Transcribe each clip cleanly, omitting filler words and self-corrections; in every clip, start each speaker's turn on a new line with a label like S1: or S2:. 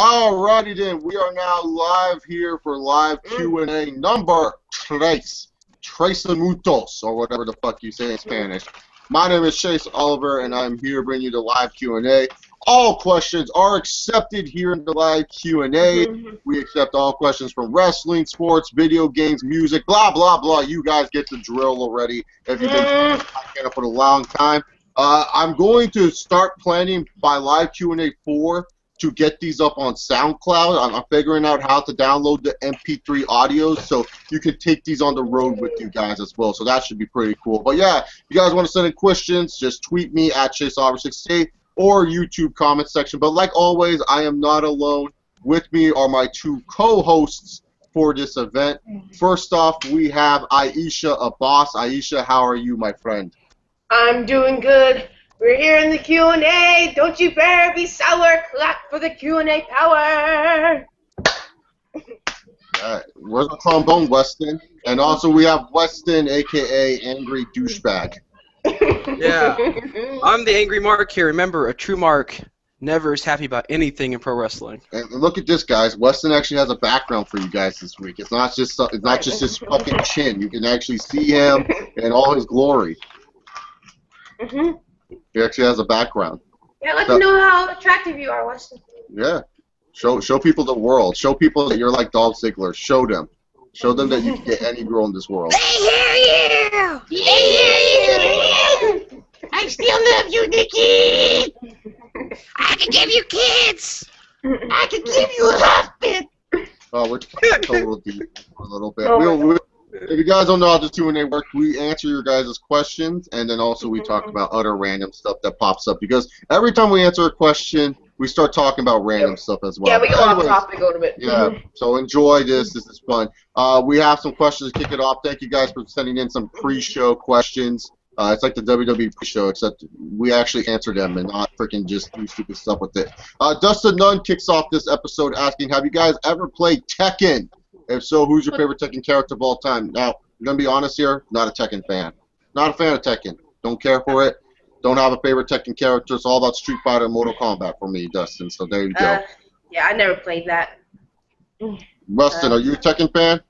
S1: Alrighty then, we are now live here for live Q&A number tres mutos, or whatever the fuck you say in Spanish. My name is Chase Oliver, and I'm here bringing you the live Q&A. All questions are accepted here in the live Q&A. We accept all questions from wrestling, sports, video games, music, blah, blah, blah. You guys get the drill already if you've been podcast for a long time. I'm going to start planning by live Q&A 4 to get these up on SoundCloud. I'm figuring out how to download the MP3 audios so you can take these on the road with you guys as well. So that should be pretty cool. But yeah, if you guys want to send in questions, just tweet me at ChaseOliver68 or YouTube comment section. But like always, I am not alone. With me are my two co-hosts for this event. First off, we have Aissa, a boss. Aissa, how are you, my friend?
S2: I'm doing good. We're here in the Q&A. Don't you dare be sour. Clap for the Q&A power.
S1: Alright, where's the trombone, Weston? And also we have Weston, a.k.a. Angry Douchebag.
S3: Yeah, I'm the Angry Mark here. Remember, a true Mark never is happy about anything in pro wrestling.
S1: And look at this, guys. Weston actually has a background for you guys this week. It's not just his fucking chin. You can actually see him in all his glory. He actually has a background.
S2: Yeah, let them know how attractive you are, Weston.
S1: Yeah. Show people the world. Show people that you're like Dolph Ziggler. Show them. Show them that you can get any girl in this world.
S4: They hear you! They hear you! I still love you, Nikki! I can give you kids! I can give you a husband!
S1: Oh, we're total deep for a little bit. If you guys don't know how this Q&A works, we answer your guys' questions, and then also we talk about other random stuff that pops up. Because every time we answer a question, we start talking about random stuff as well.
S2: Yeah, we go off topic a little bit.
S1: Yeah, so enjoy this. This is fun. We have some questions to kick it off. Thank you guys for sending in some pre-show questions. It's like the WWE pre-show, except we actually answer them and not freaking just do stupid stuff with it. Dustin Nunn kicks off this episode asking, have you guys ever played Tekken? If so, who's your favorite Tekken character of all time? Now, I'm going to be honest here, not a Tekken fan. Not a fan of Tekken. Don't care for it. Don't have a favorite Tekken character. It's all about Street Fighter and Mortal Kombat for me, Dustin. So there you go.
S2: Yeah, I never played that.
S1: Weston, are you a Tekken fan?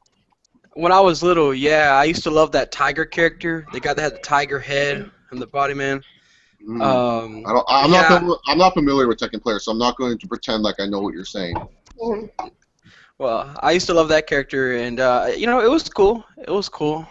S3: When I was little, yeah, I used to love that tiger character. The guy that had the tiger head and the body man.
S1: I'm not familiar with Tekken players, so I'm not going to pretend like I know what you're saying.
S3: Well, I used to love that character, and you know, it was cool. It was cool.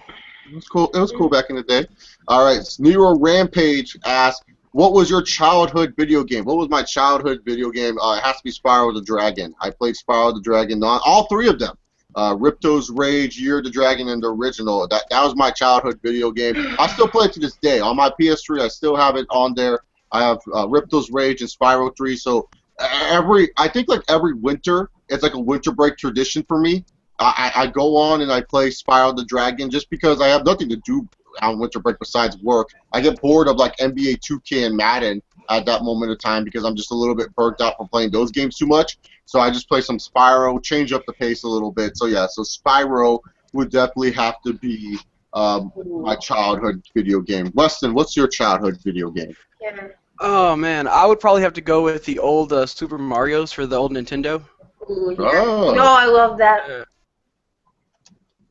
S1: It was cool back in the day. All right, Nero Rampage asks, what was your childhood video game? What was my childhood video game? It has to be Spyro the Dragon. I played Spyro the Dragon, all three of them. Ripto's Rage, Year of the Dragon, and the original. That was my childhood video game. I still play it to this day. On my PS3, I still have it on there. I have Ripto's Rage and Spyro 3, so I think like every winter, it's like a winter break tradition for me. I go on and I play Spyro the Dragon just because I have nothing to do on winter break besides work. I get bored of like NBA 2K and Madden at that moment of time because I'm just a little bit burnt out from playing those games too much. So I just play some Spyro, change up the pace a little bit. So yeah, so Spyro would definitely have to be my childhood video game. Weston, what's your childhood video game?
S2: Yeah.
S3: Oh man, I would probably have to go with the old Super Mario's for the old Nintendo.
S2: Ooh, yeah. Oh. No, I love that.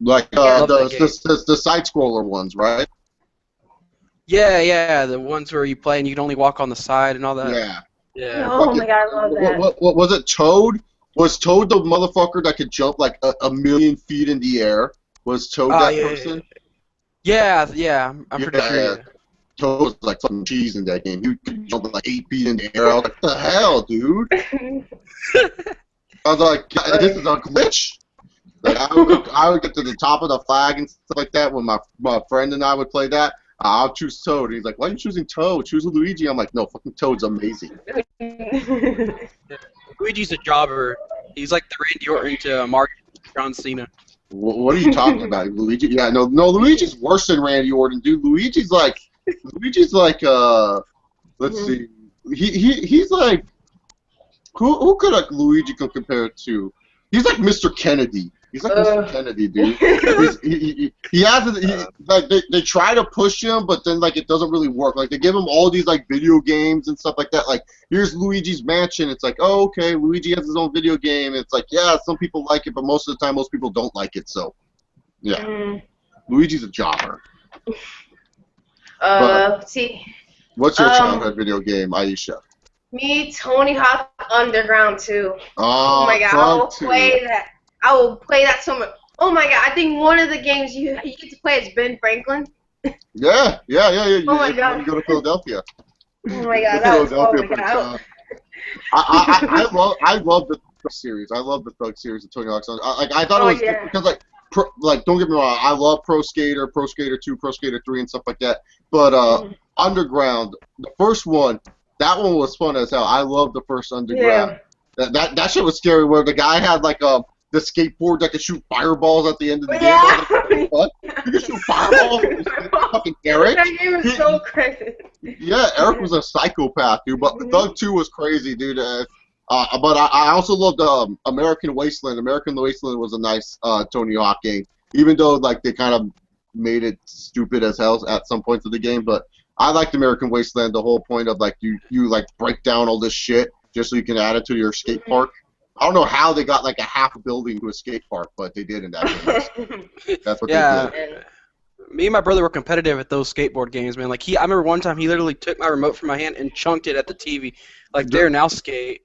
S1: Like the side-scroller ones, right?
S3: Yeah, the ones where you play and you can only walk on the side and all that. Yeah.
S2: Oh my god, I love that.
S1: What was it, Toad? Was Toad the motherfucker that could jump like a million feet in the air? Was Toad that person?
S3: Yeah, I'm pretty sure. Yeah.
S1: Toad was like fucking cheese in that game. He could jump like 8 feet in the air. I was like, what the hell, dude? I was like, this is a glitch? Like, I would get to the top of the flag and stuff like that when my friend and I would play that. I'll choose Toad. And he's like, why are you choosing Toad? Choose Luigi. I'm like, no, fucking Toad's amazing.
S3: Luigi's a jobber. He's like the Randy Orton to Mark John Cena.
S1: What are you talking about, Luigi? Yeah, no, Luigi's worse than Randy Orton, dude. Luigi's like, let's see. He's like, who could like Luigi compare to? He's like Mr. Kennedy. He's like Mr. Kennedy, dude. He has like they try to push him, but then like it doesn't really work. Like they give him all these like video games and stuff like that. Like here's Luigi's Mansion. It's like, oh okay, Luigi has his own video game. It's like, yeah, some people like it, but most of the time most people don't like it. So yeah, Luigi's a jobber.
S2: Let's see.
S1: What's your childhood video game, Aisha?
S2: Me, Tony Hawk Underground 2.
S1: Oh
S2: My god, I will play that. I will play that so much. Oh my god, I think one of the games you get to play is Ben Franklin.
S1: Yeah.
S2: Oh my god.
S1: You go to Philadelphia.
S2: Oh my god, that was, oh my god.
S1: I love the Thug series. I love the Thug series of Tony Hawk's. I thought it was because like don't get me wrong, I love Pro Skater 2, Pro Skater 3, and stuff like that. But Underground, the first one, that one was fun as hell. I love the first Underground. Yeah. That shit was scary. Where the guy had like the skateboard that could shoot fireballs at the end of the game. What? You can shoot fireballs. Fucking Eric.
S2: That game was so crazy.
S1: Yeah, Eric was a psychopath, dude. But Thug 2 was crazy, dude. But I also loved American Wasteland. American Wasteland was a nice Tony Hawk game, even though like they kind of made it stupid as hell at some points of the game. But I liked American Wasteland. The whole point of like you like break down all this shit just so you can add it to your skate park. I don't know how they got like a half a building to a skate park, but they did in that game. That's what they did.
S3: Me and my brother were competitive at those skateboard games, man. Like I remember one time he literally took my remote from my hand and chunked it at the TV. Like there now skate.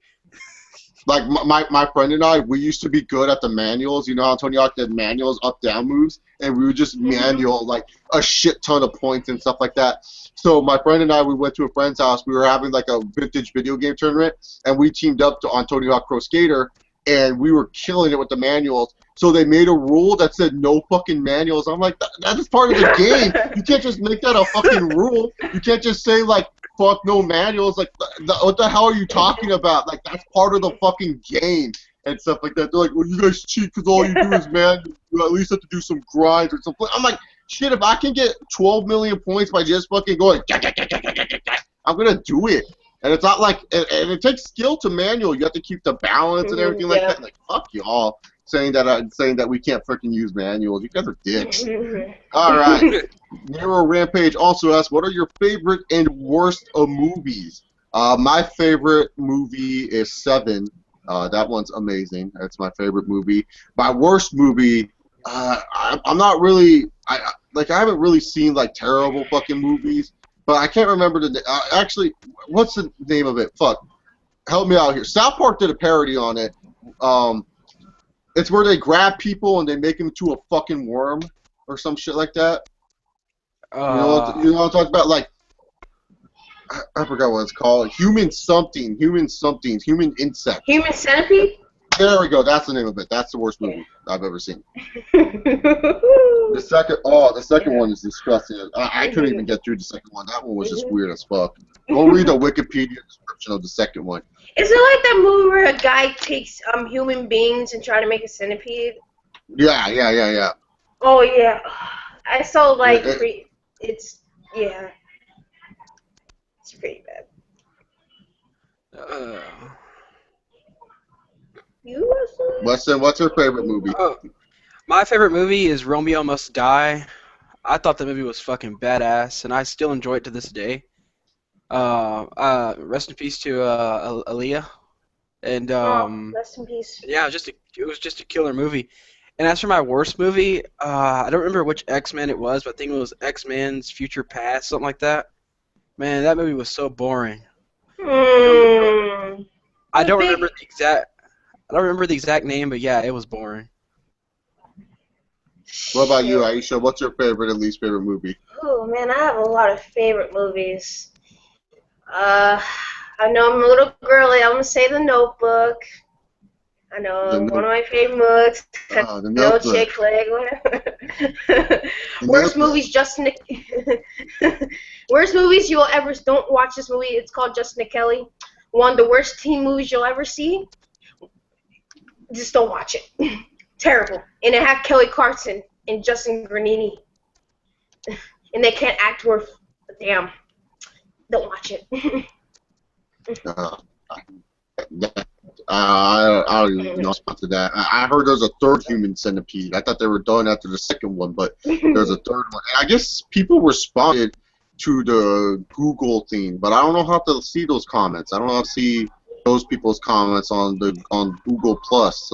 S1: Like my friend and I, we used to be good at the manuals. You know how Tony Hawk did manuals, up down moves, and we would just manual like a shit ton of points and stuff like that. So my friend and I, we went to a friend's house. We were having like a vintage video game tournament, and we teamed up on Tony Hawk Pro Skater, and we were killing it with the manuals. So they made a rule that said no fucking manuals. I'm like, that is part of the game. You can't just make that a fucking rule. You can't just say like, fuck no manuals. Like, what the hell are you talking about? Like, that's part of the fucking game and stuff like that. They're like, well, you guys cheat because all you do is manual. You at least have to do some grinds or something. I'm like, shit, if I can get 12 million points by just fucking going, I'm going to do it. And it's not like, and it takes skill to manual. You have to keep the balance and everything like that. Like, fuck y'all. Saying that we can't freaking use manuals. You guys are dicks. All right. Nero Rampage also asks, what are your favorite and worst of movies? My favorite movie is Seven. That one's amazing. That's my favorite movie. My worst movie, I'm not really, I haven't really seen like terrible fucking movies, but I can't remember actually, what's the name of it? Fuck. Help me out here. South Park did a parody on it. It's where they grab people and they make them into a fucking worm or some shit like that. You know what I'm talking about? Like, I forgot what it's called. Human insect.
S2: Human Centipede?
S1: There we go. That's the name of it. That's the worst movie I've ever seen. The second one is disgusting. I couldn't even get through the second one. That one was just weird as fuck. Go read the Wikipedia description of the second one.
S2: Is it like that movie where a guy takes human beings and try to make a centipede?
S1: Yeah.
S2: Oh yeah, I saw like it's pretty bad. You
S1: Weston, what's your favorite movie?
S3: My favorite movie is Romeo Must Die. I thought the movie was fucking badass, and I still enjoy it to this day. Rest in peace to Aaliyah, and
S2: rest in peace.
S3: Yeah, it was just a killer movie. And as for my worst movie, I don't remember which X-Men it was, but I think it was X-Men's Future Past, something like that. Man, that movie was so boring. I don't remember the exact name, but yeah, it was boring.
S1: What about you, Aisha? What's your favorite and least favorite movie?
S2: Oh man, I have a lot of favorite movies. I know I'm a little girly. I'm gonna say The Notebook. I know one of my favorite movies. No chick flick, whatever. Worst movies, worst movies you'll ever. Don't watch this movie. It's called Justin and Kelly. One of the worst teen movies you'll ever see. Just don't watch it. Terrible. And it had Kelly Clarkson and Justin Granini. And they can't act worth a damn. Don't watch it.
S1: I don't even know what's to that. I heard there's a third human centipede. I thought they were done after the second one, but there's a third one. And I guess people responded to the Google thing, but I don't know how to see those comments. I don't know how to see those people's comments on Google Plus.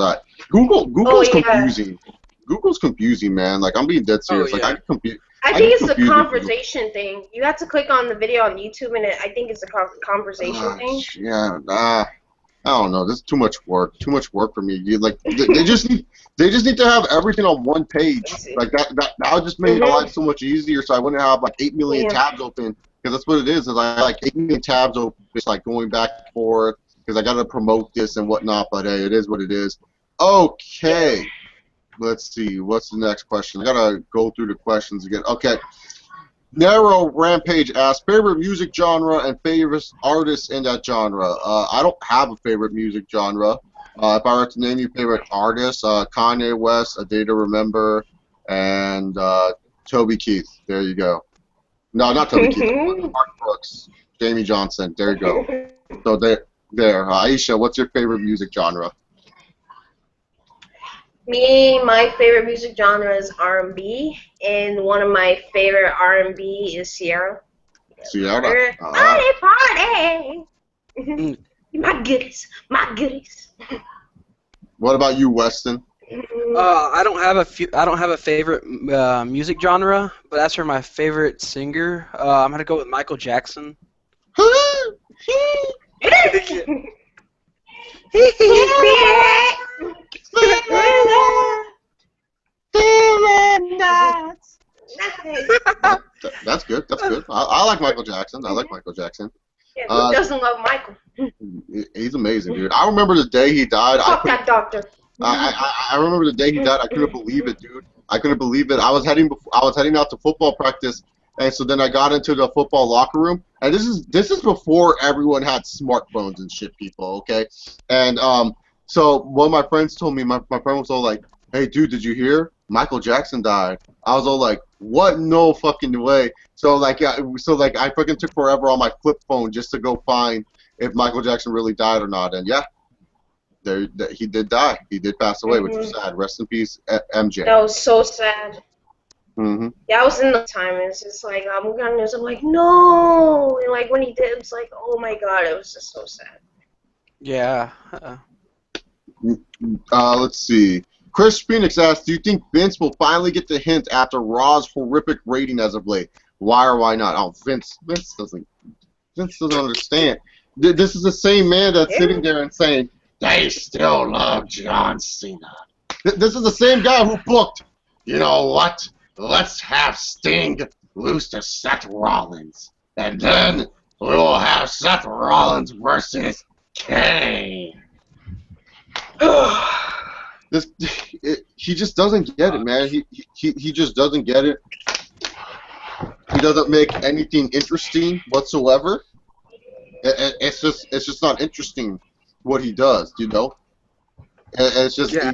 S1: Google's confusing. Google's confusing, man. Like, I'm being dead serious. Like,
S2: I think it's a conversation thing. You have to click on the video on YouTube, and I think it's a conversation thing.
S1: Yeah, I don't know. This is too much work. Too much work for me. They just need to have everything on one page. Like that would just make my life so much easier. So I wouldn't have like 8 million tabs open, because that's what it is. Is I have like 8 million tabs open, just like going back and forth, because I gotta promote this and whatnot. But hey, it is what it is. Okay. Let's see. What's the next question? I gotta go through the questions again. Okay. Narrow Rampage asks, favorite music genre and favorite artists in that genre. I don't have a favorite music genre. If I were to name you favorite artists, Kanye West, A Day to Remember, and Toby Keith. There you go. No, not Toby Keith. Mark Brooks, Jamie Johnson. There you go. So there. Aisha, what's your favorite music genre?
S2: My favorite music genre is R&B, and one of my favorite R&B is Sierra.
S1: Sierra?
S2: Party! My goodies.
S1: What about you, Weston?
S3: I don't have a favorite music genre, but as for my favorite singer, I'm gonna go with Michael Jackson.
S1: That's good. That's good. I like Michael Jackson. I like Michael Jackson.
S2: Yeah, who doesn't love Michael?
S1: He's amazing, dude. I remember the day he died.
S2: Fuck that doctor.
S1: I remember the day he died. I couldn't believe it, dude. I couldn't believe it. I was heading out to football practice, and so then I got into the football locker room, and this is before everyone had smartphones and shit, people. Okay, and so one of my friends told me, my friend was all like, "Hey, dude, did you hear? Michael Jackson died." I was all like, "What? No fucking way!" So I fucking took forever on my flip phone just to go find if Michael Jackson really died or not, and yeah, he did die. He did pass away, which was sad. Rest in peace, MJ.
S2: That was so sad.
S1: Mm-hmm.
S2: Yeah, I was in the time, and it's just like, I'm like, no! And like, when he did, it's like, oh my god, it was just so sad.
S3: Yeah.
S1: Let's see. Chris Phoenix asks, do you think Vince will finally get the hint after Raw's horrific rating as of late? Why or why not? Oh, Vince doesn't understand. This is the same man that's sitting there and saying, they still love John Cena. This is the same guy who booked, you know what? Let's have Sting lose to Seth Rollins. And then we'll have Seth Rollins versus Kane. He just doesn't get it, man. He just doesn't get it. He doesn't make anything interesting whatsoever. It's just not interesting what he does, you know. And it's just he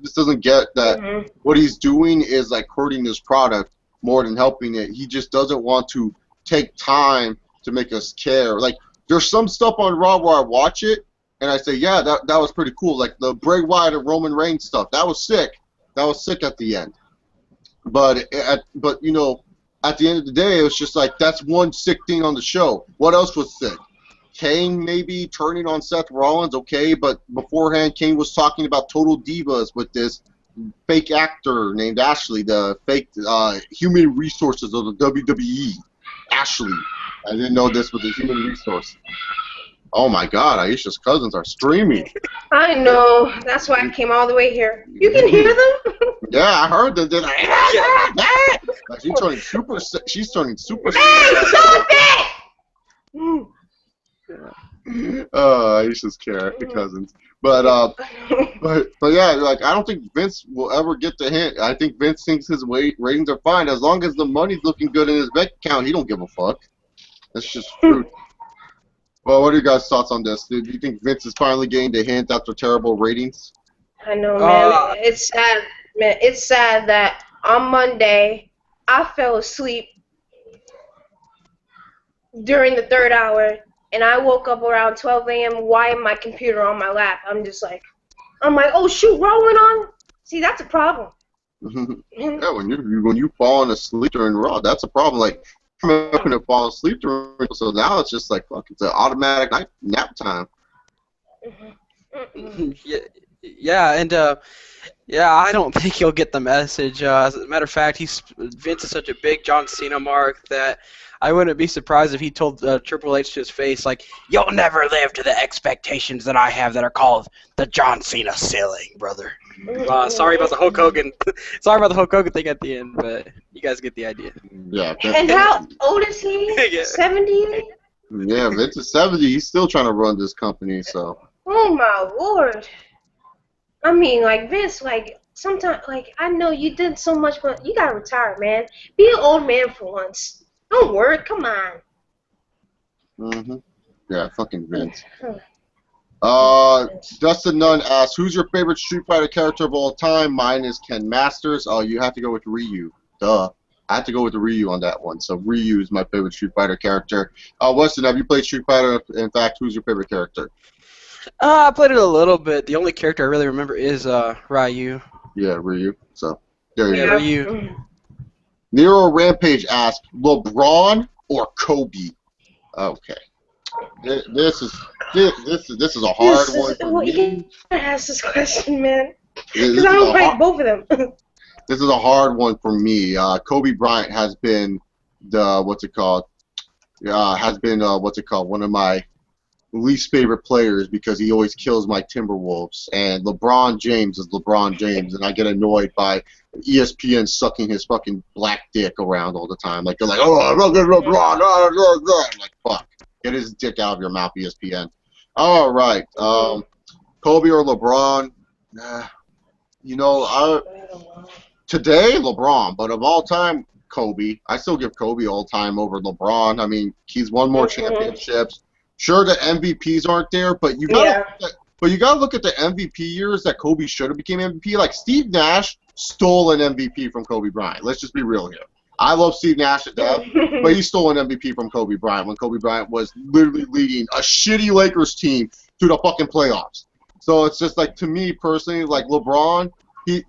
S1: just doesn't get that what he's doing is like hurting his product more than helping it. He just doesn't want to take time to make us care. Like, there's some stuff on Raw where I watch it and I say, yeah, that was pretty cool. Like the Bray Wyatt and Roman Reigns stuff, that was sick. That was sick at the end. But you know, at the end of the day, it was just like, that's one sick thing on the show. What else was sick? Kane maybe turning on Seth Rollins, okay, but beforehand, Kane was talking about total divas with this fake actor named Ashley, the fake human resources of the WWE. Ashley. I didn't know this was a human resource. Oh my god, Aisha's cousins are streaming.
S2: I know. That's why I came all the way here. You can hear them?
S1: Yeah, I heard that. Like, she's turning super.
S2: Hey, stop it!
S1: Aisha's cousins. But yeah, like, I don't think Vince will ever get the hint. I think Vince thinks his ratings are fine. As long as the money's looking good in his bank account, he don't give a fuck. That's just truth. Well, what are your guys' thoughts on this? Do you think Vince is finally getting the hint after terrible ratings?
S2: I know, man. It's sad. Man, it's sad that on Monday I fell asleep during the third hour and I woke up around 12 a.m. Why am my computer on my lap? I'm like, oh shoot, Raw went on. See, that's a problem.
S1: Yeah, when you fall asleep during Raw, that's a problem. Like, I'm not gonna fall asleep during, so now it's just like fuck, it's an automatic nap time.
S3: Yeah, and yeah, I don't think he'll get the message. As a matter of fact, Vince is such a big John Cena mark that I wouldn't be surprised if he told Triple H to his face, like, "You'll never live to the expectations that I have that are called the John Cena ceiling, brother." Sorry about the Hulk Hogan. Sorry about the Hulk Hogan thing at the end, but you guys get the idea.
S1: Yeah.
S2: And how old is he? 70?
S1: Yeah, Vince is 70. He's still trying to run this company, so.
S2: Oh my lord. I mean, like, Vince, like, sometimes, like, I know you did so much, but you gotta retire, man. Be an old man for once. Don't work, come on.
S1: Yeah, fucking Vince. Dustin Nunn asks, who's your favorite Street Fighter character of all time? Mine is Ken Masters. Oh, you have to go with Ryu. Duh. I have to go with Ryu on that one. So Ryu is my favorite Street Fighter character. Weston, have you played Street Fighter? In fact, who's your favorite character?
S3: I played it a little bit. The only character I really remember is Ryu.
S1: Yeah, Ryu. So there you go.
S3: Ryu.
S1: Nero Rampage asks, LeBron or Kobe? Okay. This is a hard one for me.
S2: You can ask this question, man. Because I don't like both of them.
S1: This is a hard one for me. Kobe Bryant has been one of my least favorite players because he always kills my Timberwolves. And LeBron James is LeBron James, and I get annoyed by ESPN sucking his fucking black dick around all the time. Like, they're like, oh, look at LeBron. I'm like, fuck. Get his dick out of your mouth, ESPN. All right. Kobe or LeBron? Today, LeBron, but of all time, Kobe. I still give Kobe all time over LeBron. I mean, he's won more championships. Sure, the MVPs aren't there, but you gotta look at the MVP years that Kobe should have became MVP. Like, Steve Nash stole an MVP from Kobe Bryant. Let's just be real here. I love Steve Nash to death, but he stole an MVP from Kobe Bryant when Kobe Bryant was literally leading a shitty Lakers team to the fucking playoffs. So it's just like, to me personally, like LeBron, he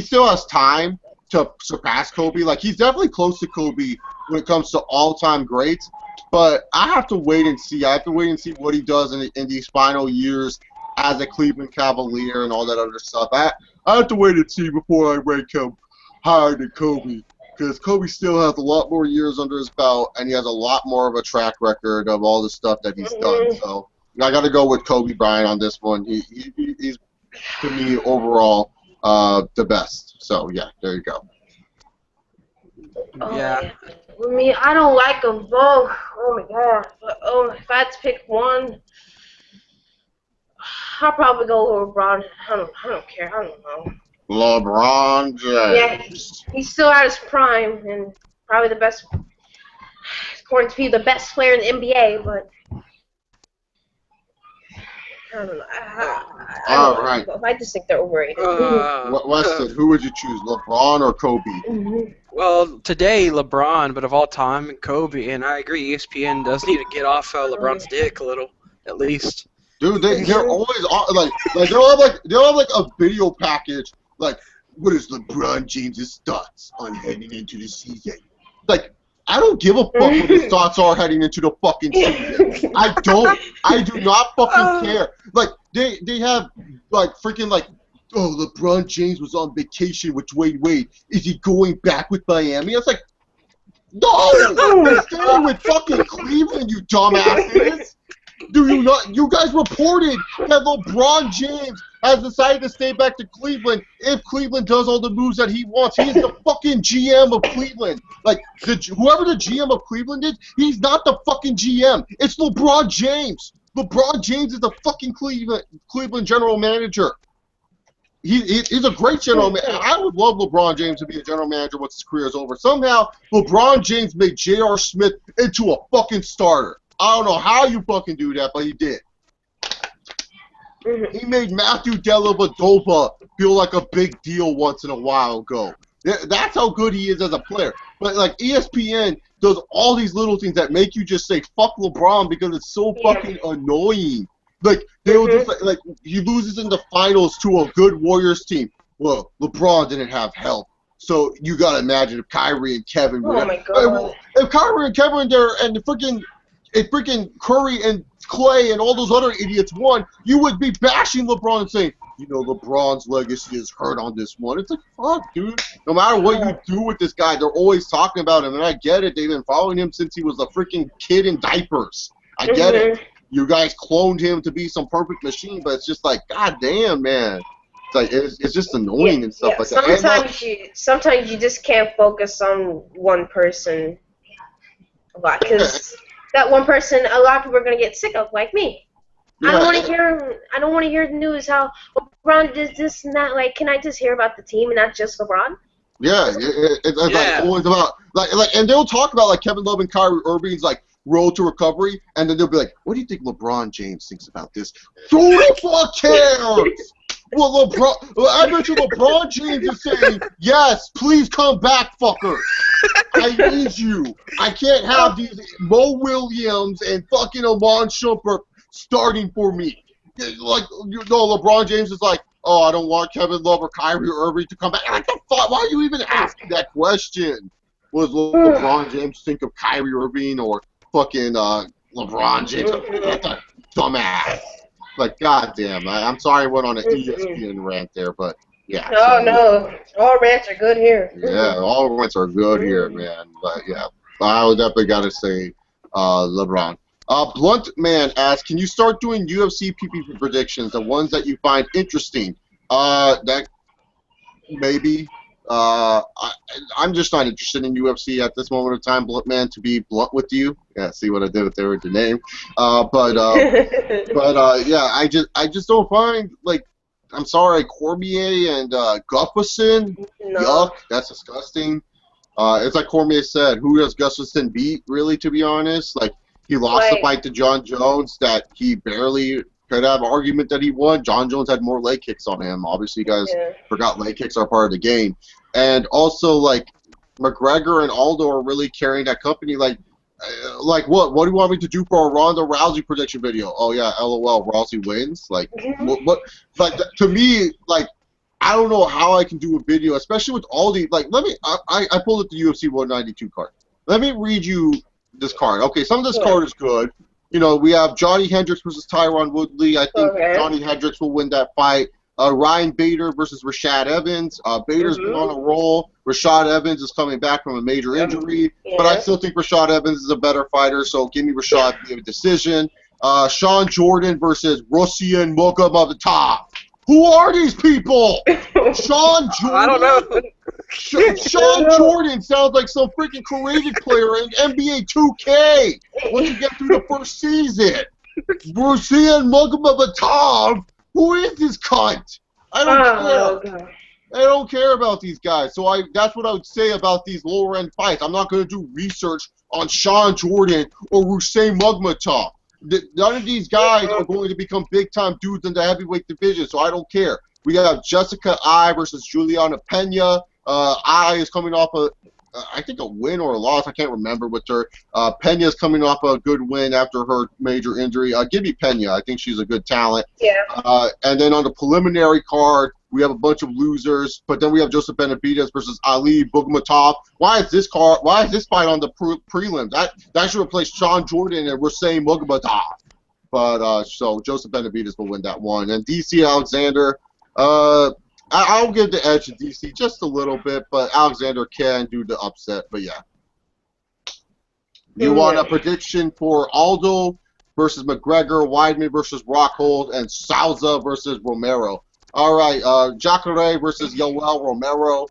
S1: still has time to surpass Kobe. Like, he's definitely close to Kobe when it comes to all-time greats. But I have to wait and see. I have to wait and see what he does in these final years as a Cleveland Cavalier and all that other stuff. I have to wait and see before I rank him higher than Kobe. Because Kobe still has a lot more years under his belt, and he has a lot more of a track record of all the stuff that he's done. So I got to go with Kobe Bryant on this one. He's, to me, overall, the best. So, yeah, there you go.
S3: Yeah.
S2: I mean, I don't like them both. Oh my god. But, if I had to pick one, I'll probably go with LeBron. I don't care. I don't know.
S1: LeBron James.
S2: Yeah, he's still at his prime and probably the best, according to me, the best player in the NBA. But I don't know.
S1: All right.
S2: I just think they're overrated.
S1: Weston, who would you choose, LeBron or Kobe?
S3: Well, today LeBron, but of all time, Kobe. And I agree, ESPN does need to get off LeBron's dick a little, at least.
S1: Dude, they're always like they'll have a video package like, what is LeBron James' thoughts on heading into the season? Like, I don't give a fuck what his thoughts are heading into the fucking season. I do not fucking care. Like, they have like freaking like, oh, LeBron James was on vacation with Dwayne Wade. Is he going back with Miami? I was like, no, they're staying with fucking Cleveland, you dumbasses. Do you not? You guys reported that LeBron James has decided to stay back to Cleveland if Cleveland does all the moves that he wants. He's the fucking GM of Cleveland. Like, whoever the GM of Cleveland is, he's not the fucking GM. It's LeBron James. LeBron James is the fucking Cleveland general manager. He's a great general manager. I would love LeBron James to be a general manager once his career is over. Somehow, LeBron James made J.R. Smith into a fucking starter. I don't know how you fucking do that, but he did. He made Matthew Dellavedova feel like a big deal once in a while ago. That's how good he is as a player. But, like, ESPN does all these little things that make you just say fuck LeBron because it's so fucking annoying. Like they'll just like he loses in the finals to a good Warriors team. Well, LeBron didn't have help, so you gotta imagine if Kyrie and Kevin were
S2: my God.
S1: if Kyrie and Kevin were there and freaking Curry and Clay and all those other idiots won, you would be bashing LeBron and saying, you know, LeBron's legacy is hurt on this one. It's like, fuck, dude. No matter what you do with this guy, they're always talking about him, and I get it. They've been following him since he was a freaking kid in diapers. I get it. You guys cloned him to be some perfect machine, but it's just like, god damn, man. It's like it's just annoying and stuff like that.
S2: Sometimes you just can't focus on one person a lot because that one person, a lot of people are gonna get sick of, like me. I don't want to hear. I don't want to hear the news how LeBron does this and that. Like, can I just hear about the team and not just LeBron?
S1: Yeah, it's like always about like, and they'll talk about like Kevin Love and Kyrie Irving's like road to recovery, and then they'll be like, "What do you think LeBron James thinks about this?" Who the fuck cares? Well, I bet you LeBron James is saying, "Yes, please come back, fucker. I need you. I can't have these Mo Williams and fucking Amon Shumpert starting for me." Like, you know, LeBron James is like, "Oh, I don't want Kevin Love or Kyrie Irving to come back." Like, the fuck? Why are you even asking that question? What does LeBron James think of Kyrie Irving or fucking LeBron James? What the dumbass? Like, goddamn. I'm sorry I went on an ESPN rant there, but yeah.
S2: No. All rants are good here.
S1: Yeah, all rants are good here, man. But yeah, I would definitely got to say LeBron. Blunt Man asks, can you start doing UFC PPP predictions, the ones that you find interesting? That maybe. I'm just not interested in UFC at this moment of time, Blunt Man, to be blunt with you. Yeah, see what I did there with the name. Yeah, I just don't find, like, I'm sorry, Cormier and Gustafsson, yuck, that's disgusting. It's like Cormier said, who does Gustafsson beat, really, to be honest? Like, he lost the fight to John Jones that he barely could have an argument that he won. John Jones had more leg kicks on him. Obviously, you guys forgot leg kicks are part of the game. And also, like, McGregor and Aldo are really carrying that company. Like what? What do you want me to do for a Ronda Rousey prediction video? Oh, yeah, LOL, Rousey wins? Like, what? Like, to me, like, I don't know how I can do a video, especially with all the, like, I pulled up the UFC 192 card. Let me read you this card. Okay, some of this card is good. You know, we have Johnny Hendricks versus Tyron Woodley. I think Johnny Hendricks will win that fight. Ryan Bader versus Rashad Evans. Bader's been on a roll. Rashad Evans is coming back from a major injury, but I still think Rashad Evans is a better fighter, so give me Rashad via decision. Sean Jordan versus Russian Mogomedov. Who are these people? Sean Jordan? I don't know. Sean Jordan sounds like some freaking Korean player in NBA 2K once you get through the first season. Russian Mogomedov? Who is this cunt? I don't care. I don't care about these guys. So that's what I would say about these lower end fights. I'm not going to do research on Sean Jordan or Russian Mogomedov. None of these guys are going to become big-time dudes in the heavyweight division, so I don't care. We got Jessica Ai versus Juliana Pena. Ai is coming off I think a win or a loss. I can't remember with her. Pena's coming off a good win after her major injury. Give me Pena. I think she's a good talent. Yeah. And then on the preliminary card, we have a bunch of losers. But then we have Joseph Benavidez versus Ali Bugmatov. Why is this fight on the prelims? That should replace Sean Jordan and Russian Mogomedov. But so Joseph Benavidez will win that one. And DC Alexander. I'll give the edge to DC just a little bit, but Alexander can do the upset. But yeah. You want a prediction for Aldo versus McGregor, Weidman versus Rockhold, and Souza versus Romero. All right, Jacare versus Yoel Romero.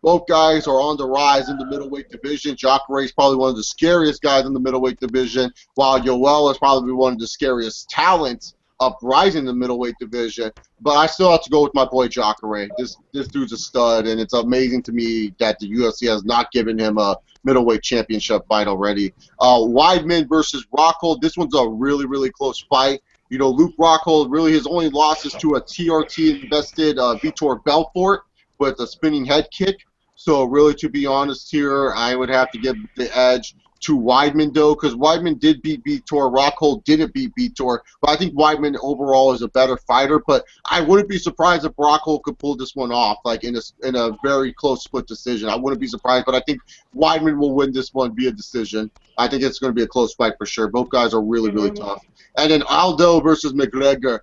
S1: Both guys are on the rise in the middleweight division. Jacare is probably one of the scariest guys in the middleweight division, while Yoel is probably one of the scariest talents uprising in the middleweight division. But I still have to go with my boy Jacare. This dude's a stud, and it's amazing to me that the UFC has not given him a middleweight championship fight already. Weidman versus Rockhold. This one's a really, really close fight. You know, Luke Rockhold, really his only loss is to a TRT-invested Vitor Belfort with a spinning head kick. So really, to be honest here, I would have to give the edge to Weidman, though, because Weidman did beat Vitor. Rockhold didn't beat Vitor, but I think Weidman overall is a better fighter. But I wouldn't be surprised if Rockhold could pull this one off, like in a very close split decision. I wouldn't be surprised, but I think Weidman will win this one via decision. I think it's going to be a close fight for sure. Both guys are really, really tough. And then Aldo versus McGregor.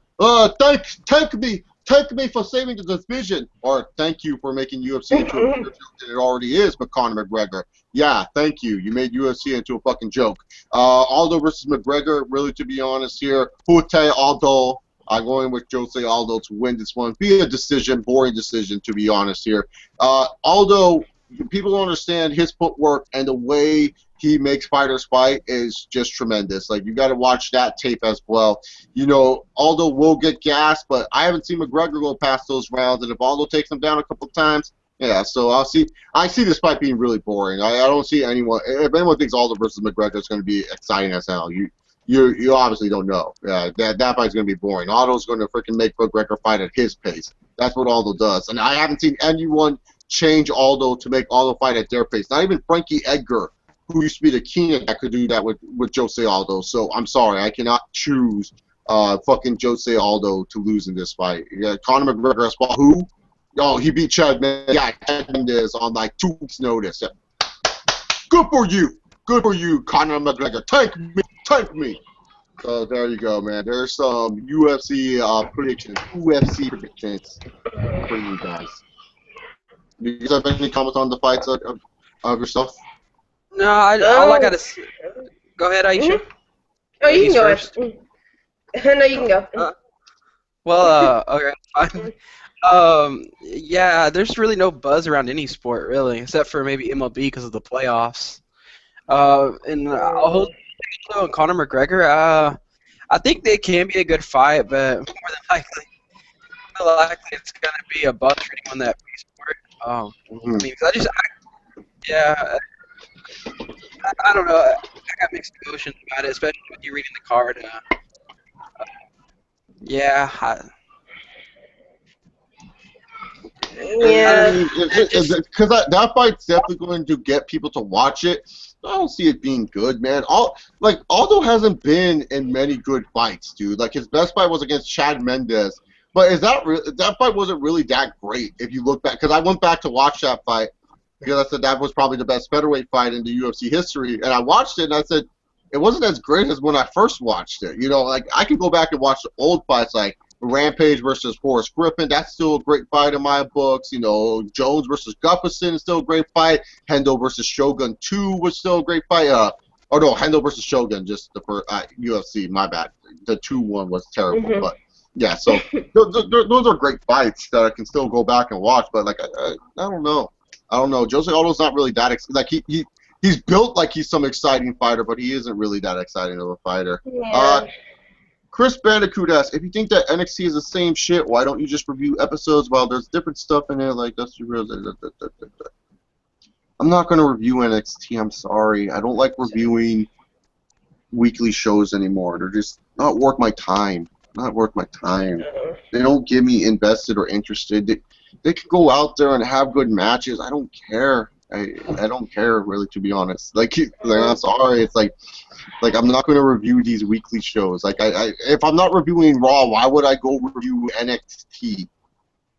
S1: Thank me for saving the division, or thank you for making UFC into a bigger joke than it already is, but Conor McGregor. Yeah, thank you. You made UFC into a fucking joke. Aldo versus McGregor, really, to be honest here. Pute Aldo. I'm going with Jose Aldo to win this one. Be a decision, boring decision, to be honest here. Aldo, people don't understand his footwork and the way he makes fighters fight is just tremendous. Like, you got to watch that tape as well. You know, Aldo will get gassed, but I haven't seen McGregor go past those rounds. And if Aldo takes him down a couple times, yeah. So I see this fight being really boring. I don't see anyone. If anyone thinks Aldo versus McGregor is going to be exciting as hell, you obviously don't know. That fight's going to be boring. Aldo's going to freaking make McGregor fight at his pace. That's what Aldo does. And I haven't seen anyone change Aldo to make Aldo fight at their pace. Not even Frankie Edgar, who used to be the king, that could do that with Jose Aldo. So I'm sorry, I cannot choose fucking Jose Aldo to lose in this fight. Yeah, Conor McGregor has fought who? Oh, he beat Chad Mendes. Yeah, Chad Mendes on like 2 weeks' notice. Yeah. Good for you, Conor McGregor. Tank me. So there you go, man. There's some UFC predictions for you guys. Do you guys have any comments on the fights of yourself?
S3: No, all I gotta say. Go ahead, Aisha.
S2: Oh, you can go
S3: first.
S2: No, you can go.
S3: Okay, fine. Yeah, there's really no buzz around any sport, really, except for maybe MLB because of the playoffs. And I'll hold Aldo and Conor McGregor. I think they can be a good fight, but more than likely it's gonna be a buzz for anyone that plays sport. I mean, I don't know. I got mixed emotions about it, especially when you're reading the card.
S2: Yeah.
S1: Because that fight's definitely going to get people to watch it. I don't see it being good, man. Aldo hasn't been in many good fights, dude. Like, his best fight was against Chad Mendes. But that fight wasn't really that great if you look back. Because I went back to watch that fight because I said that was probably the best featherweight fight in the UFC history. And I watched it and I said it wasn't as great as when I first watched it. You know, like, I can go back and watch the old fights like Rampage versus Forrest Griffin. That's still a great fight in my books. You know, Jones versus Gustafsson is still a great fight. Hendo versus Shogun 2 was still a great fight. Hendo versus Shogun, just the first UFC. My bad. The 2-1 was terrible, but yeah. So those are great fights that I can still go back and watch. But like, I don't know. Jose Aldo's not really that he's built like he's some exciting fighter, but he isn't really that exciting of a fighter.
S2: Yeah.
S1: Chris Bandicoot asks, if you think that NXT is the same shit, why don't you just review episodes while there's different stuff in there like Dusty Rhodes? I'm not going to review NXT, I'm sorry. I don't like reviewing weekly shows anymore. They're just not worth my time. They don't get me invested or interested. They could go out there and have good matches. I don't care. I don't care, really, to be honest. Like I'm sorry. It's like I'm not going to review these weekly shows. Like, if I'm not reviewing Raw, why would I go review NXT?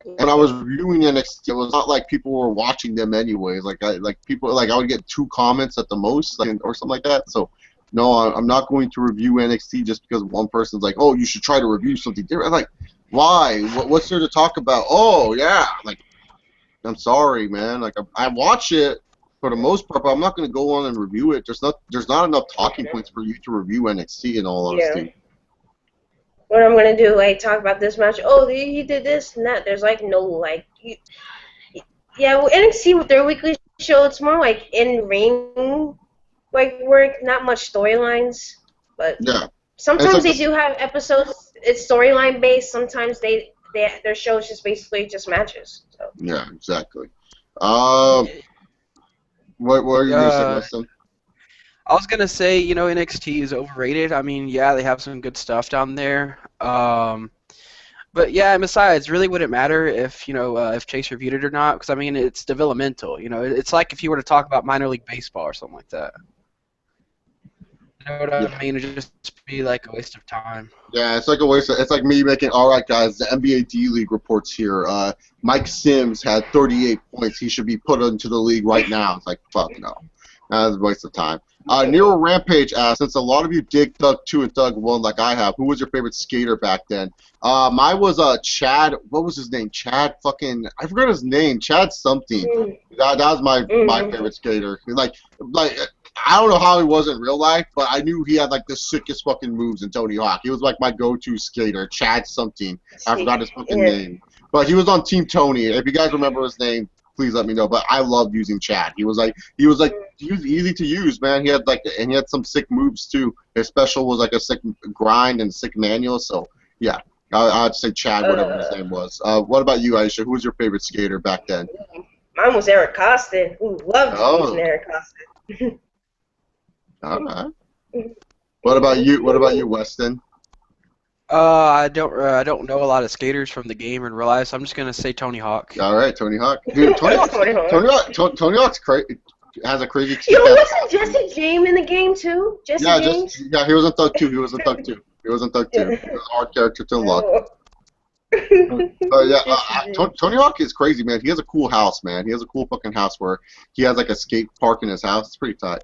S1: When I was reviewing NXT, it was not like people were watching them anyways. I would get 2 comments at the most, or something like that. So, no, I'm not going to review NXT just because one person's like, oh, you should try to review something different. I'm like, why? What's there to talk about? Oh, yeah. Like, I'm sorry, man. Like, I watch it for the most part, but I'm not going to go on and review it. There's not enough talking points for you to review NXT, in all honesty.
S2: Yeah. What I'm going to do, talk about this match. Oh, he did this and that. There's, no, NXT with their weekly show, it's more like in-ring, work, not much storylines. But
S1: yeah.
S2: Sometimes they do have episodes, it's storyline-based. Sometimes their show is just basically just matches. So.
S1: Yeah, exactly. What are you going to say, Weston?
S3: I was going to say, NXT is overrated. I mean, yeah, they have some good stuff down there. But yeah, and besides, really wouldn't matter if if Chase reviewed it or not, because I mean it's developmental. It's like if you were to talk about minor league baseball or something like that. You know what
S1: Yeah.
S3: I mean? It'd just be like a waste of time.
S1: Yeah, it's like a waste. It's like me making. All right, guys. The NBA D League reports here. Mike Sims had 38 points. He should be put into the league right now. It's like fuck no. That's a waste of time. Nero Rampage asks, since a lot of you dig Thug 2 and Thug 1 like I have, who was your favorite skater back then? Mine was Chad. What was his name? Chad fucking. I forgot his name. Chad something. That was my favorite skater. Like. I don't know how he was in real life, but I knew he had like the sickest fucking moves in Tony Hawk. He was like my go-to skater, Chad something. I forgot his fucking name, but he was on Team Tony. If you guys remember his name, please let me know. But I loved using Chad. He was easy to use, man. He had some sick moves too. His special was like a sick grind and sick manual. So yeah, I'd say Chad, whatever his name was. What about you, Aisha? Who was your favorite skater back then?
S2: Mine was Eric Costin. Loved using Eric Costin.
S1: All right. What about you, Weston?
S3: I don't know a lot of skaters from the game in real life, so I'm just gonna say Tony Hawk.
S1: All right, Tony Hawk. Dude, Tony Hawk's has a crazy.
S2: Yo, wasn't Jesse James in the game too? Jesse James?
S1: He was in Thug 2. He was in Thug 2. He was a hard character to unlock. Tony Hawk is crazy, man. He has a cool house, man. He has a cool fucking house where he has like a skate park in his house. It's pretty tight.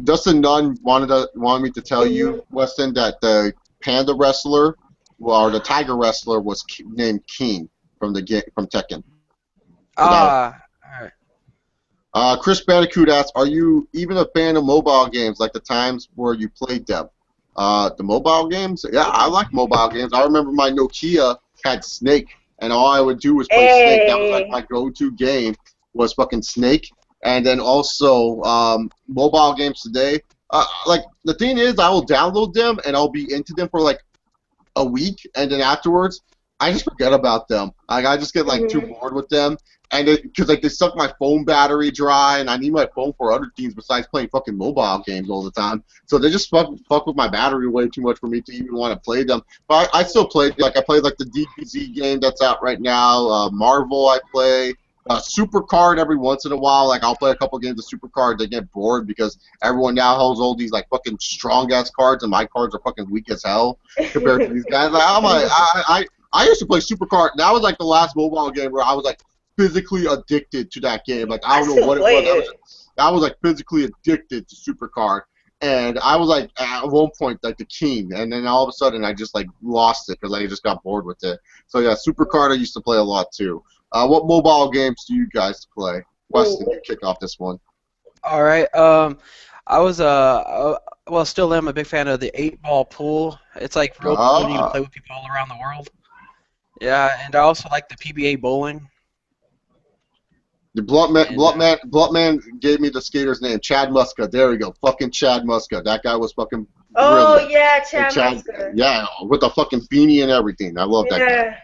S1: Dustin Nunn wanted me to tell you, Weston, that the panda wrestler, or the tiger wrestler, was named King from Tekken.
S3: All right.
S1: Chris Bandicoot asks, are you even a fan of mobile games like the times where you played them? The mobile games? Yeah, I like mobile games. I remember my Nokia had Snake, and all I would do was play Snake. That was like my go-to game was fucking Snake. And then also mobile games today. Like the thing is, I will download them and I'll be into them for like a week, and then afterwards, I just forget about them. Like I just get like too bored with them, and because like they suck my phone battery dry, and I need my phone for other things besides playing fucking mobile games all the time. So they just fuck with my battery way too much for me to even want to play them. But I still play. Like I play like the DBZ game that's out right now. Marvel I play. Supercard every once in a while. Like I'll play a couple games of Supercard. They get bored because everyone now holds all these like fucking strong ass cards, and my cards are fucking weak as hell compared to these guys. Like I used to play Supercard. That was like the last mobile game where I was like physically addicted to that game. Like I don't know what it was. I was like physically addicted to Supercard, and I was like at one point like the king, and then all of a sudden I just like lost it because I just got bored with it. So yeah, Supercard I used to play a lot too. What mobile games do you guys play? Weston, you kick off this one.
S3: All right. I was still am a big fan of the 8-ball pool. It's like real cool, and you can play with people all around the world. Yeah, and I also like the PBA bowling.
S1: The Blunt man gave me the skater's name, Chad Muska. There we go, fucking Chad Muska. That guy was fucking.
S2: Oh
S1: brilliant.
S2: yeah, Chad Muska.
S1: Yeah, with the fucking beanie and everything. I love that guy.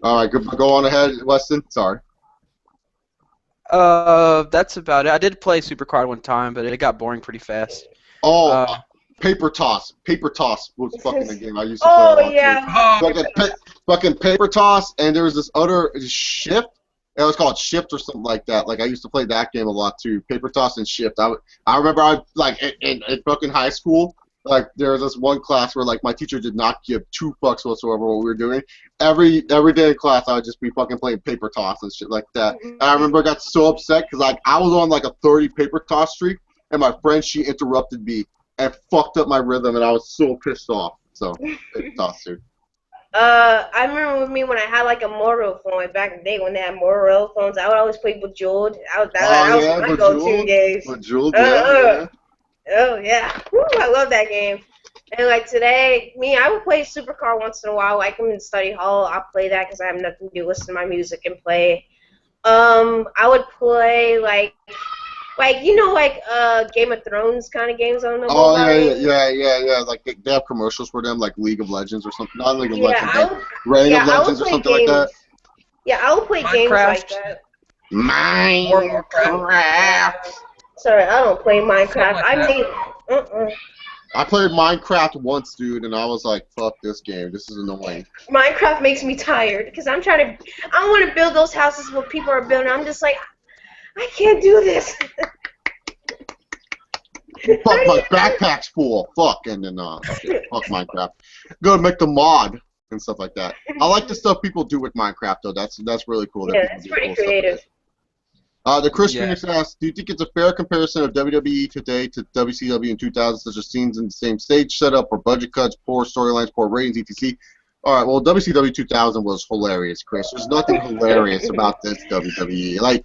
S1: All right, go on ahead, Weston. Sorry.
S3: That's about it. I did play Supercard one time, but it got boring pretty fast.
S1: Paper toss. Paper toss was fucking a game I used to play a lot
S2: yeah.
S1: Fucking paper toss, and there was this other shift. It was called Shift or something like that. Like I used to play that game a lot too. Paper toss and Shift. I remember like in fucking high school. Like there was this one class where like my teacher did not give two fucks whatsoever what we were doing. Every day in class I would just be fucking playing paper toss and shit like that. And I remember I got so upset because like I was on like a 30 paper toss streak, and my friend, she interrupted me and fucked up my rhythm, and I was so pissed off. So paper toss, dude.
S2: I remember with me when I had like a Moro phone, like back in the day when they had Moro phones, I would always play Bejeweled. That was my go-to games.
S1: Bejeweled, yeah.
S2: Oh yeah, woo, I love that game. And like today, I would play Supercar once in a while. Like I'm in study hall, I'll play that because I have nothing to do, listen to my music and play. I would play like Game of Thrones kind of games on the mobile.
S1: Oh yeah. Like they have commercials for them, like League of Legends or something. Not League of Legends, like Reign of Legends or something like that.
S2: Yeah, I would play games like that.
S1: Minecraft.
S2: Sorry, I don't play Minecraft.
S1: I played Minecraft once, dude, and I was like, fuck this game. This is annoying.
S2: Minecraft makes me tired because I want to build those houses where people are building. I'm just like, I can't do this.
S1: Fuck, my backpack's full. Fuck, and then, okay, fuck Minecraft. Go make the mod and stuff like that. I like the stuff people do with Minecraft, though. That's really cool.
S2: Yeah, it's pretty creative.
S1: The Chris Phoenix asks, do you think it's a fair comparison of WWE today to WCW in 2000, such as scenes in the same stage setup, or budget cuts, poor storylines, poor ratings, etc.? All right, well, WCW 2000 was hilarious, Chris. There's nothing hilarious about this WWE. Like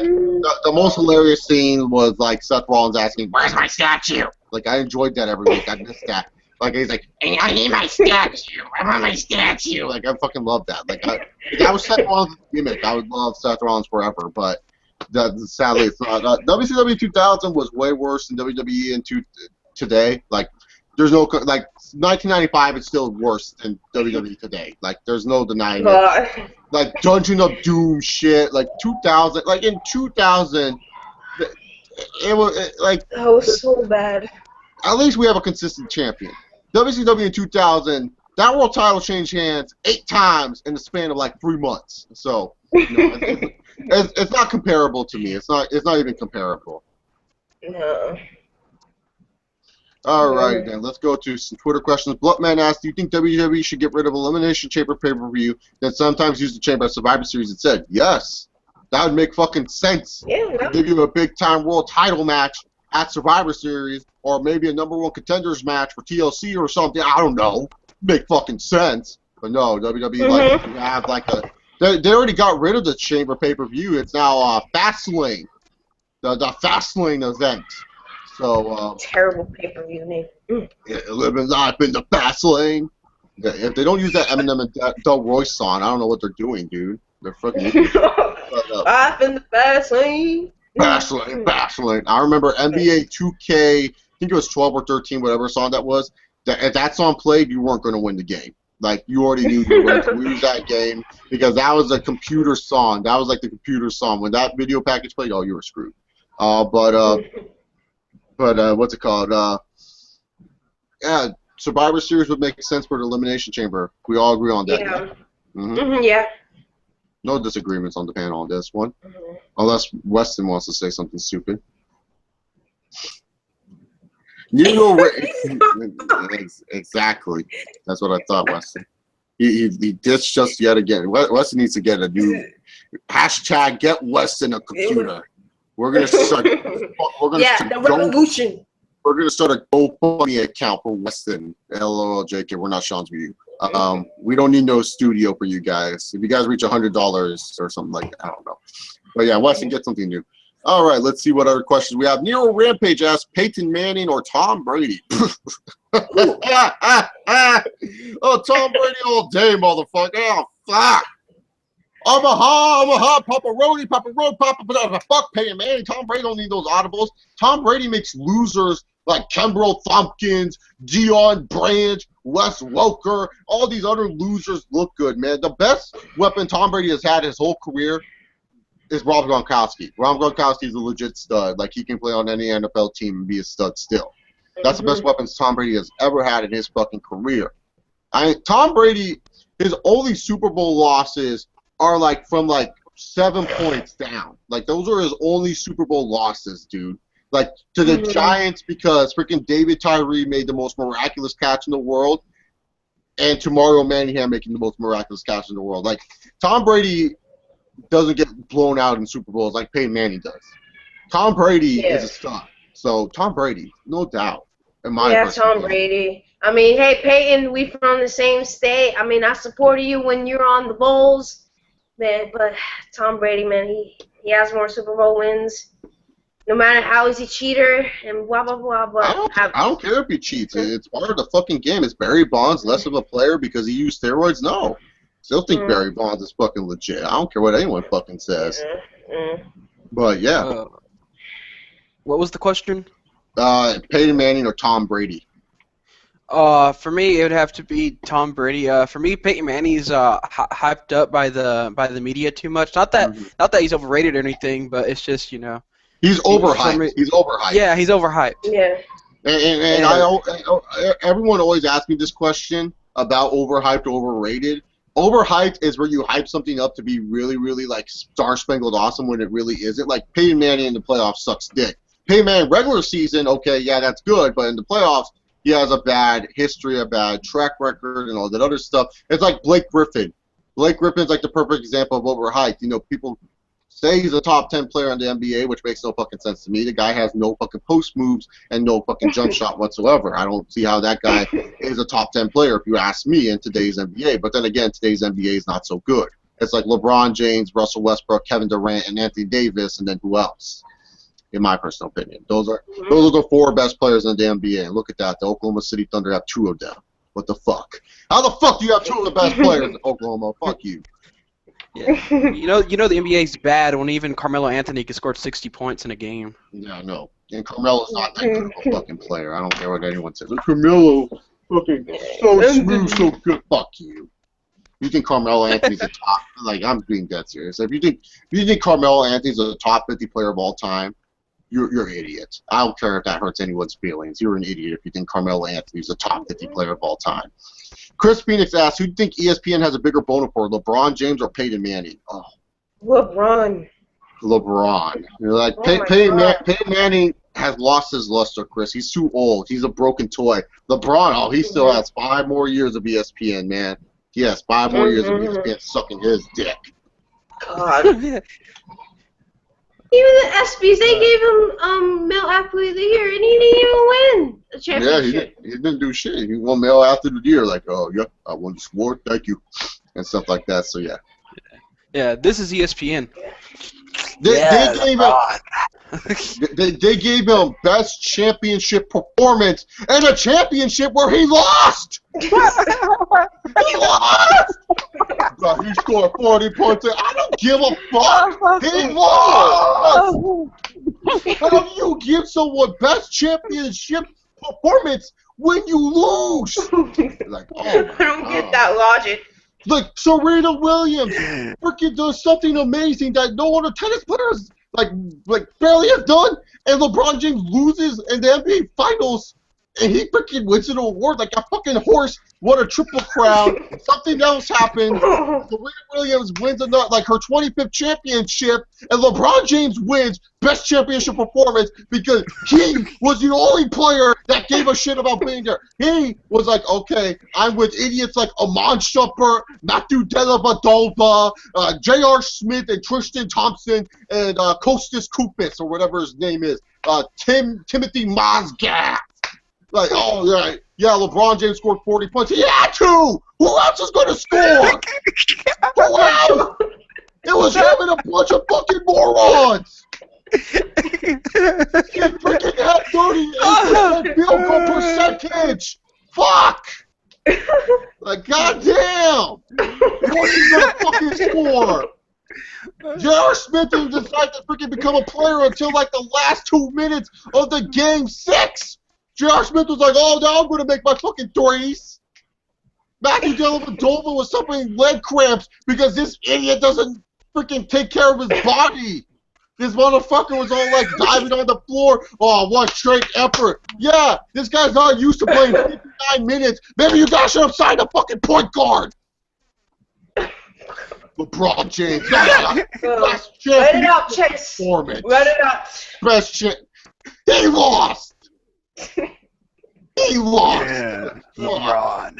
S1: the most hilarious scene was like Seth Rollins asking, "Where's my statue?" Like I enjoyed that every week. I missed that. Like he's like, "I need my statue. I want my statue." Like I fucking love that. Like I was Seth Rollins' gimmick. I would love Seth Rollins forever, but sadly it's not. WCW 2000 was way worse than WWE today. Like there's no 1995 is still worse than WWE today. Like there's no denying it. Like Dungeon of Doom shit. Like 2000. Like in 2000, it was like
S2: that was so bad.
S1: At least we have a consistent champion. WCW in 2000, that world title changed hands 8 times in the span of like 3 months. So it's not comparable to me. It's not even comparable.
S2: No.
S1: All right, then let's go to some Twitter questions. Bloodman asked, "Do you think WWE should get rid of Elimination Chamber pay-per-view that sometimes use the Chamber as Survivor Series?" It said yes. That would make fucking sense.
S2: Yeah.
S1: Give you a big-time world title match at Survivor Series, or maybe a #1 contenders match for TLC or something. I don't know. Make fucking sense. But no, WWE like to have like a. They already got rid of the Chamber pay-per-view. It's now Fastlane, the Fastlane event. So
S2: terrible pay-per-view name.
S1: Living life in the Fastlane. If they don't use that Eminem and Del Royce song, I don't know what they're doing, dude. They're fucking.
S2: Life in the Fastlane.
S1: Fastlane. I remember NBA 2K. I think it was 12 or 13, whatever song that was. If that song played, you weren't going to win the game. Like you already knew you were going to lose that game because that was a computer song. That was like the computer song. When that video package played, oh, you were screwed. But what's it called? Yeah, Survivor Series would make sense for the Elimination Chamber. We all agree on that.
S2: Yeah. Yeah.
S1: No disagreements on the panel on this one, unless Weston wants to say something stupid. Exactly. That's what I thought, Weston. He ditched just yet again. Weston needs to get a new hashtag. Get Weston a computer. We're gonna start.
S2: The revolution.
S1: We're gonna start a GoFundMe account for Weston. LOL, JK. We're not Sean's view. We don't need no studio for you guys. If you guys reach $100 or something like that, I don't know. But yeah, Weston, get something new. All right, let's see what other questions we have. Nero Rampage asks, Peyton Manning or Tom Brady? Oh, Tom Brady all day, motherfucker. Oh, fuck. I'm a Papa Rody, fuck Peyton Manning. Tom Brady don't need those audibles. Tom Brady makes losers like Kimbrel Thompkins, Deion Branch, Wes Welker, all these other losers look good, man. The best weapon Tom Brady has had his whole career is Rob Gronkowski. Rob Gronkowski is a legit stud. Like, he can play on any NFL team and be a stud still. That's the best weapons Tom Brady has ever had in his fucking career. Tom Brady, his only Super Bowl losses are, like, from, like, 7 points down. Like, those are his only Super Bowl losses, dude. Like, to the Giants because freaking David Tyree made the most miraculous catch in the world, and to Mario Manningham making the most miraculous catch in the world. Like, Tom Brady doesn't get blown out in Super Bowls like Peyton Manning does. Tom Brady is a star. So, Tom Brady, no doubt.
S2: Tom Brady. I mean, hey, Peyton, we from the same state. I mean, I supported you when you're on the Bulls. Man, but Tom Brady, man, he has more Super Bowl wins. No matter how he's a cheater and blah, blah, blah. But
S1: I don't care if he cheats. It's part of the fucking game. Is Barry Bonds less of a player because he used steroids? No. Still think Barry Bonds is fucking legit. I don't care what anyone fucking says. But, yeah.
S3: What was the question?
S1: Peyton Manning or Tom Brady?
S3: For me, it would have to be Tom Brady. For me, Peyton Manning's hyped up by the media too much. Not that he's overrated or anything, but it's just, you know.
S1: He's overhyped. He's overhyped.
S3: Yeah, he's overhyped.
S2: Yeah.
S1: And everyone always asks me this question about overhyped or overrated. Overhyped is where you hype something up to be really, really like star-spangled awesome when it really isn't. Like Peyton Manning in the playoffs sucks dick. Peyton Manning regular season, okay, yeah, that's good, but in the playoffs, he has a bad history, a bad track record, and all that other stuff. It's like Blake Griffin. Blake Griffin's like the perfect example of overhyped. You know, people say he's a top 10 player in the NBA, which makes no fucking sense to me. The guy has no fucking post moves and no fucking jump shot whatsoever. I don't see how that guy is a top 10 player, if you ask me, in today's NBA. But then again, today's NBA is not so good. It's like LeBron James, Russell Westbrook, Kevin Durant, and Anthony Davis, and then who else? In my personal opinion. Those are the 4 best players in the NBA. And look at that. The Oklahoma City Thunder have 2 of them. What the fuck? How the fuck do you have 2 of the best players in Oklahoma? Fuck you.
S3: Yeah. You know the NBA's bad when even Carmelo Anthony can score 60 points in a game.
S1: Yeah, no. And Carmelo's not that good of a fucking player. I don't care what anyone says. Carmelo, fucking so smooth, so good. Fuck you. You think Carmelo Anthony's a top? Like, I'm being dead serious. If you think Carmelo Anthony's a top 50 player of all time, you're an idiot. I don't care if that hurts anyone's feelings. You're an idiot if you think Carmelo Anthony's a top 50 player of all time. Chris Phoenix asks, who do you think ESPN has a bigger boner for, LeBron James or Peyton Manning? Oh,
S2: LeBron.
S1: You're like, Peyton Manning has lost his luster, Chris. He's too old. He's a broken toy. LeBron, he still has 5 more years of ESPN, man. He has 5 more years of ESPN sucking his dick.
S2: God. Even the ESPYs, they gave him Male Athlete of the Year, and he didn't even win the championship.
S1: Yeah, he didn't do shit. He won Male Athlete of the Year, like, oh, yeah, I won the award, thank you, and stuff like that, so yeah.
S3: Yeah, this is ESPN.
S1: They gave him best championship performance and a championship where he lost. He lost. But he scored 40 points. I don't give a fuck. He lost. How do you give someone best championship performance when you lose? Like, oh
S2: I don't get that logic.
S1: Like Serena Williams freaking does something amazing that no other tennis players like barely have done, and LeBron James loses in the NBA Finals, and he freaking wins an award like a fucking horse won a triple crown. Something else happened. Serena Williams wins like her 25th championship, and LeBron James wins best championship performance because he was the only player that gave a shit about being there. He was like, okay, I'm with idiots like Amon Shumpert, Matthew Dellavedova, J.R. Smith, and Tristan Thompson, and Kostas Koupis, or whatever his name is, Timothy Mozgat. Like, oh, yeah, LeBron James scored 40 points. He had to! Who else is going to score? Who else? It was him and a bunch of fucking morons! He freaking had 38% field goal percentage! Fuck! Like, goddamn! What is going to fucking score? J.R. Smith didn't decide to freaking become a player until, like, the last 2 minutes of the game 6! J.R. Smith was like, oh, now I'm going to make my fucking threes. Matthew Dellavedova was suffering leg cramps because this idiot doesn't freaking take care of his body. This motherfucker was all like diving on the floor. Oh, what straight effort. Yeah, this guy's not used to playing 59 minutes. Maybe you guys should have signed a fucking point guard. LeBron James.
S2: Let it out, Chase. Let it out.
S1: Best shit. He lost. He lost.
S3: Yeah, LeBron.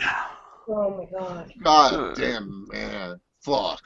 S2: Oh my god.
S1: God damn, man. Fuck.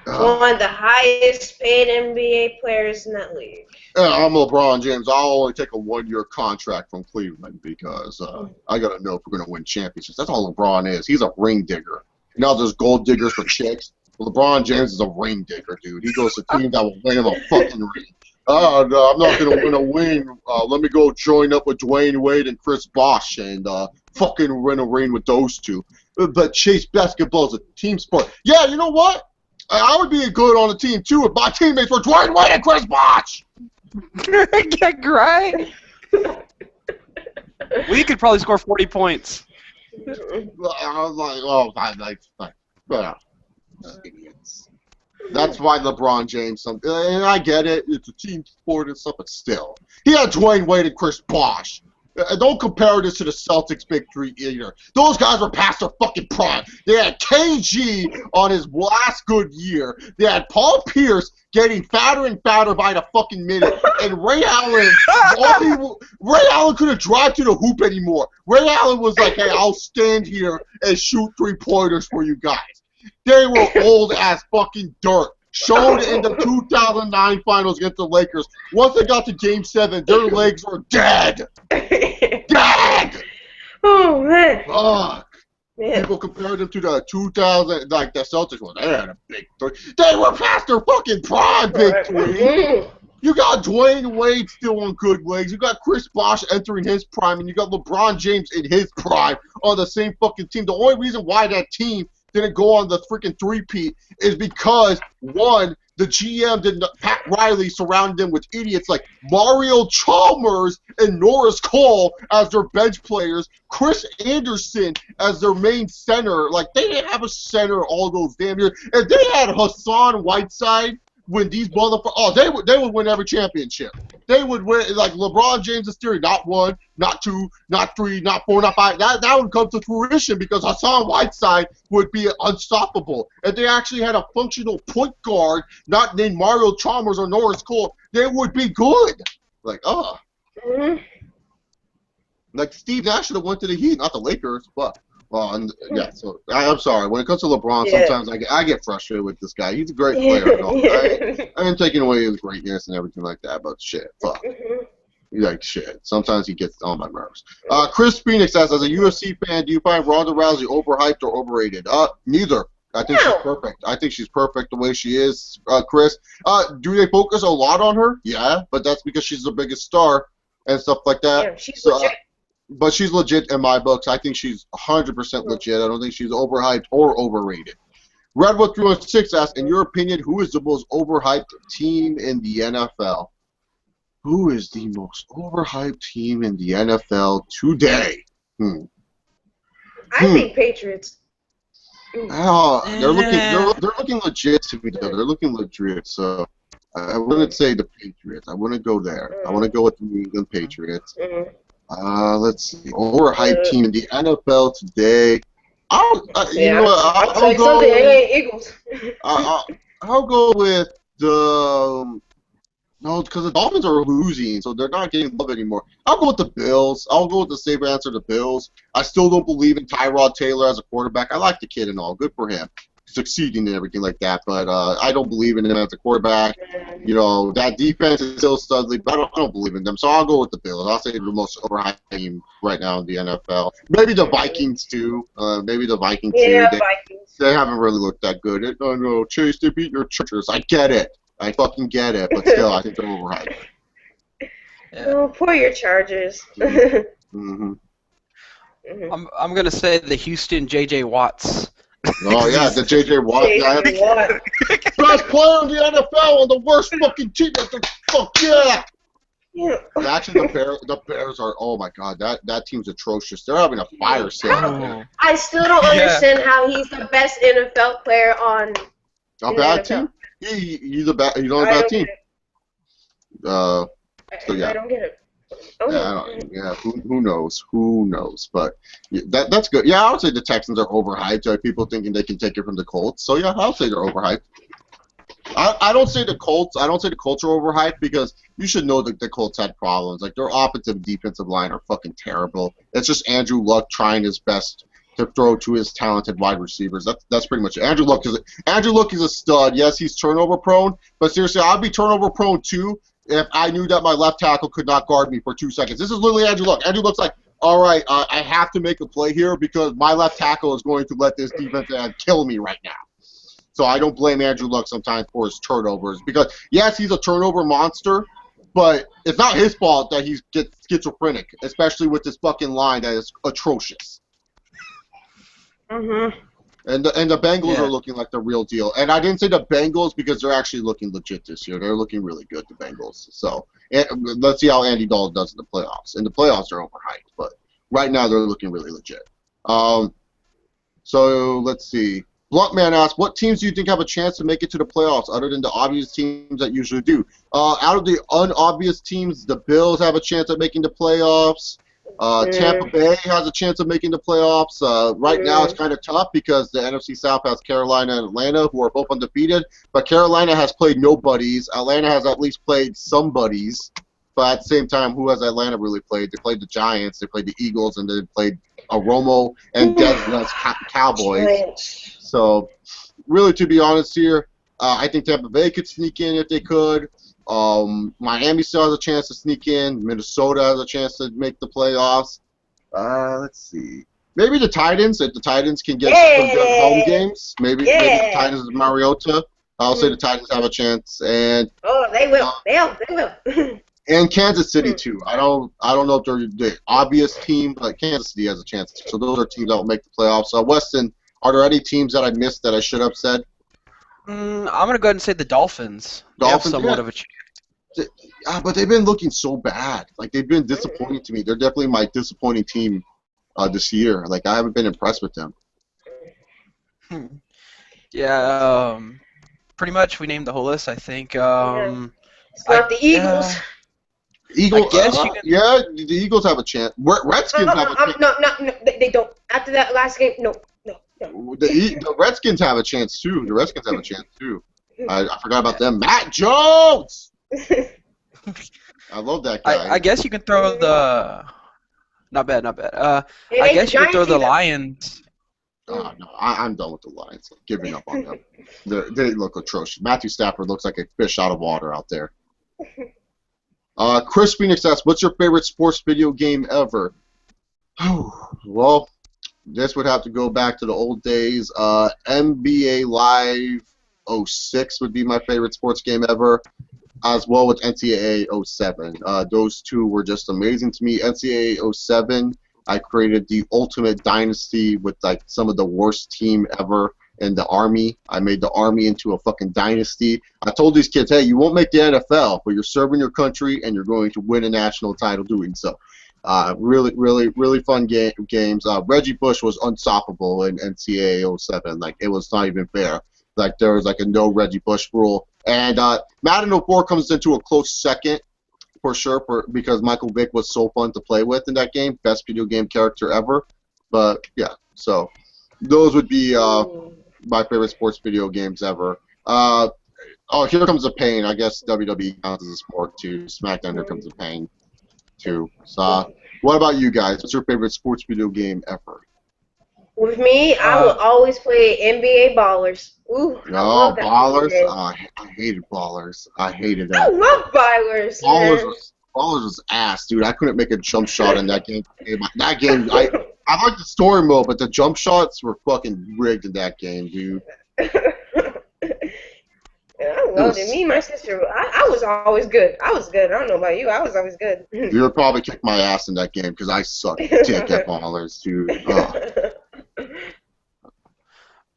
S2: One of the highest paid NBA players in that league.
S1: I'm LeBron James. I'll only take a 1-year contract from Cleveland because I got to know if we're going to win championships. That's all LeBron is. He's a ring digger. You know, there's gold diggers for chicks. LeBron James is a ring digger, dude. He goes to teams that will win him a fucking ring. No, I'm not going to win a ring. Let me go join up with Dwayne Wade and Chris Bosh and fucking win a ring with those two. But Chase, basketball is a team sport. Yeah, you know what? I would be good on a team, too, if my teammates were Dwayne Wade and Chris Bosh.
S3: Yeah, right. We could probably score 40 points.
S1: I was like, oh, idiots. That's why LeBron James. And I get it. It's a team sport and stuff, but still, he had Dwayne Wade and Chris Bosh. Don't compare this to the Celtics' victory either. Those guys were past their fucking prime. They had KG on his last good year. They had Paul Pierce getting fatter and fatter by the fucking minute. And Ray Allen, Ray Allen couldn't drive to the hoop anymore. Ray Allen was like, hey, I'll stand here and shoot 3-pointers for you guys. They were old as fucking dirt. Showed in the 2009 finals against the Lakers. Once they got to Game 7, their legs were dead. Dead!
S2: Oh, man.
S1: Fuck.
S2: Man.
S1: People compared them to the 2000, like the Celtics one. They had a big three. They were past their fucking prime victory. You got Dwayne Wade still on good legs. You got Chris Bosh entering his prime, and you got LeBron James in his prime on the same fucking team. The only reason why that team didn't go on the freaking three-peat is because, one, the GM did not, Pat Riley surrounded them with idiots like Mario Chalmers and Norris Cole as their bench players, Chris Anderson as their main center. Like, they didn't have a center all those damn years. If they had Hassan Whiteside when these motherfuckers, they would win every championship. They would win, like LeBron James' theory, not 1, not 2, not 3, not 4, not 5. That would come to fruition because Hassan Whiteside would be unstoppable. If they actually had a functional point guard, not named Mario Chalmers or Norris Cole, they would be good. Like, like Steve Nash should have went to the Heat, not the Lakers, but. Well, and, yeah, so I'm sorry. When it comes to LeBron, sometimes I get frustrated with this guy. He's a great player. I ain't taking away his greatness and everything like that, but shit, fuck. Like, shit. Sometimes he gets on my nerves. Chris Phoenix asks, as a UFC fan, do you find Ronda Rousey overhyped or overrated? Neither. I think she's perfect. I think she's perfect the way she is, Chris. Do they focus a lot on her? Yeah, but that's because she's the biggest star and stuff like that.
S2: Yeah, she's legit.
S1: But she's legit in my books. I think she's 100% legit. I don't think she's overhyped or overrated. Redwood 316 asks, in your opinion, who is the most overhyped team in the NFL? Who is the most overhyped team in the NFL today?
S2: I think Patriots.
S1: Oh, they're looking legit to me though. They're looking legit. So I wouldn't say the Patriots. I wouldn't go there. I want to go with the New England Patriots. Let's see. Overhyped team in the NFL today. I'll go.
S2: Eagles.
S1: I'll go with the. No, because the Dolphins are losing, so they're not getting love anymore. I'll go with the Bills. I'll go with the safe answer, the Bills. I still don't believe in Tyrod Taylor as a quarterback. I like the kid and all. Good for him. Succeeding and everything like that, but I don't believe in him as a quarterback. You know, that defense is still studly, but I don't believe in them, so I'll go with the Bills. I'll say the most overhyped team right now in the NFL. Maybe the Vikings, too. Vikings,
S2: Vikings.
S1: They haven't really looked that good. No, Chase, they beat your Chargers. I get it. I fucking get it, but still, I think they're overhyped.
S3: Yeah.
S2: Oh, poor your Chargers.
S3: I'm going to say the Houston J.J. Watts.
S1: Oh, yeah, the J.J. Watt guy. Best player in the NFL on the worst fucking team. Fuck yeah! Actually, the Bears are, oh my god, that team's atrocious. They're having a fire sale.
S2: I still don't understand how he's the best NFL player on
S1: a bad team? He's on a bad team. So, yeah.
S2: I don't get it.
S1: Who knows? Who knows? But that's good. Yeah, I would say the Texans are overhyped. People thinking they can take it from the Colts. So yeah, I'll say they're overhyped. I don't say the Colts. I don't say the Colts are overhyped because you should know that the Colts had problems. Like their offensive and defensive line are fucking terrible. It's just Andrew Luck trying his best to throw to his talented wide receivers. That's pretty much it. Andrew Luck is a stud. Yes, he's turnover prone, but seriously, I'd be turnover prone too if I knew that my left tackle could not guard me for 2 seconds. This is literally Andrew Luck. Andrew Luck's like, all right, I have to make a play here because my left tackle is going to let this defensive end kill me right now. So I don't blame Andrew Luck sometimes for his turnovers because, yes, he's a turnover monster, but it's not his fault that he gets schizophrenic, especially with this fucking line that is atrocious. And the Bengals are looking like the real deal. And I didn't say the Bengals because they're actually looking legit this year. They're looking really good, the Bengals. So let's see how Andy Dalton does in the playoffs. In the playoffs, they're overhyped, but right now they're looking really legit. So let's see. Bluntman asks, what teams do you think have a chance to make it to the playoffs other than the obvious teams that usually do? Out of the unobvious teams, the Bills have a chance at making the playoffs. Tampa Bay has a chance of making the playoffs. Right now it's kind of tough because the NFC South has Carolina and Atlanta, who are both undefeated. But Carolina has played nobodies. Atlanta has at least played somebodies. But at the same time, who has Atlanta really played? They played the Giants, they played the Eagles, and they played Romo and Des Cowboys. So, really, to be honest here, I think Tampa Bay could sneak in if they could. Miami still has a chance to sneak in. Minnesota has a chance to make the playoffs. Let's see. Maybe the Titans, if the Titans can get some good home games. Maybe the Titans and Mariota. I'll say the Titans have a chance. And
S2: they will. They will.
S1: And Kansas City too. I don't know if they're the obvious team, but Kansas City has a chance. So those are teams that will make the playoffs. Weston, are there any teams that I missed that I should have said?
S3: I'm gonna go ahead and say the Dolphins. They have somewhat of a chance.
S1: But they've been looking so bad. Like, they've been disappointing to me. They're definitely my disappointing team this year. Like, I haven't been impressed with them.
S3: Yeah. Pretty much we named the whole list, I think.
S2: It's not the Eagles.
S1: Eagles,
S3: I guess you can...
S1: yeah, the Eagles have a chance. Redskins have a chance.
S2: No, they don't. After that last game, no.
S1: The Redskins have a chance too. The Redskins have a chance too. I forgot about them. Matt Jones. I love that guy.
S3: I guess you can throw the. Not bad. I guess you can throw the Lions.
S1: Oh, no, I'm done with the Lions. I'm giving up on them. They look atrocious. Matthew Stafford looks like a fish out of water out there. Chris Phoenix asks, what's your favorite sports video game ever? Well, this would have to go back to the old days. NBA Live 06 would be my favorite sports game ever, as well with NCAA 07. Those two were just amazing to me. NCAA 07, I created the ultimate dynasty with like some of the worst team ever in the Army. I made the Army into a fucking dynasty. I told these kids, hey, you won't make the NFL, but you're serving your country and you're going to win a national title doing so. Really fun games. Reggie Bush was unstoppable in NCAA 07. Like, it was not even fair. Like, there was like a no Reggie Bush rule. And Madden 04 comes into a close second for sure because Michael Vick was so fun to play with in that game. Best video game character ever. But yeah, so those would be my favorite sports video games ever. Here comes the pain. I guess WWE counts as a sport too. SmackDown, here comes the pain too. So, what about you guys? What's your favorite sports video game ever?
S2: With me, I will always play NBA Ballers. Ooh,
S1: no, Ballers? I hated Ballers. I hated that.
S2: I love Ballers.
S1: Ballers was ass, dude. I couldn't make a jump shot in that game. That game, I like the story mode, but the jump shots were fucking rigged in that game, dude.
S2: I loved it. Me and my sister, I was always good. I was good. I don't know about you. I was always good.
S1: You would probably kick my ass in that game because I suck dick at Ballers, dude.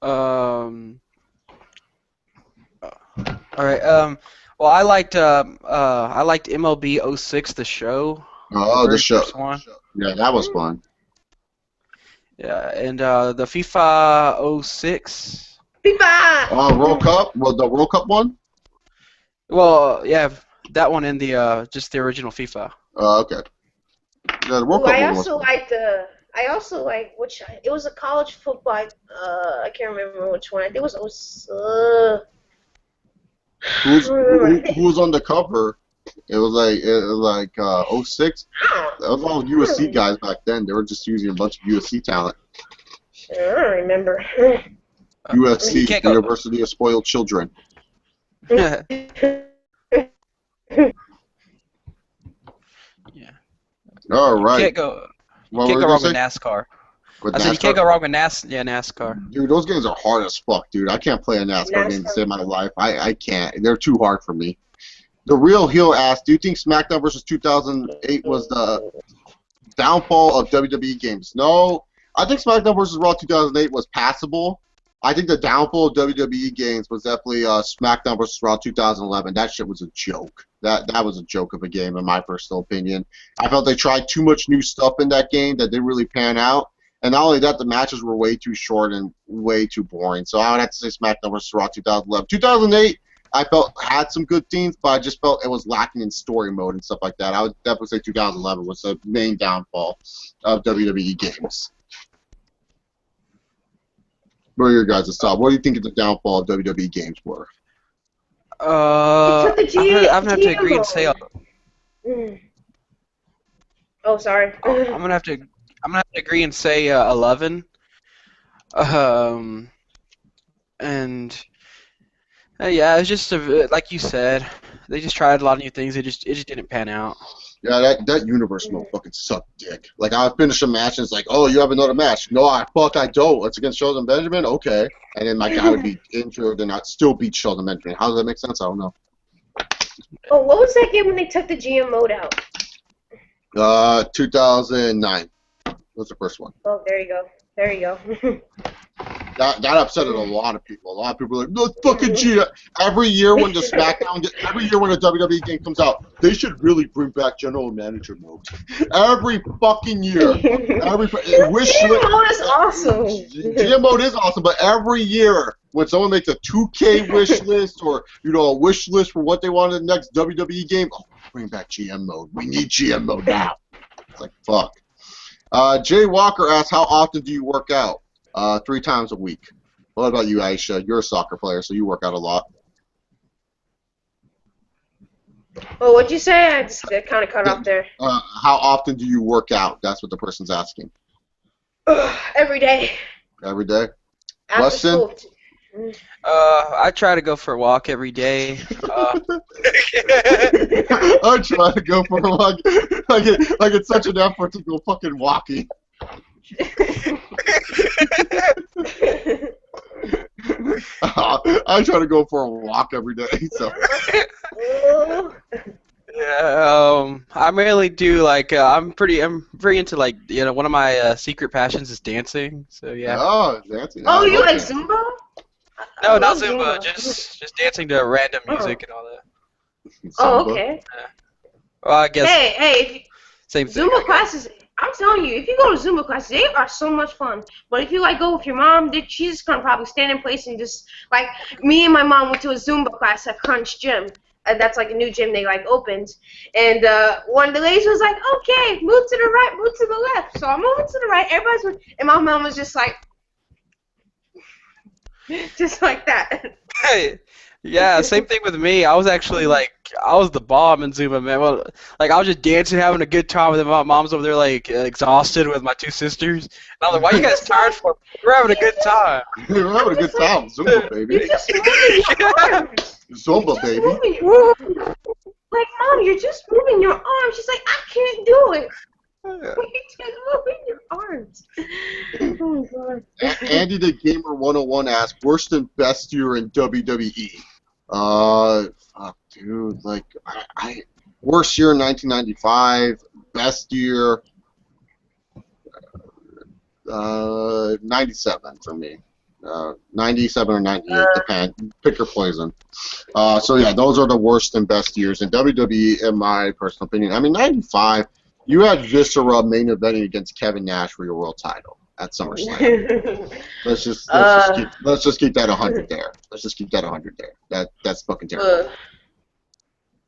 S3: All right. Well, I liked MLB 06, the show.
S1: Oh, the show.
S3: One.
S1: Yeah, that was fun.
S3: Yeah, and the FIFA 06.
S2: FIFA.
S1: World Cup. Well, the World Cup one.
S3: Well, yeah, that one and the just the original FIFA.
S1: Okay. Yeah, the World Cup
S2: I
S1: one
S2: also
S1: was
S2: liked I also like which it was a college football. I can't remember which one. I think it was
S1: who was on the cover? It was like 06. That was all USC guys back then. They were just using a bunch of USC talent.
S2: I don't remember.
S1: USC, University of Spoiled Children.
S3: Yeah.
S1: All right.
S3: You can't go wrong with NASCAR. I said you can't go wrong with NASCAR.
S1: Dude, those games are hard as fuck, dude. I can't play a NASCAR game to save my life. I can't. They're too hard for me. The Real Heel asked, do you think SmackDown vs. 2008 was the downfall of WWE games? No. I think SmackDown vs. Raw 2008 was passable. I think the downfall of WWE games was definitely SmackDown vs. Raw 2011. That shit was a joke. That was a joke of a game, in my personal opinion. I felt they tried too much new stuff in that game that didn't really pan out. And not only that, the matches were way too short and way too boring. So I would have to say SmackDown vs. Raw 2011. 2008, I felt had some good themes, but I just felt it was lacking in story mode and stuff like that. I would definitely say 2011 was the main downfall of WWE games. What are your guys' thoughts? What do you think of the downfall of WWE games were?
S3: I'm gonna have to agree and say.
S2: Oh, sorry.
S3: I'm gonna have to agree and say 11. And yeah, it's just like you said, they just tried a lot of new things. It just didn't pan out.
S1: Yeah, that universe mode fucking sucked dick. Like, I would finish a match and it's like, oh, you have another match. No, I don't. It's against Sheldon Benjamin? Okay. And then my guy would be injured and I'd still beat Sheldon Benjamin. How does that make sense? I don't know.
S2: Oh, what was that game when they took the GM mode out?
S1: 2009 was the first one.
S2: Oh, there you go. There you go.
S1: That upset a lot of people. A lot of people are like, no, fucking GM. Every year when the SmackDown, every year when a WWE game comes out, they should really bring back General Manager mode. Every fucking year.
S2: GM mode is awesome.
S1: GM mode is awesome, but every year when someone makes a 2K wish list or a wish list for what they want in the next WWE game, oh, bring back GM mode. We need GM mode now. It's like fuck. Jay Walker asks, how often do you work out? 3 times a week. What about you, Aisha? You're a soccer player, so you work out a lot.
S2: Oh, what'd you say? I just kind of cut off there.
S1: How often do you work out? That's what the person's asking.
S2: Every day.
S1: Every day?
S2: After
S1: Weston?
S2: school.
S3: I try to go for a walk every day.
S1: I try to go for a walk. Like it's such an effort to go fucking walking. I try to go for a walk every day. So.
S3: Yeah, I mainly do like I'm very into like one of my secret passions is dancing. So yeah.
S1: Oh, dancing.
S2: Oh, you like Zumba?
S3: No, not Zumba. Just dancing to random music and all that.
S2: Oh, okay.
S3: Well, I guess.
S2: Hey,
S3: same thing.
S2: Zumba classes. I'm telling you, if you go to Zumba classes, they are so much fun. But if you go with your mom, she's just gonna probably stand in place and just like me and my mom went to a Zumba class at Crunch Gym. That's like a new gym they opened, and one of the ladies was like, "Okay, move to the right, move to the left." So I'm moving to the right. Everybody's moving, and my mom was just like, just like that.
S3: Hey. Yeah, same thing with me. I was actually I was the bomb in Zumba, man. Well, I was just dancing, having a good time with them. My mom's over there exhausted with my 2 sisters. And I was like, "Why are you guys tired for? We're having a good time."
S1: We're having a good time, Zumba, baby.
S2: You're just moving your arms.
S1: Zumba, baby.
S2: Like, Mom, you're just moving your arms. She's like, I can't do it. You're just moving your arms. Oh, God.
S1: Andy the Gamer 101 asks, worst and best year in WWE. Fuck, dude. Worst year in 1995. Best year, 97 for me. 97 or 98, depend. Pick your poison. So yeah, those are the worst and best years in WWE, in my personal opinion. I mean, 95. You had Viscera main eventing against Kevin Nash for your world title at SummerSlam. let's just keep that 100 there. Let's just keep that 100 there. That's fucking terrible.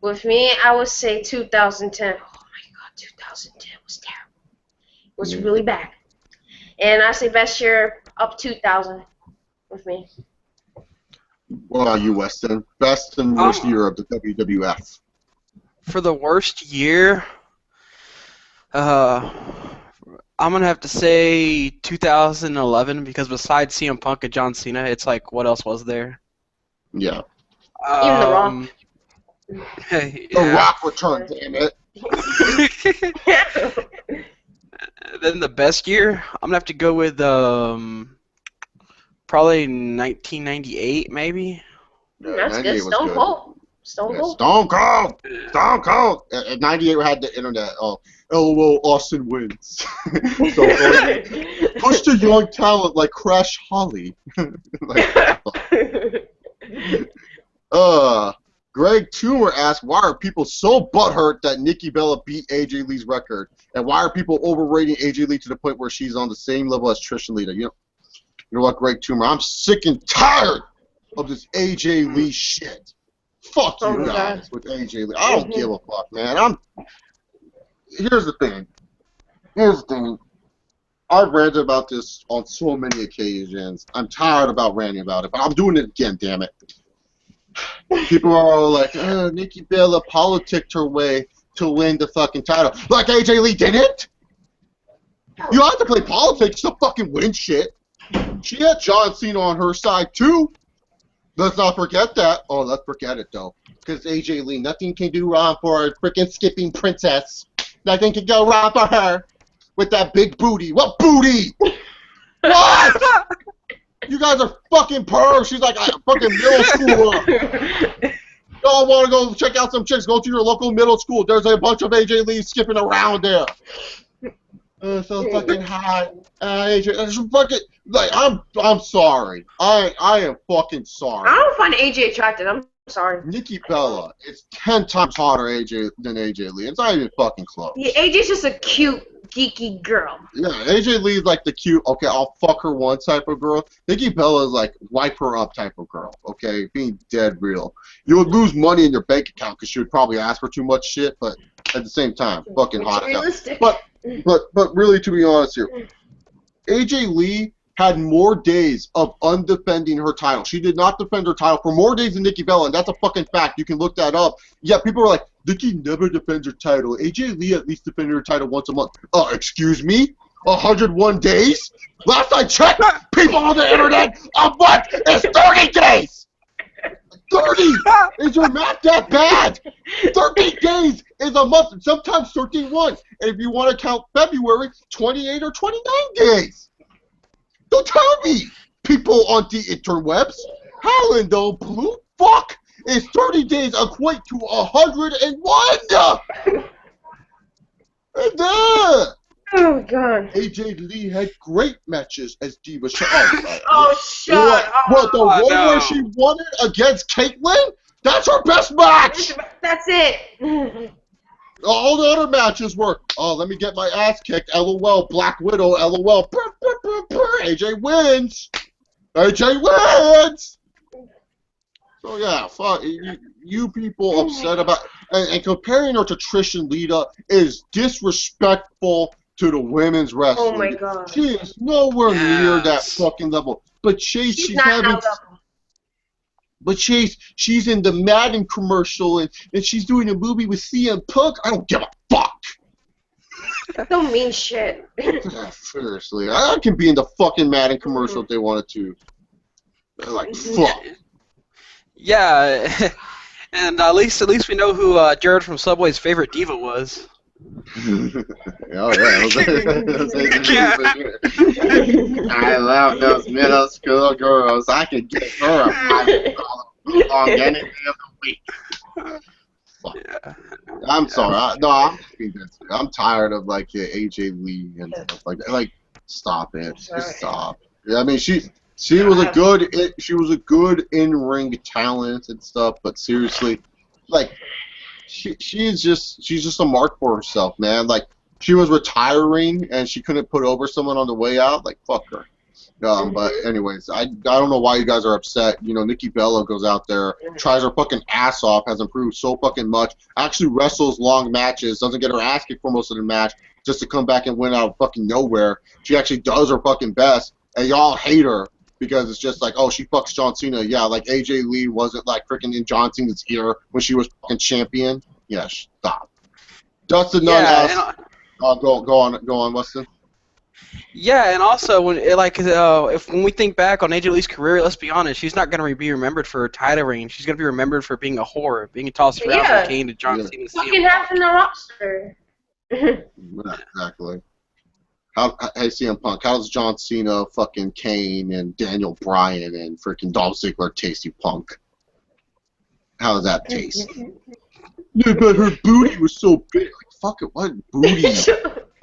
S2: With me, I would say 2010. Oh my God, 2010 was terrible. It was really bad. And I say best year up 2000 with me.
S1: What about you, Weston? Best and worst year of the WWF.
S3: For the worst year, I'm gonna have to say 2011 because besides CM Punk and John Cena, it's like what else was there?
S1: Yeah.
S2: Even The Rock.
S1: The Rock returned, damn it.
S3: Then the best year, I'm gonna have to go with probably 1998, maybe.
S2: That's good. Stone Cold. Stone Cold.
S1: Stone Cold. Stone Cold. At 98, we had the internet. Oh, LOL, Austin wins. So push the young talent like Crash Holly. Greg Toomer asked, why are people so butthurt that Nikki Bella beat AJ Lee's record? And why are people overrating AJ Lee to the point where she's on the same level as Trish and Lita? You know what, Greg Toomer? I'm sick and tired of this AJ Lee shit. Fuck you guys with AJ Lee. I don't give a fuck, man. Here's the thing. I've ranted about this on so many occasions. I'm tired about ranting about it, but I'm doing it again, damn it. People are all like, Nikki Bella politicked her way to win the fucking title. Like AJ Lee didn't? You have to play politics to fucking win shit. She had John Cena on her side, too. Let's not forget that. Oh, let's forget it, though. Because AJ Lee, nothing can do wrong for a freaking skipping princess. Nothing can go wrong for her with that big booty. What booty? What? You guys are fucking pervs. She's like a fucking middle schooler. Y'all want to go check out some chicks? Go to your local middle school. There's a bunch of AJ Lees skipping around there. So fucking hot. AJ, fucking like I'm sorry. I am fucking sorry.
S2: I don't find AJ attractive. I'm sorry.
S1: Nikki Bella is 10 times hotter than AJ Lee. It's not even fucking close.
S2: Yeah, AJ's just a cute, geeky girl.
S1: Yeah, AJ Lee is like the cute, okay, I'll fuck her one type of girl. Nikki Bella is like wipe her up type of girl, okay? Being dead real. You would lose money in your bank account because she would probably ask for too much shit, but at the same time, fucking hot as hell. But really, to be honest here, AJ Lee had more days of undefending her title. She did not defend her title for more days than Nikki Bella, and that's a fucking fact. You can look that up. Yeah, people are like, Nikki never defends her title. AJ Lee at least defended her title once a month. Excuse me? 101 days? Last I checked, people on the internet, a month is 30 days! 30! Is your math that bad? 30 days is a month, sometimes 31. And if you want to count February, 28 or 29 days. Don't tell me, people on the interwebs. How in the blue fuck is 30 days equate to 101?
S2: Oh, God.
S1: AJ Lee had great matches as Diva.
S2: Shut up.
S1: What, the one where she won it against Caitlyn? That's her best match!
S2: That's it.
S1: All the other matches were, let me get my ass kicked, LOL, Black Widow, LOL, AJ wins! AJ wins! So yeah, fuck, you people upset about, and comparing her to Trish and Lita is disrespectful to the women's wrestling.
S2: Oh my God.
S1: She is nowhere near that fucking level. But Chase, she's having... But Chase, she's in the Madden commercial, and she's doing a movie with CM Punk. I don't give a fuck.
S2: That don't mean shit.
S1: Seriously, I can be in the fucking Madden commercial if they wanted to. They're like, fuck.
S3: Yeah, and at least we know who Jared from Subway's favorite diva was.
S1: Oh yeah, I love those middle school girls. I could get her a $5 on any day of the week. Yeah. I'm sorry. I'm tired of like AJ Lee and stuff like that. Like, stop it. Just stop. Yeah, I mean, she was a good in-ring talent and stuff, but seriously, like. She's just a mark for herself, man. Like, she was retiring and she couldn't put over someone on the way out. Like, fuck her. But anyways, I don't know why you guys are upset. You know, Nikki Bella goes out there, tries her fucking ass off, has improved so fucking much, actually wrestles long matches, doesn't get her ass kicked for most of the match, just to come back and win out of fucking nowhere. She actually does her fucking best, and y'all hate her. Because it's just like, oh, she fucks John Cena. Yeah, like AJ Lee wasn't like freaking in John Cena's ear when she was fucking champion. Yeah, stop. Dustin Nunn asked. Go on, Weston.
S3: Yeah, and also when we think back on AJ Lee's career, let's be honest, she's not gonna be remembered for her title reign. She's gonna be remembered for being a whore, being tossed around from Kane to John Cena.
S2: Fucking half in the roster.
S1: Exactly. Hey, CM Punk, how does John Cena, fucking Kane, and Daniel Bryan, and freaking Dolph Ziggler taste you, Punk? How does that taste? Yeah, but her booty was so big. Like, fuck it, what booty?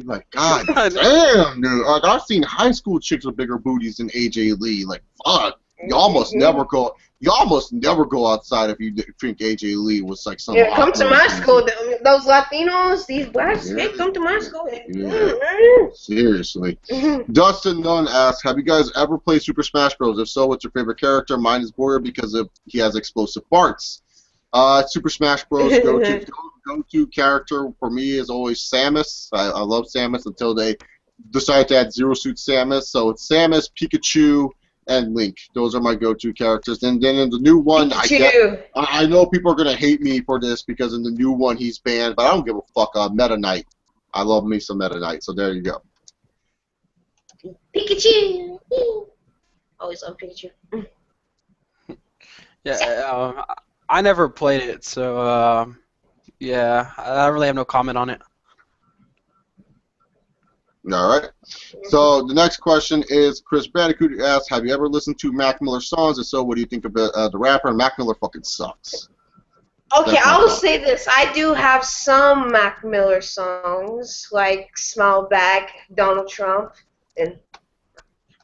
S1: Like, god damn, dude. Like, I've seen high school chicks with bigger booties than AJ Lee. Like, fuck. You almost never go You almost never go outside if you think AJ Lee was like some.
S2: Yeah, come to my school. Those Latinos, these blacks,
S1: Yeah.
S2: they come to my school.
S1: Yeah. Seriously. Dustin Nunn asks, have you guys ever played Super Smash Bros? If so, what's your favorite character? Mine is Warrior because he has explosive farts. Super Smash Bros. Go-to character for me is always Samus. I love Samus until they decide to add Zero Suit Samus. So it's Samus, Pikachu, and Link. Those are my go-to characters. And then in the new one, I know people are gonna hate me for this because in the new one he's banned, but I don't give a fuck. Meta Knight. I love me some Meta Knight. So there you go.
S2: Pikachu. Always love Pikachu.
S3: Yeah, I never played it, so yeah, I really have no comment on it.
S1: All right. So the next question is Chris Bandicoot asks, have you ever listened to Mac Miller songs? If so, what do you think of the rapper? Mac Miller fucking sucks.
S2: Okay, I will say this. I do have some Mac Miller songs, like Smile Back, Donald Trump,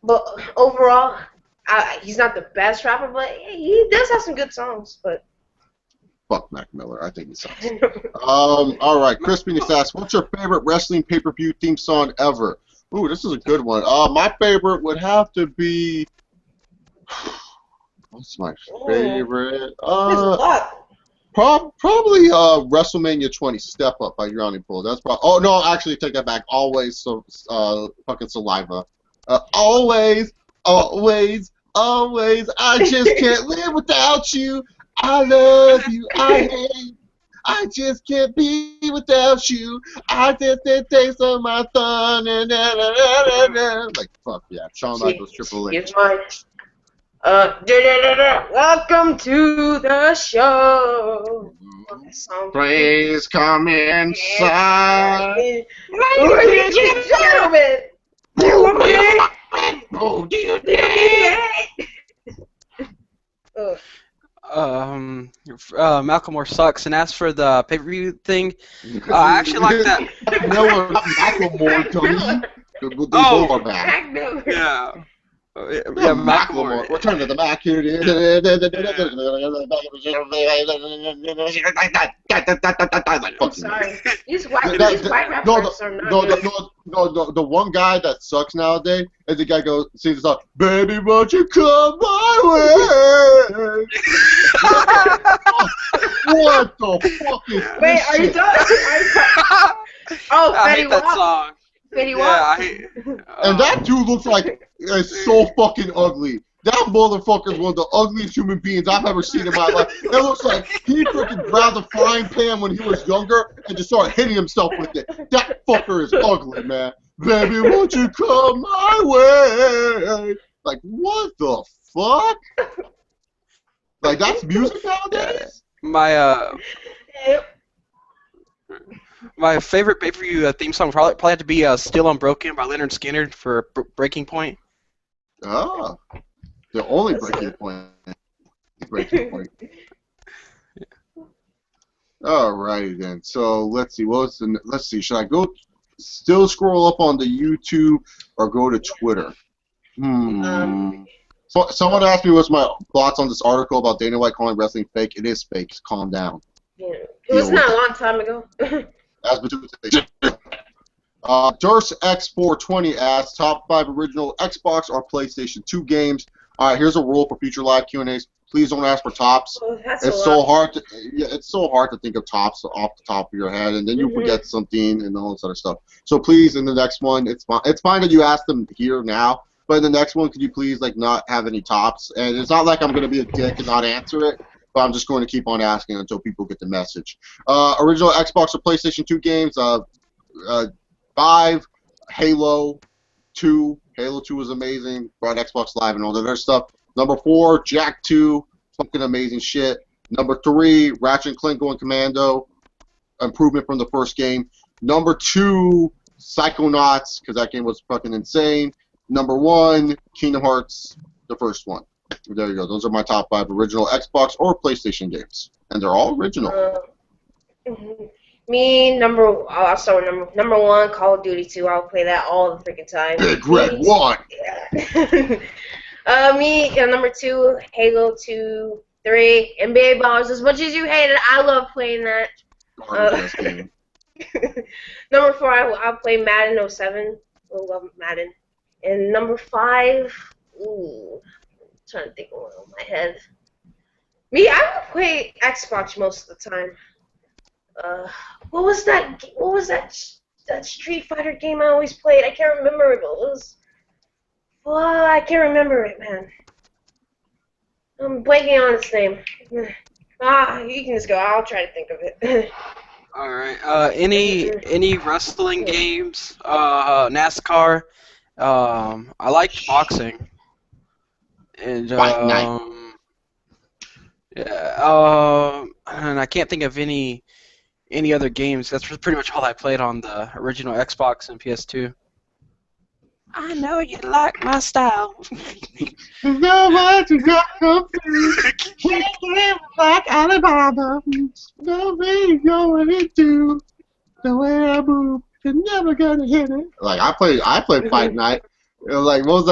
S2: but overall, he's not the best rapper, but he does have some good songs. But
S1: fuck Mac Miller. I think he sucks. All right. Chris Venus asks, what's your favorite wrestling pay-per-view theme song ever? Ooh, this is a good one. My favorite would have to be... What's my favorite? Probably WrestleMania 20, Step Up by Drowning Pool. That's probably... Oh, no, actually, take that back. Always fucking Saliva. Always, always, always, I just can't live without you. I love you, I hate, I just can't be without you. I just did taste of my thumb. Like, fuck yeah. Shawn Michaels, Triple H.
S2: Here's mine. Welcome to the show.
S1: Please come inside.
S2: Ladies and gentlemen.
S4: Oh, do you dare?
S3: Malcolm Moore sucks, and as for the pay-per-view thing, I actually like that.
S1: No, not Macklemore, dummy. They both are bad.
S3: Yeah.
S1: Yeah, Macklemore. Return to the Mac here.
S2: I'm sorry. These white rappers are not good.
S1: No, the one guy that sucks nowadays is the guy goes sings the song, "Baby, won't you come my way?" What the fuck is this?
S2: Wait, are you done? Oh,
S3: I
S2: Fetty
S3: hate that
S2: Wap.
S3: song.
S2: Fetty
S3: Yeah,
S2: Wap.
S1: And that dude looks like so fucking ugly. That motherfucker is one of the ugliest human beings I've ever seen in my life. It looks like he freaking grabbed a frying pan when he was younger and just started hitting himself with it. That fucker is ugly, man. Baby, won't you come my way? Like, what the fuck? Like, that's music nowadays?
S3: My favorite pay-per-view theme song probably had to be "Still Unbroken" by Leonard Skinner for Breaking Point.
S1: Oh, the only breaking point. Breaking point. Alrighty then. So let's see. Let's see. Should I still scroll up on the YouTube or go to Twitter? So someone asked me what's my thoughts on this article about Dana White calling wrestling fake. It is fake. Calm down.
S2: Yeah. It was not a long time ago.
S1: As DurstX420 asks, top 5 original Xbox or PlayStation 2 games. All right, here's a rule for future live Q&As. Please don't ask for tops. It's so hard to think of tops off the top of your head, and then you forget something and all this other stuff. So please, in the next one, it's fine that you ask them here now, but in the next one, could you please not have any tops? And it's not like I'm going to be a dick and not answer it, but I'm just going to keep on asking until people get the message. Original Xbox or PlayStation 2 games, 5, Halo 2. Halo 2 was amazing. Brought Xbox Live and all that other stuff. Number 4, Jack 2. Fucking amazing shit. Number 3, Ratchet & Clank Going Commando. Improvement from the first game. Number 2, Psychonauts, because that game was fucking insane. Number 1, Kingdom Hearts, the first one. There you go. Those are my top 5 original Xbox or PlayStation games. And they're all original.
S2: Me, I'll start with number 1, Call of Duty 2. I'll play that all the freaking time.
S1: Big Red 1!
S2: Me, number 2, Halo 2, 3, NBA Bombs. As much as you hate it, I love playing that.
S1: Garbage-ass game.
S2: Number 4, I'll play Madden 07. I love Madden. And number 5, ooh, I'm trying to think of one on my head. Me, I would play Xbox most of the time. What was that? What was that Street Fighter game I always played? I can't remember it, but it was. Well, I can't remember it, man. I'm blanking on its name. You can just go. I'll try to think of it.
S3: All right. Any wrestling games? NASCAR. I liked boxing. And
S1: Fight night.
S3: yeah. And I can't think of any other games. That's pretty much all I played on the original Xbox and PS2. I know you like my style.
S1: Nobody got confused. We live like Alabama. Nobody going into the way I move. You're never gonna hit it. Like I played Fight Night. It was like what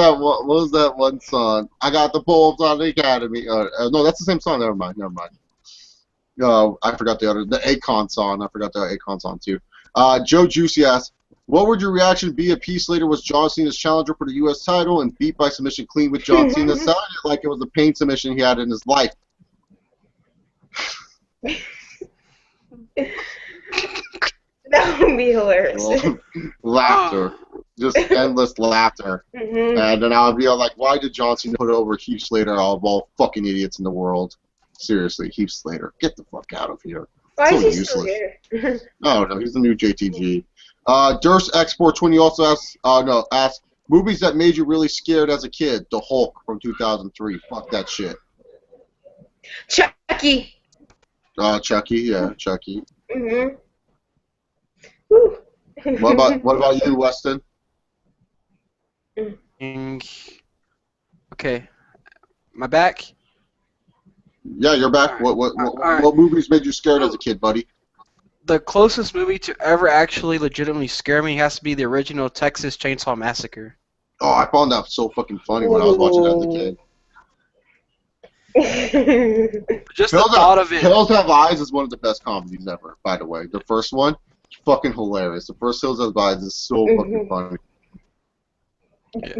S1: was that one song? I got the bulbs on the academy. No, that's the same song. Never mind. I forgot the Akon song. I forgot the Akon song too. Joe Juicy asks, what would your reaction be if Heath Slater was John Cena's challenger for the U.S. title and beat by submission clean with John Cena, selling it like it was a pain submission he had in his life?
S2: That would be hilarious.
S1: Well, laughter. Just endless laughter. And then I would be all like, why did John Cena put over Heath Slater out of all fucking idiots in the world? Seriously, Heath Slater, get the fuck out of here.
S2: Why
S1: So
S2: is he
S1: useless.
S2: still here?
S1: Oh no, he's the new JTG. Durst Export 20 also asks movies that made you really scared as a kid. The Hulk from 2003. Fuck that shit.
S2: Chucky.
S1: Chucky, yeah, Chucky.
S2: Woo.
S1: What about you, Weston?
S3: Okay. My back?
S1: Yeah, you're back.
S3: All right.
S1: What movies made you scared as a kid, buddy?
S3: The closest movie to ever actually legitimately scare me has to be the original Texas Chainsaw Massacre.
S1: Oh, I found that so fucking funny when I was watching it as a kid.
S3: Just the thought of it.
S1: Hills Have Eyes is one of the best comedies ever, by the way. The first one, fucking hilarious. The first Hills Have Eyes is so fucking funny.
S3: Yeah.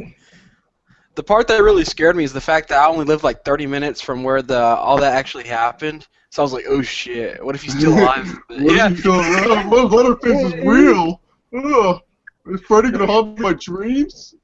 S3: The part that really scared me is the fact that I only lived like 30 minutes from where all that actually happened. So I was like, oh shit, what if he's still alive?
S1: What if Leatherface is real? Ugh. Is Freddy gonna haunt my dreams?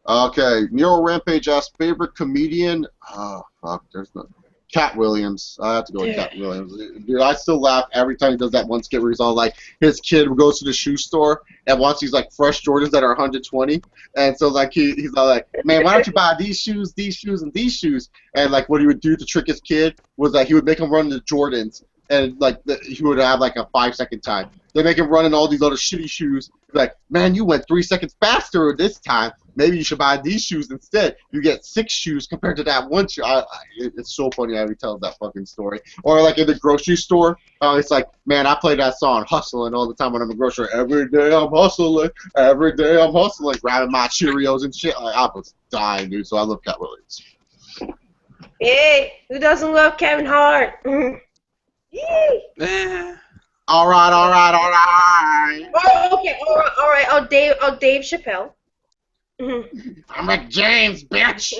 S1: Okay, Nero Rampage asks, favorite comedian? Oh, fuck, there's no... Cat Williams. I have to go with Cat Williams. Dude, I still laugh every time he does that one skit where he's all like, his kid goes to the shoe store and wants these like fresh Jordans that are 120, and so like he's all like, man, why don't you buy these shoes, and these shoes? And like what he would do to trick his kid was like he would make him run the Jordans, and like he would have like a 5-second time. They make him run in all these other shitty shoes. Like, man, you went 3 seconds faster this time. Maybe you should buy these shoes instead. You get 6 shoes compared to that one shoe. It's so funny how he tells that fucking story. Or like in the grocery store, it's like, man, I play that song Hustling all the time when I'm in the grocery. Every day I'm hustling. Every day I'm hustling, grabbing my Cheerios and shit. Like, I was dying, dude. So I love Cat Williams.
S2: Hey, who doesn't love Kevin Hart?
S3: Eh.
S1: All right.
S2: Oh, okay, all right. Oh, Dave Chappelle.
S1: I'm Rick James, bitch.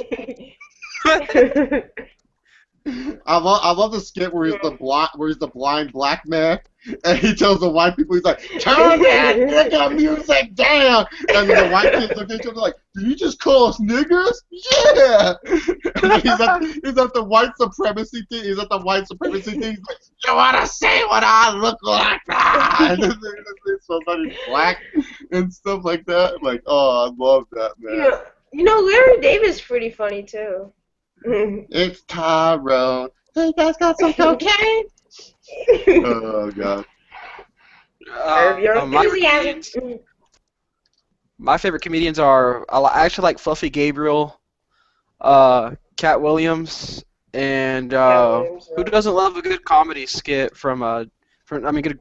S1: I love the skit where he's the blind black man, and he tells the white people, he's like, turn that nigga music down, and then the white kids look at each other like, did you just call us niggers? Yeah. And he's at the white supremacy thing. He's like, you wanna see what I look like? And then somebody's black and stuff like that. Like, oh, I love that, man.
S2: You know, Larry David's pretty funny too.
S1: It's Tyrone. Hey, you guys got some cocaine? Oh, God.
S3: My favorite comedians are, I actually like Fluffy Gabriel, Cat Williams, and who doesn't love a good comedy skit good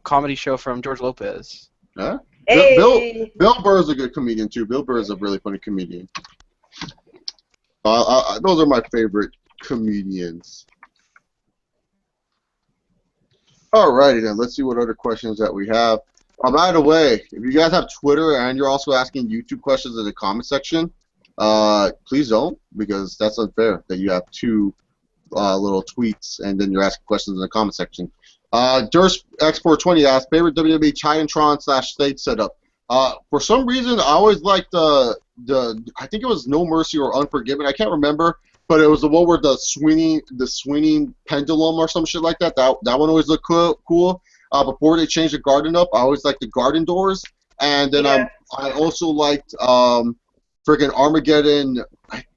S3: comedy show from George Lopez?
S1: Huh?
S2: Hey.
S1: Bill Burr's a good comedian too. Bill Burr is a really funny comedian. Those are my favorite comedians. Alrighty then, let's see what other questions that we have. By the way, if you guys have Twitter and you're also asking YouTube questions in the comment section, please don't, because that's unfair that you have two little tweets and then you're asking questions in the comment section. Durst X420 asked, favorite WWE Titantron/stage setup. For some reason, I always liked I think it was No Mercy or Unforgiven. I can't remember, but it was the one where the swinging pendulum or some shit like that. That one always looked cool. Before they changed the garden up, I always liked the garden doors, and then I also liked freaking Armageddon,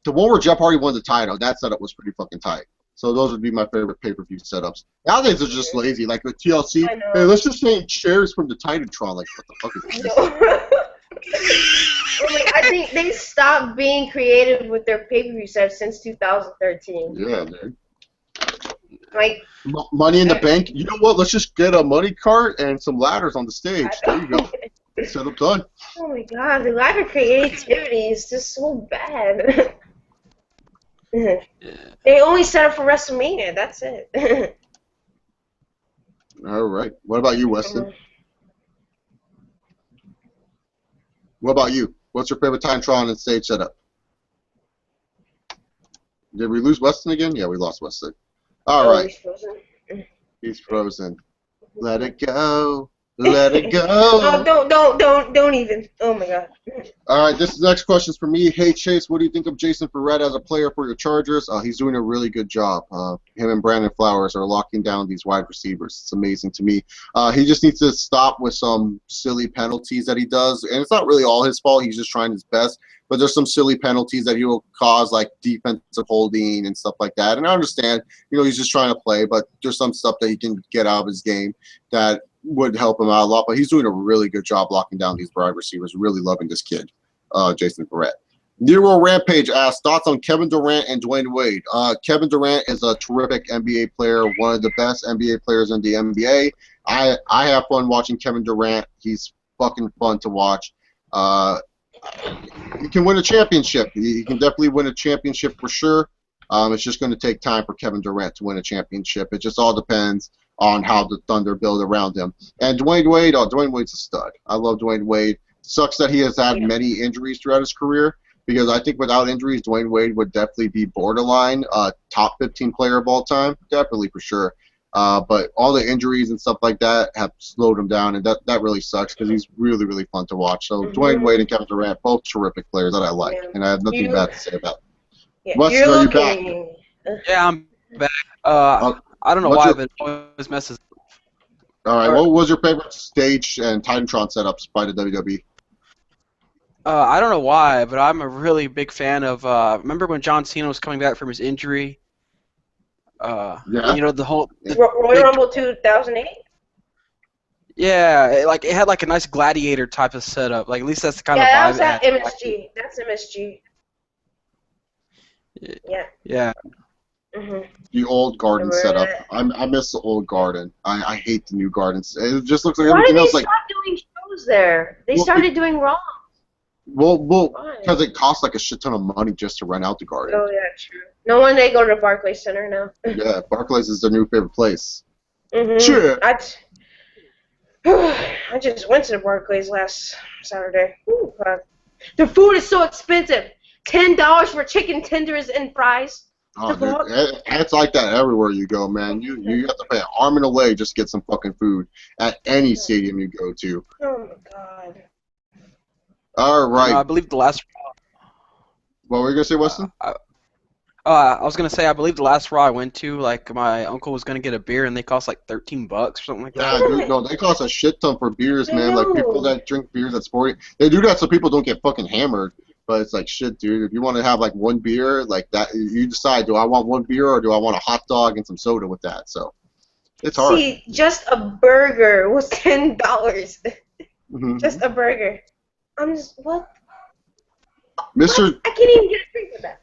S1: the one where Jeff Hardy won the title. That setup was pretty fucking tight. So those would be my favorite pay-per-view setups. Nowadays they're just lazy, like with TLC. Hey, let's just change chairs from the Titantron. Like, what the fuck is this?
S2: Like, I think they stopped being creative with their pay-per-view sets since 2013.
S1: Yeah, man.
S2: Like
S1: Money in the Bank. You know what? Let's just get a money cart and some ladders on the stage. There you go. Setup done.
S2: Oh my god, the lack of creativity is just so bad.
S3: Yeah.
S2: They only set up for WrestleMania. That's it.
S1: All right. What about you, Weston? What about you? What's your favorite Titantron and stage setup? Did we lose Weston again? Yeah, we lost Weston. All right.
S2: He's frozen.
S1: He's frozen. Let it go. Let it go.
S2: Oh, don't even. Oh my god.
S1: All right, this next question is for me. Hey Chase, what do you think of Jason Ferret as a player for your Chargers? He's doing a really good job. Him and Brandon Flowers are locking down these wide receivers. It's amazing to me. He just needs to stop with some silly penalties that he does, and it's not really all his fault. He's just trying his best. But there's some silly penalties that he will cause, like defensive holding and stuff like that. And I understand, he's just trying to play, but there's some stuff that he can get out of his game that would help him out a lot. But he's doing a really good job locking down these wide receivers. Really loving this kid, Jason Ferret. Nero Rampage asked, thoughts on Kevin Durant and Dwayne Wade. Kevin Durant is a terrific NBA player, one of the best NBA players in the NBA. I have fun watching Kevin Durant. He's fucking fun to watch. He can win a championship. He can definitely win a championship for sure. It's just going to take time for Kevin Durant to win a championship. It just all depends on how the Thunder build around him. And Dwayne Wade, Dwayne Wade's a stud. I love Dwayne Wade. Sucks that he has had many injuries throughout his career, because I think without injuries, Dwayne Wade would definitely be borderline top 15 player of all time. Definitely for sure. But all the injuries and stuff like that have slowed him down, and that really sucks because he's really, really fun to watch. So Dwayne Wade and Kevin Durant, both terrific players that I like, and I have nothing bad to say about them.
S2: Yeah,
S1: Weston, are you back?
S3: Yeah, I'm back. I don't know why, but it always messes up.
S1: All right, what was your favorite stage and Titantron setups by the WWE?
S3: I don't know why, but I'm a really big fan of. Remember when John Cena was coming back from his injury?
S1: Yeah.
S3: The whole
S2: Royal Rumble 2008.
S3: Yeah, it had like a nice gladiator type of setup. Like at least that's the kind of
S2: Yeah,
S3: vibe.
S2: that was at MSG. That's MSG. Yeah.
S3: Yeah.
S1: The old garden
S2: Remember
S1: setup. I miss the old garden. I hate the new gardens. It just looks like
S2: Why
S1: everything
S2: did they
S1: else.
S2: stop doing shows there? They started doing Raw.
S1: Well,
S2: Why?
S1: because it costs like a shit ton of money just to rent out the garden.
S2: Oh yeah, true. No wonder they go to the Barclays Center now.
S1: Yeah, Barclays is their new favorite place.
S2: Sure. I just went to the Barclays last Saturday. Ooh, the food is so expensive. $10 for chicken tenders and fries.
S1: Oh, dude, it's like that everywhere you go, man. You have to pay an arm and a leg just to get some fucking food at any stadium you go to.
S2: Oh my god.
S1: All right.
S3: I believe the last.
S1: What were you gonna say, Weston?
S3: I was gonna say I believe the last Raw I went to, like my uncle was gonna get a beer and they cost like $13 or something like that.
S1: Yeah, dude, no, they cost a shit ton for beers, man. Like people that drink beers at sporting, they do that so people don't get fucking hammered. But it's like shit, dude. If you want to have like one beer, like that, you decide: do I want one beer or do I want a hot dog and some soda with that? So it's hard.
S2: See, just a burger was $10. Just a burger. I'm just what?
S1: Mr.
S2: I can't even get a drink with that.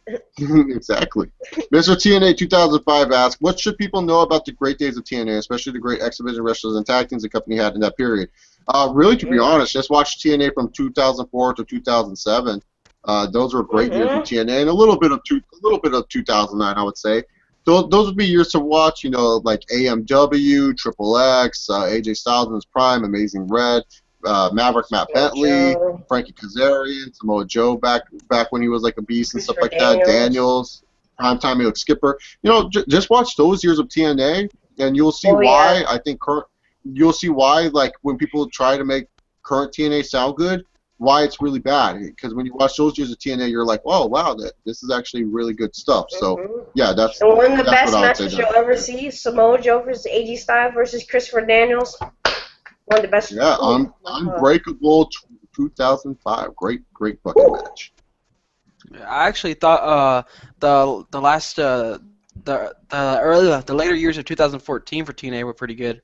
S1: Exactly. Mr. TNA 2005 asks, what should people know about the great days of TNA, especially the great exhibition wrestlers and tag teams the company had in that period? Really, to be honest, just watch TNA from 2004 to 2007. Those were great years of TNA, and a little bit of 2009, I would say. Those would be years to watch. You know, like AMW, Triple X, AJ Styles in his prime, Amazing Red, Maverick Matt Bentley, Frankie Kazarian, Samoa Joe back when he was like a beast and stuff like that. Daniels, Primetime Elite Skipper. You know, just watch those years of TNA, and you'll see why I think you'll see why, like, when people try to make current TNA sound good, why it's really bad. Because when you watch those years of TNA, you're like, oh, wow, this is actually really good stuff. So, yeah, that's
S2: and one of the best
S1: what
S2: matches you'll ever see, Samoa Joe versus AJ Styles versus Christopher Daniels. One of the best.
S1: Yeah, Unbreakable 2005. Great fucking match.
S3: I actually thought the later years of 2014 for TNA were pretty good.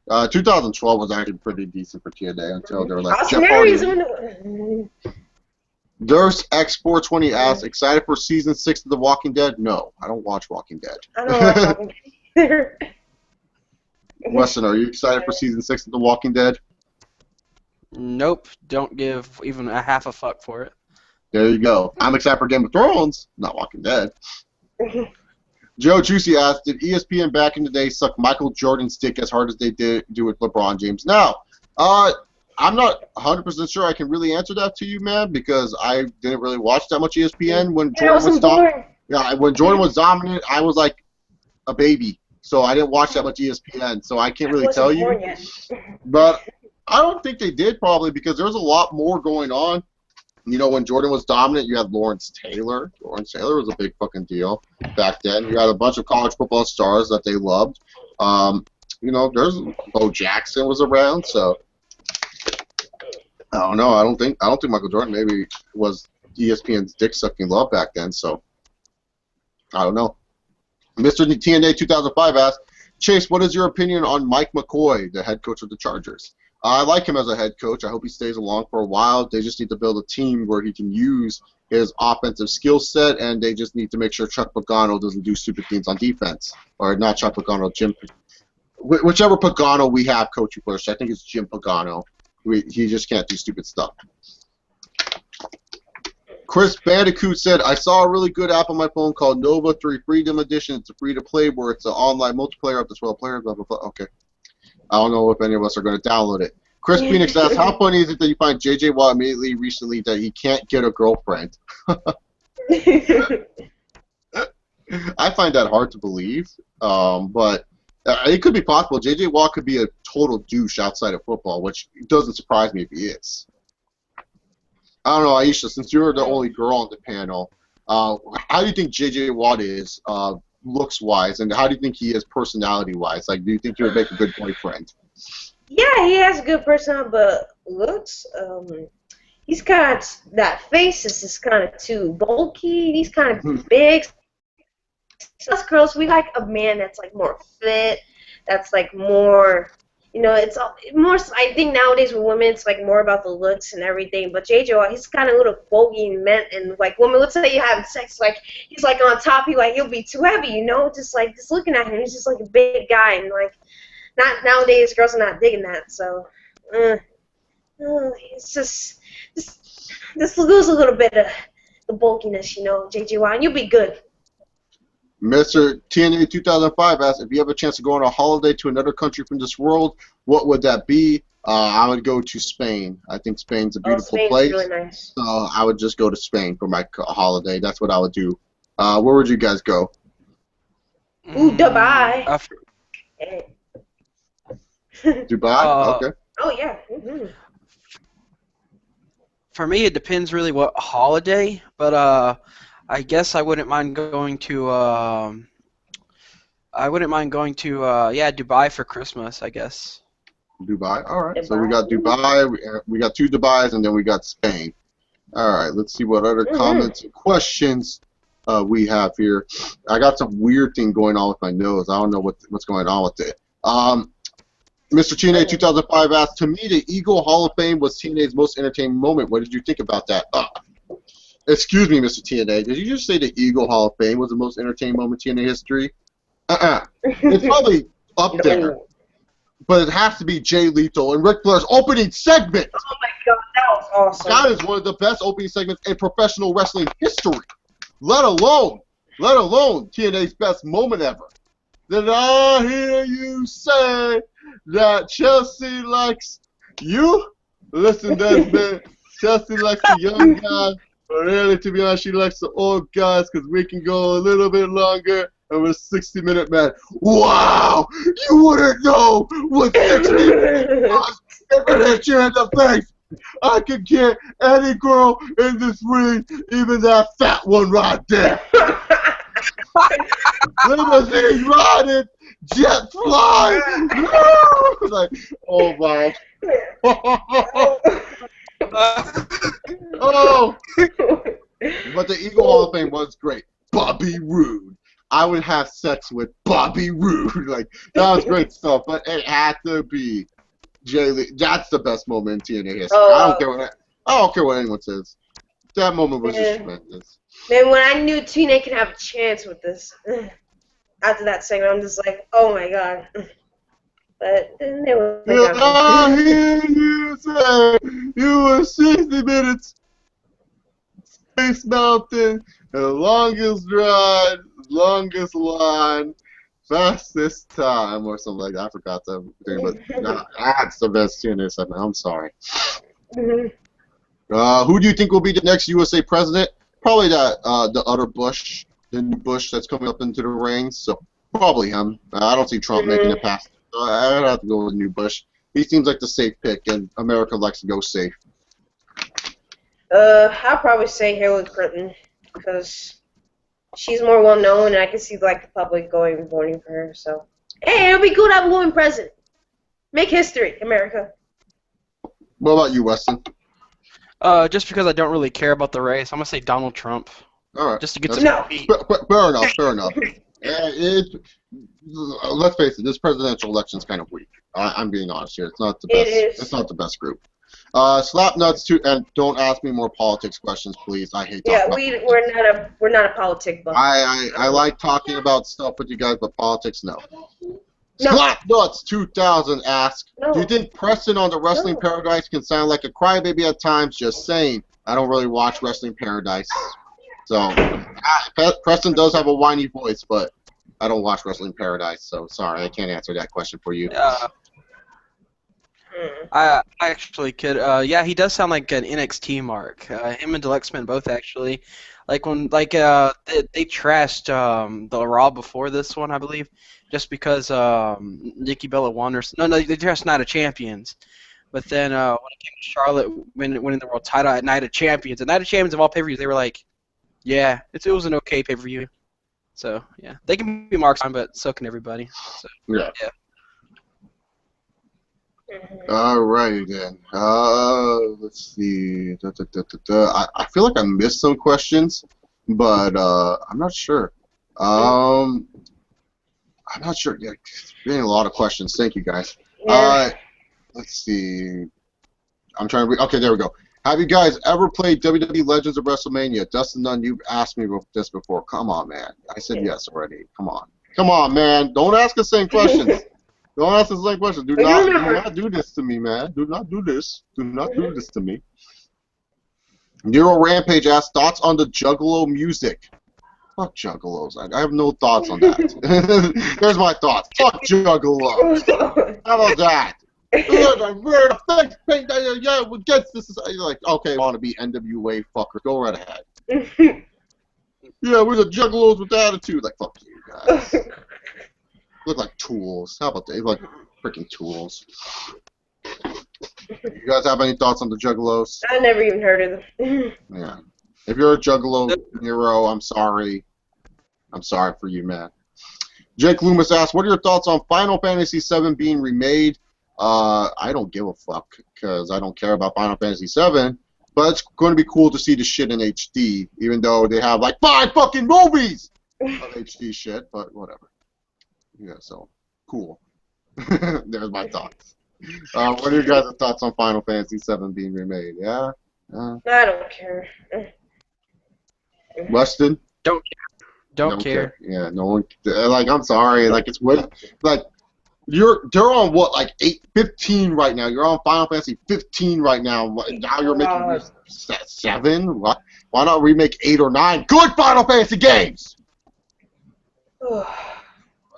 S1: 2012 was actually pretty decent for TNA until they were like
S2: Austin
S1: Jeff
S2: Aries.
S1: Hardy. There's X420 asks, excited for season 6 of The Walking Dead? No, I don't watch Walking Dead.
S2: I don't watch Walking Dead.
S1: Weston, are you excited for season 6 of The Walking Dead?
S3: Nope, don't give even a half a fuck for it.
S1: There you go. I'm excited for Game of Thrones, not Walking Dead. Joe Juicy asked, did ESPN back in the day suck Michael Jordan's dick as hard as they do with LeBron James? Now, I'm not 100% sure I can really answer that to you, man, because I didn't really watch that much ESPN when Jordan was dominant. Yeah, when Jordan was dominant, I was like a baby, so I didn't watch that much ESPN, so I can't really tell you. But I don't think they did, probably, because there was a lot more going on. You know, when Jordan was dominant, you had Lawrence Taylor. Lawrence Taylor was a big fucking deal back then. You had a bunch of college football stars that they loved. You know, there's Bo Jackson was around, so I don't know. I don't think Michael Jordan maybe was ESPN's dick sucking love back then. So I don't know. Mr. TNA 2005 asked, Chase, what is your opinion on Mike McCoy, the head coach of the Chargers? I like him as a head coach. I hope he stays along for a while. They just need to build a team where he can use his offensive skill set, and they just need to make sure Chuck Pagano doesn't do stupid things on defense. Or not Chuck Pagano, Jim. Whichever Pagano we have coaching for us, I think it's Jim Pagano. He just can't do stupid stuff. Chris Bandicoot said, I saw a really good app on my phone called Nova 3 Freedom Edition. It's a free-to-play where it's an online multiplayer up to 12 players, blah, blah, blah. Okay. I don't know if any of us are going to download it. Chris Phoenix asks, how funny is it that you find J.J. Watt immediately recently that he can't get a girlfriend? I find that hard to believe, but it could be possible. J.J. Watt could be a total douche outside of football, which doesn't surprise me if he is. I don't know, Aisha, since you're the only girl on the panel, how do you think J.J. Watt is looks-wise, and how do you think he is personality-wise? Like, do you think he would make a good boyfriend?
S2: Yeah, he has a good personality, but looks, he's kind of, that face is just kind of too bulky. He's kind of big. Us girls, we like a man that's, like, more fit, that's, like, more, you know, it's more, I think nowadays with women, it's, like, more about the looks and everything, but JJ, he's kind of a little bulky and like, women, let's say you're having sex, like, he's, like, on top, he'll be too heavy, you know, just looking at him, he's just, like, a big guy, and, like, not nowadays, girls are not digging that, so, it's just lose a little bit of the bulkiness, you know, JJ, and you'll be good.
S1: Mr. TNA 2005 asks, if you have a chance to go on a holiday to another country from this world, what would that be? I would go to Spain. I think Spain's a beautiful place.
S2: Really nice.
S1: So I would just go to Spain for my holiday. That's what I would do. Where would you guys go?
S2: Ooh, Dubai.
S1: Dubai? Okay.
S2: Oh, yeah. Mm-hmm.
S3: For me, it depends really what holiday, but I guess I wouldn't mind going to Dubai for Christmas, I guess.
S1: Dubai. All right.
S2: Dubai.
S1: So we got Dubai. We got 2 Dubais, and then we got Spain. All right. Let's see what other comments and questions we have here. I got some weird thing going on with my nose. I don't know what's going on with it. Mr. TNA 2005 asked, to me, the Eagle Hall of Fame was TNA's most entertaining moment. What did you think about that? Excuse me, Mr. TNA. Did you just say the Eagle Hall of Fame was the most entertaining moment in TNA history? It's probably up there. but it has to be Jay Lethal and Ric Flair's opening segment.
S2: Oh my god, that was awesome.
S1: That is one of the best opening segments in professional wrestling history. Let alone TNA's best moment ever. Did I hear you say that Chelsea likes you? Listen, Desmond, Chelsea likes the young guys, but really, to be honest, she likes the old guys because we can go a little bit longer and we're 60-minute man. Wow! You wouldn't know what 60 minutes was if it hit you in the face. I could get any girl in this ring, even that fat one right there. Limousine riding, jet flying. Like, oh my. Oh. But the Eagle Hall of Fame was great. Bobby Roode. I would have sex with Bobby Roode. Like, that was great stuff, but it had to be Jay Lee. That's the best moment in TNA history. I don't care what anyone says. That moment was just tremendous.
S2: Man, when I knew TNA could have a chance with this, after that segment, I'm just like, oh my god. But they were.
S1: I hear you say you were 60 minutes. Space Mountain, the longest ride, longest line, fastest time, or something like that. I forgot that thing, but that's the best TNA segment. I'm sorry. Who do you think will be the next USA president? Probably that the other Bush, the new Bush that's coming up into the ring. So probably him. I don't see Trump making it past. I'd have to go with new Bush. He seems like the safe pick, and America likes to go safe.
S2: I'll probably say Hillary Clinton because she's more well known, and I can see like the public going and voting for her. So hey, it'll be good to have a woman president. Make history, America.
S1: What about you, Weston?
S3: Just because I don't really care about the race, I'm gonna say Donald Trump.
S1: All right.
S3: Just to get some feet.
S1: Fair enough. Fair enough. Let's face it. This presidential election is kind of weak. I'm being honest here. It's not the best. It's not the best group. Slap nuts too, and don't ask me more politics questions, please. I hate talking.
S2: Yeah, we're not a politic buff.
S1: I like talking about stuff with you guys, but politics, no. Slap nuts 2000 asks, do you think Preston on the Wrestling Paradise can sound like a crybaby at times? Just saying. I don't really watch Wrestling Paradise, so Preston does have a whiny voice, but I don't watch Wrestling Paradise, so sorry, I can't answer that question for you.
S3: I actually could. Yeah, he does sound like an NXT mark. Him and Deluxeman both actually. Like when they trashed the Raw before this one, I believe, just because Nikki Bella won. No, they trashed Night of Champions. But then when it came to Charlotte winning the world title at Night of Champions, and Night of Champions of all pay-per-views, they were like, yeah, it was an okay pay-per-view. So yeah, they can be marks on, but so can everybody. So yeah.
S1: Alrighty then. Let's see. I feel like I missed some questions, but I'm not sure. I'm not sure. Yeah, getting a lot of questions. Thank you guys. Let's see. I'm trying to read. Okay, there we go. Have you guys ever played WWE Legends of WrestleMania? Dustin Nunn, you've asked me this before. Come on, man. I said yes already. Come on. Come on, man. Don't ask the same questions. Don't ask the same question. Do not do this to me, man. Do not do this. Do not do this to me. Nero Rampage asks, thoughts on the Juggalo music? Fuck Juggalos. I have no thoughts on that. There's my thoughts. Fuck Juggalos. How about that? Yeah, we get this. You're like, okay, I want to be NWA fucker. Go right ahead. Yeah, we're the Juggalos with attitude. Like, fuck you guys. Look like tools. How about they look like freaking tools? You guys have any thoughts on the Juggalos?
S2: I never even heard of them.
S1: Yeah. If you're a Juggalo, Nero, I'm sorry. I'm sorry for you, man. Jake Loomis asks, what are your thoughts on Final Fantasy VII being remade? I don't give a fuck because I don't care about Final Fantasy VII, but it's going to be cool to see the shit in HD, even though they have like 5 fucking movies of HD shit, but whatever. Yeah, so cool. There's my thoughts. What are your guys' thoughts on Final Fantasy VII being remade? Yeah?
S2: I don't care.
S1: Weston?
S3: Don't care.
S1: Yeah, no one. Like, I'm sorry. Like, it's what. Like, They're on what, like 15 right now. You're on Final Fantasy 15 right now. Now you're making 7. Why not remake 8 or 9? Good Final Fantasy games.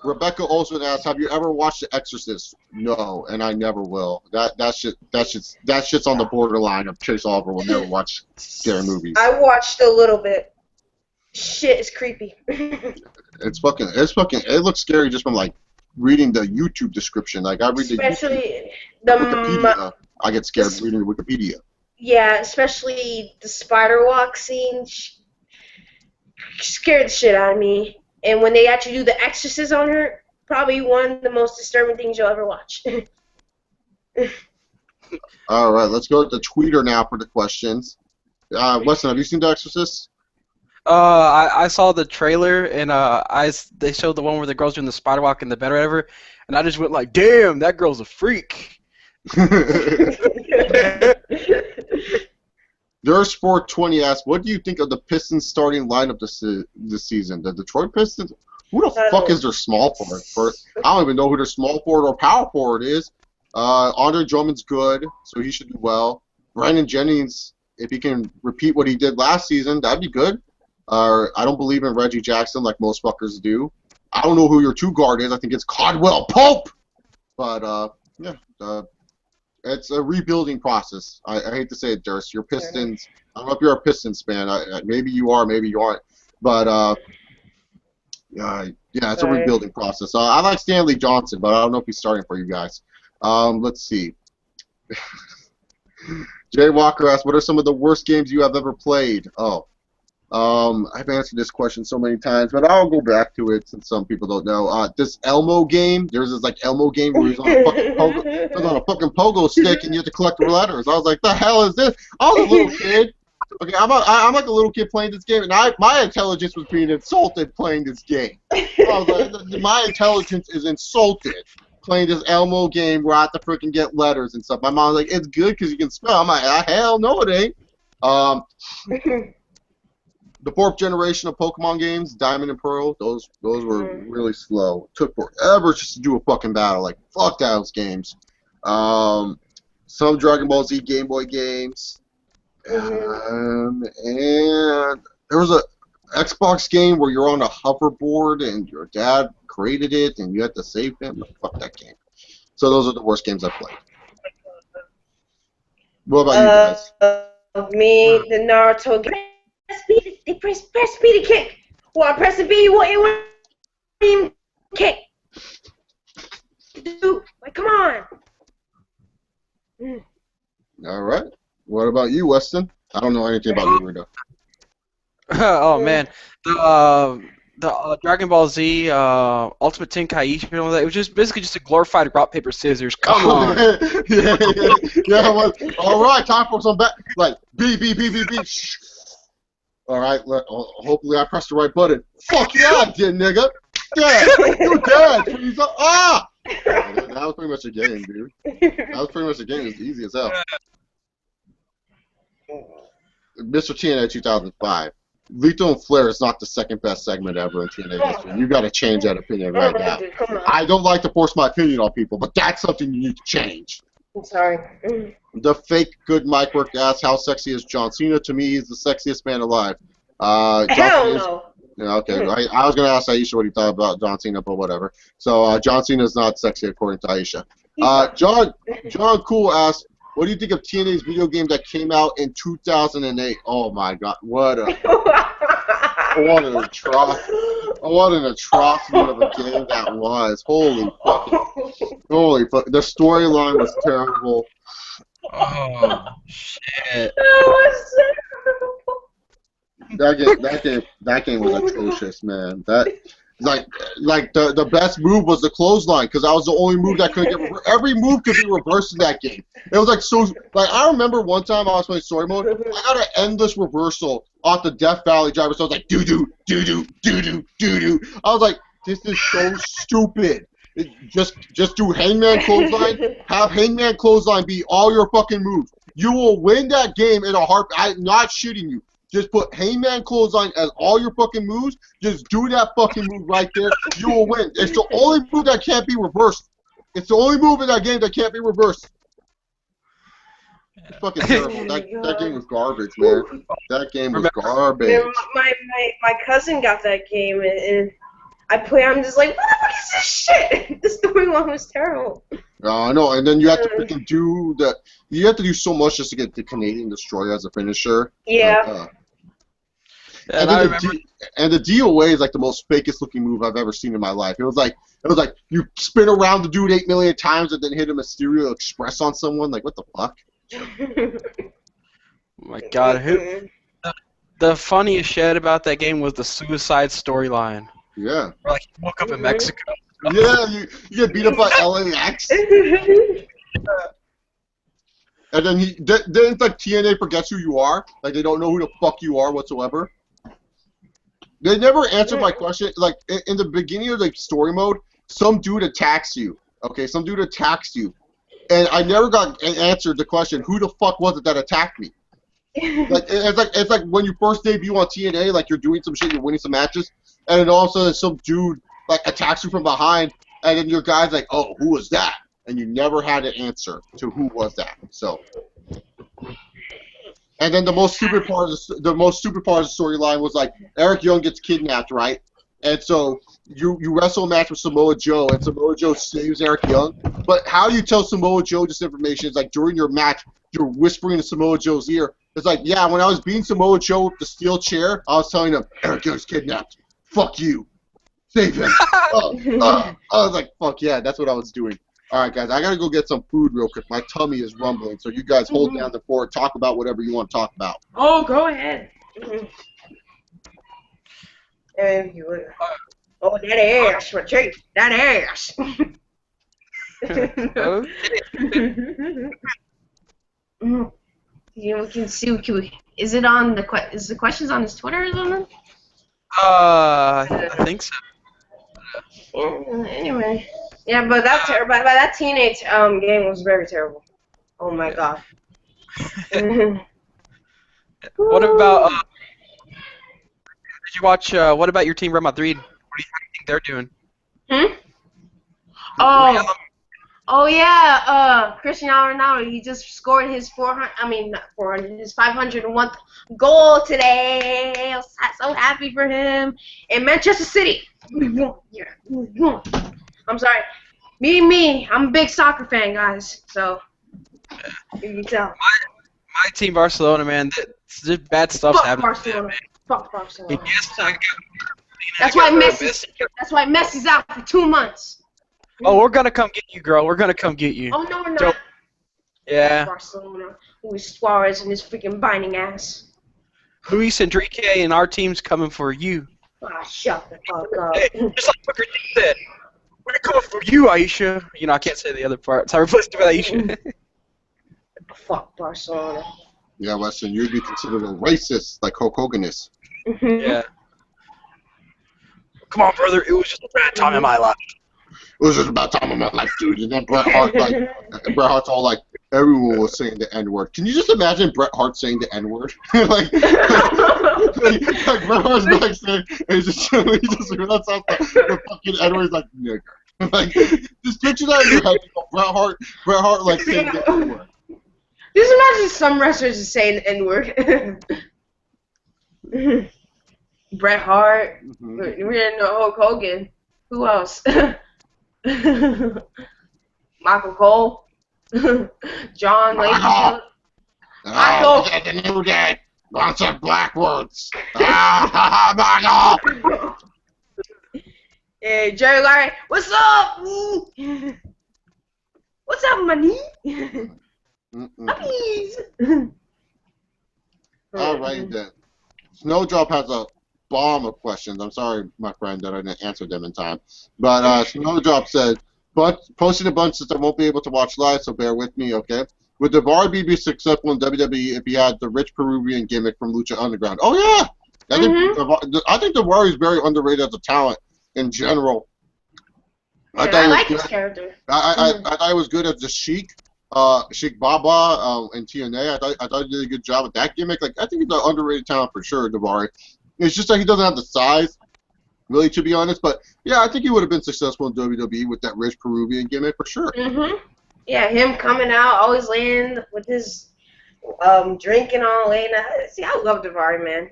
S1: Rebecca Olsen asks, "Have you ever watched The Exorcist?" No, and I never will. That shit's on the borderline of Chase Oliver will never watch scary movies.
S2: I watched a little bit. Shit is creepy.
S1: It's fucking. It looks scary just from like reading the YouTube description. Like I read
S2: Especially
S1: the Wikipedia. I get scared reading the Wikipedia.
S2: Yeah, especially the spider walk scene. Scared the shit out of me. And when they actually do the exorcist on her, probably one of the most disturbing things you'll ever watch.
S1: All right, let's go to the Twitter now for the questions. Weston, have you seen The Exorcist?
S3: I saw the trailer and they showed the one where the girl's doing the spider walk in the bed or whatever, and I just went like, "Damn, that girl's a freak."
S1: Dursport20 asks, "What do you think of the Pistons starting lineup this season? The Detroit Pistons? Who the fuck is their small forward? I don't even know who their small forward or power forward is. Andre Drummond's good, so he should do well. Brandon Jennings, if he can repeat what he did last season, that'd be good. I don't believe in Reggie Jackson like most fuckers do. I don't know who your 2 guard is. I think it's Caldwell Pope. But it's a rebuilding process. I hate to say it, Durst. Your Pistons. I don't know if you're a Pistons fan. Maybe you are. Maybe you aren't. But yeah, it's a rebuilding process. I like Stanley Johnson, but I don't know if he's starting for you guys. Let's see. Jay Walker asks, "What are some of the worst games you have ever played?" I've answered this question so many times, but I'll go back to it since some people don't know. This Elmo game, there's this like Elmo game where he's on a fucking pogo stick and you have to collect the letters. I was like, the hell is this? I was a little kid. Okay, I'm like a little kid playing this game, and my intelligence was being insulted playing this game. I was like, my intelligence is insulted playing this Elmo game where I have to freaking get letters and stuff. My mom's like, "It's good because you can spell." I'm like, hell no, it ain't. The 4th generation of Pokemon games, Diamond and Pearl, those were really slow. Took forever just to do a fucking battle. Like, fuck those games. Some Dragon Ball Z Game Boy games. And there was a Xbox game where you're on a hoverboard and your dad created it and you had to save him. Fuck that game. So those are the worst games I've played. What about you guys?
S2: Me, the Naruto game. Press B to kick. Well, I press the B, it won't kick. Dude, like, come on.
S1: All right. What about you, Weston? I don't know anything about Naruto.
S3: Oh man, the Dragon Ball Z Ultimate Tenkaichi and all that. It was just basically just a glorified rock paper scissors. Come on.
S1: yeah. Well, all right, time for some like B. All right, hopefully I pressed the right button. Fuck yeah, I did, nigga. Yeah, you dead. Ah! That was pretty much a game, dude. That was pretty much a game. It was easy as hell. Mr. TNA 2005. Lethal and Flair is not the second best segment ever in TNA history. You got to change that opinion right now. I don't like to force my opinion on people, but that's something you need to change.
S2: I'm sorry.
S1: The fake good mic work asks, "How sexy is John Cena?" To me, he's the sexiest man alive.
S2: Hell no.
S1: Yeah, okay. I was going to ask Aisha what he thought about John Cena, but whatever. So John Cena is not sexy according to Aisha. John Cool asks, "What do you think of TNA's video game that came out in 2008? Oh my God, what an atrocity! What an atrocity of a game that was! Holy fuck! The storyline was terrible.
S3: Oh shit!
S1: That game was atrocious, man. That like the best move was the clothesline because that was the only move that couldn't get. Every move could be reversed in that game. It was like so. Like I remember one time I was playing story mode. I got an endless reversal off the Death Valley driver. So I was like doo doo doo doo doo doo doo doo. I was like, this is so stupid. Just do Hangman Clothesline. Have Hangman Clothesline be all your fucking moves. You will win that game in a heartbeat. I'm not shitting you. Just put Hangman Clothesline as all your fucking moves. Just do that fucking move right there. You will win. It's the only move that can't be reversed. It's the only move in that game that can't be reversed. It's fucking terrible. That game was garbage, man. That game was garbage.
S2: Man, my cousin got that game, and I play. I'm just like, what the fuck is this shit? The storyline was terrible.
S1: I know, and then you have to freaking do that. You have to do so much just to get the Canadian Destroyer as a finisher.
S2: Yeah.
S1: And the DOA is like the most fakest looking move I've ever seen in my life. It was like you spin around the dude 8 million times and then hit a Mysterio Express on someone. Like, what the fuck?
S3: Oh my God, the funniest shit about that game was the suicide storyline.
S1: Yeah.
S3: Where, like, you woke up in Mexico.
S1: Yeah, you get beat up by LAX. And then then it's like TNA forgets who you are. Like, they don't know who the fuck you are whatsoever. They never answered my question. Like, in the beginning of the story mode, some dude attacks you. Okay, some dude attacks you. And I never got answered the question, who the fuck was it that attacked me? Like, it's like when you first debut on TNA, like, you're doing some shit, you're winning some matches, and then all of a sudden some dude, like, attacks you from behind, and then your guy's like, oh, who was that? And you never had an answer to who was that. So, and then the most stupid part of the storyline was like Eric Young gets kidnapped, right? And so you wrestle a match with Samoa Joe, and Samoa Joe saves Eric Young. But how you tell Samoa Joe this information is like during your match, you're whispering in Samoa Joe's ear. It's like, yeah, when I was beating Samoa Joe with the steel chair, I was telling him, Eric Young's kidnapped. Fuck you. Save him. I was like, fuck yeah, that's what I was doing. All right, guys, I got to go get some food real quick. My tummy is rumbling, so you guys hold down the fort, talk about whatever you want to talk about.
S2: Oh, go ahead. Oh, that ass, Jake. That ass. We can see. Is it on the? Is the questions on his Twitter or something?
S3: I think so.
S2: Anyway, yeah, but that teenage game was very terrible. Oh my God.
S3: What about? Did you watch? What about your team, Real Madrid? What do you think they're doing?
S2: Oh yeah, Cristiano Ronaldo. He just scored his 501th goal today. I was so happy for him. And Manchester City. I'm sorry. Me. I'm a big soccer fan, guys. So you can tell.
S3: My team, Barcelona, man. Just bad stuff's happening.
S2: Barcelona. Fuck Barcelona.
S3: Yes,
S2: That's why Messi's out for 2 months.
S3: Oh, we're gonna come get you, girl. We're gonna come get you.
S2: Oh no, we're not.
S3: Yeah.
S2: Barcelona. Luis Suarez and his freaking binding ass.
S3: Luis Enrique and our team's coming for you.
S2: Ah, shut the fuck up.
S3: Hey, just like Booker T said, we're coming for you, Aisha. You know, I can't say the other part, so I replaced it with Aisha.
S2: Fuck Barcelona.
S1: Yeah, Weston, you'd be considered a racist like Hulk Hogan is.
S3: Yeah. Come on, brother. It was just a bad time in my life.
S1: It was just about time in my life, dude. And then Bret Hart's all like, everyone was saying the N-word. Can you just imagine Bret Hart saying the N-word? like Bret Hart's like saying, and he's just lets out the fucking N-word, like, nigger. Like, just picture that in your head. Bret Hart like saying the N-word.
S2: Just imagine some wrestlers just saying the N-word. Bret Hart. We didn't know Hulk Hogan. Who else? Michael Cole. John Michael.
S1: Michael. The new day. Lots of black words. Michael.
S2: Hey, Jerry Larry. What's up? What's up, money? Puppies.
S1: All right, then. Snowdrop has a bomb of questions. I'm sorry, my friend, that I didn't answer them in time. But Snowdrop said, posting a bunch since I won't be able to watch live, so bear with me, okay? Would Daivari be successful in WWE if he had the rich Peruvian gimmick from Lucha Underground? Oh, yeah! I think Daivari is very underrated as a talent in general.
S2: Yeah, I like his character.
S1: I thought he was good as the Sheik. Sheik Baba in TNA. I thought he did a good job with that gimmick. Like, I think he's an underrated talent for sure, Daivari. It's just that he doesn't have the size. really, to be honest. But yeah, I think he would have been successful in WWE with that rich Peruvian gimmick for sure.
S2: Yeah, him coming out, always laying with his drinking on, laying out. See, I love Davari, man.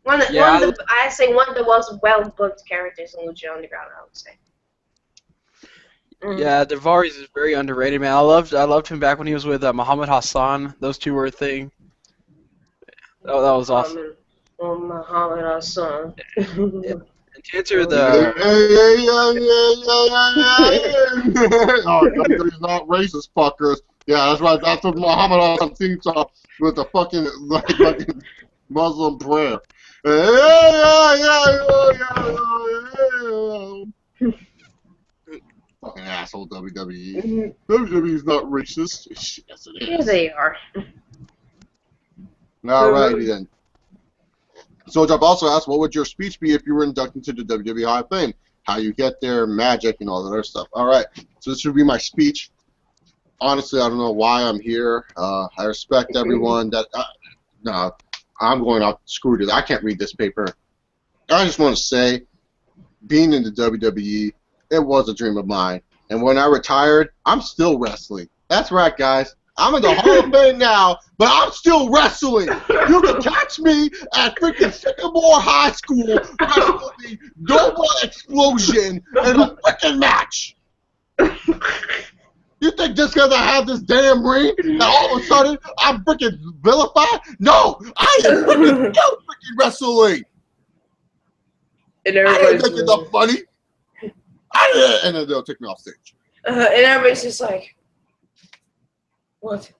S2: I say one of the most well-booked characters in Lucha Underground, I would say.
S3: Yeah, Daivari is very underrated, man. I loved him back when he was with Muhammad Hassan. Those two were a thing. That was awesome.
S2: Muhammad Hassan.
S3: And to answer
S1: Oh, he's not racist, fuckers. Yeah, that's right. That's what Muhammad Hassan theme song with the fucking Muslim prayer. Fucking asshole WWE. WWE's not racist. Yes, it is.
S2: Yeah, they are.
S1: Alrighty then. So Job also asked, what would your speech be if you were inducted to the WWE Hall of Fame? How you get there, magic, and all that other stuff. Alright, so this would be my speech. Honestly, I don't know why I'm here. I respect everyone that... no, I'm going off. Screw this. I can't read this paper. I just want to say, being in the WWE, it was a dream of mine. And when I retired, I'm still wrestling. That's right, guys. I'm in the Hall of Fame now, but I'm still wrestling. You can catch me at freaking Sycamore High School wrestling the Nova Explosion in a freaking match. You think just because I have this damn ring that all of a sudden I'm freaking vilified? No, I am freaking still freaking wrestling.
S2: And
S1: I didn't make enough money. And then they'll take me off stage.
S2: And everybody's just like, what?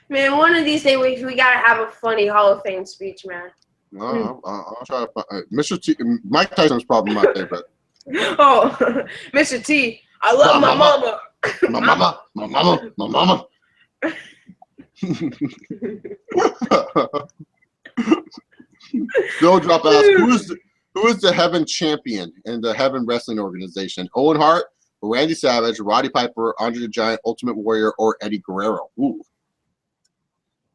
S2: Man, one of these days we gotta have a funny Hall of Fame speech, man.
S1: No, I'll try to find Mr. T. Mike Tyson's probably my favorite.
S2: Oh, Mr. T, I love my mama.
S1: My mama. Snowdrop asks, who is the Heaven champion in the Heaven Wrestling Organization? Owen Hart, Randy Savage, Roddy Piper, Andre the Giant, Ultimate Warrior, or Eddie Guerrero? Ooh.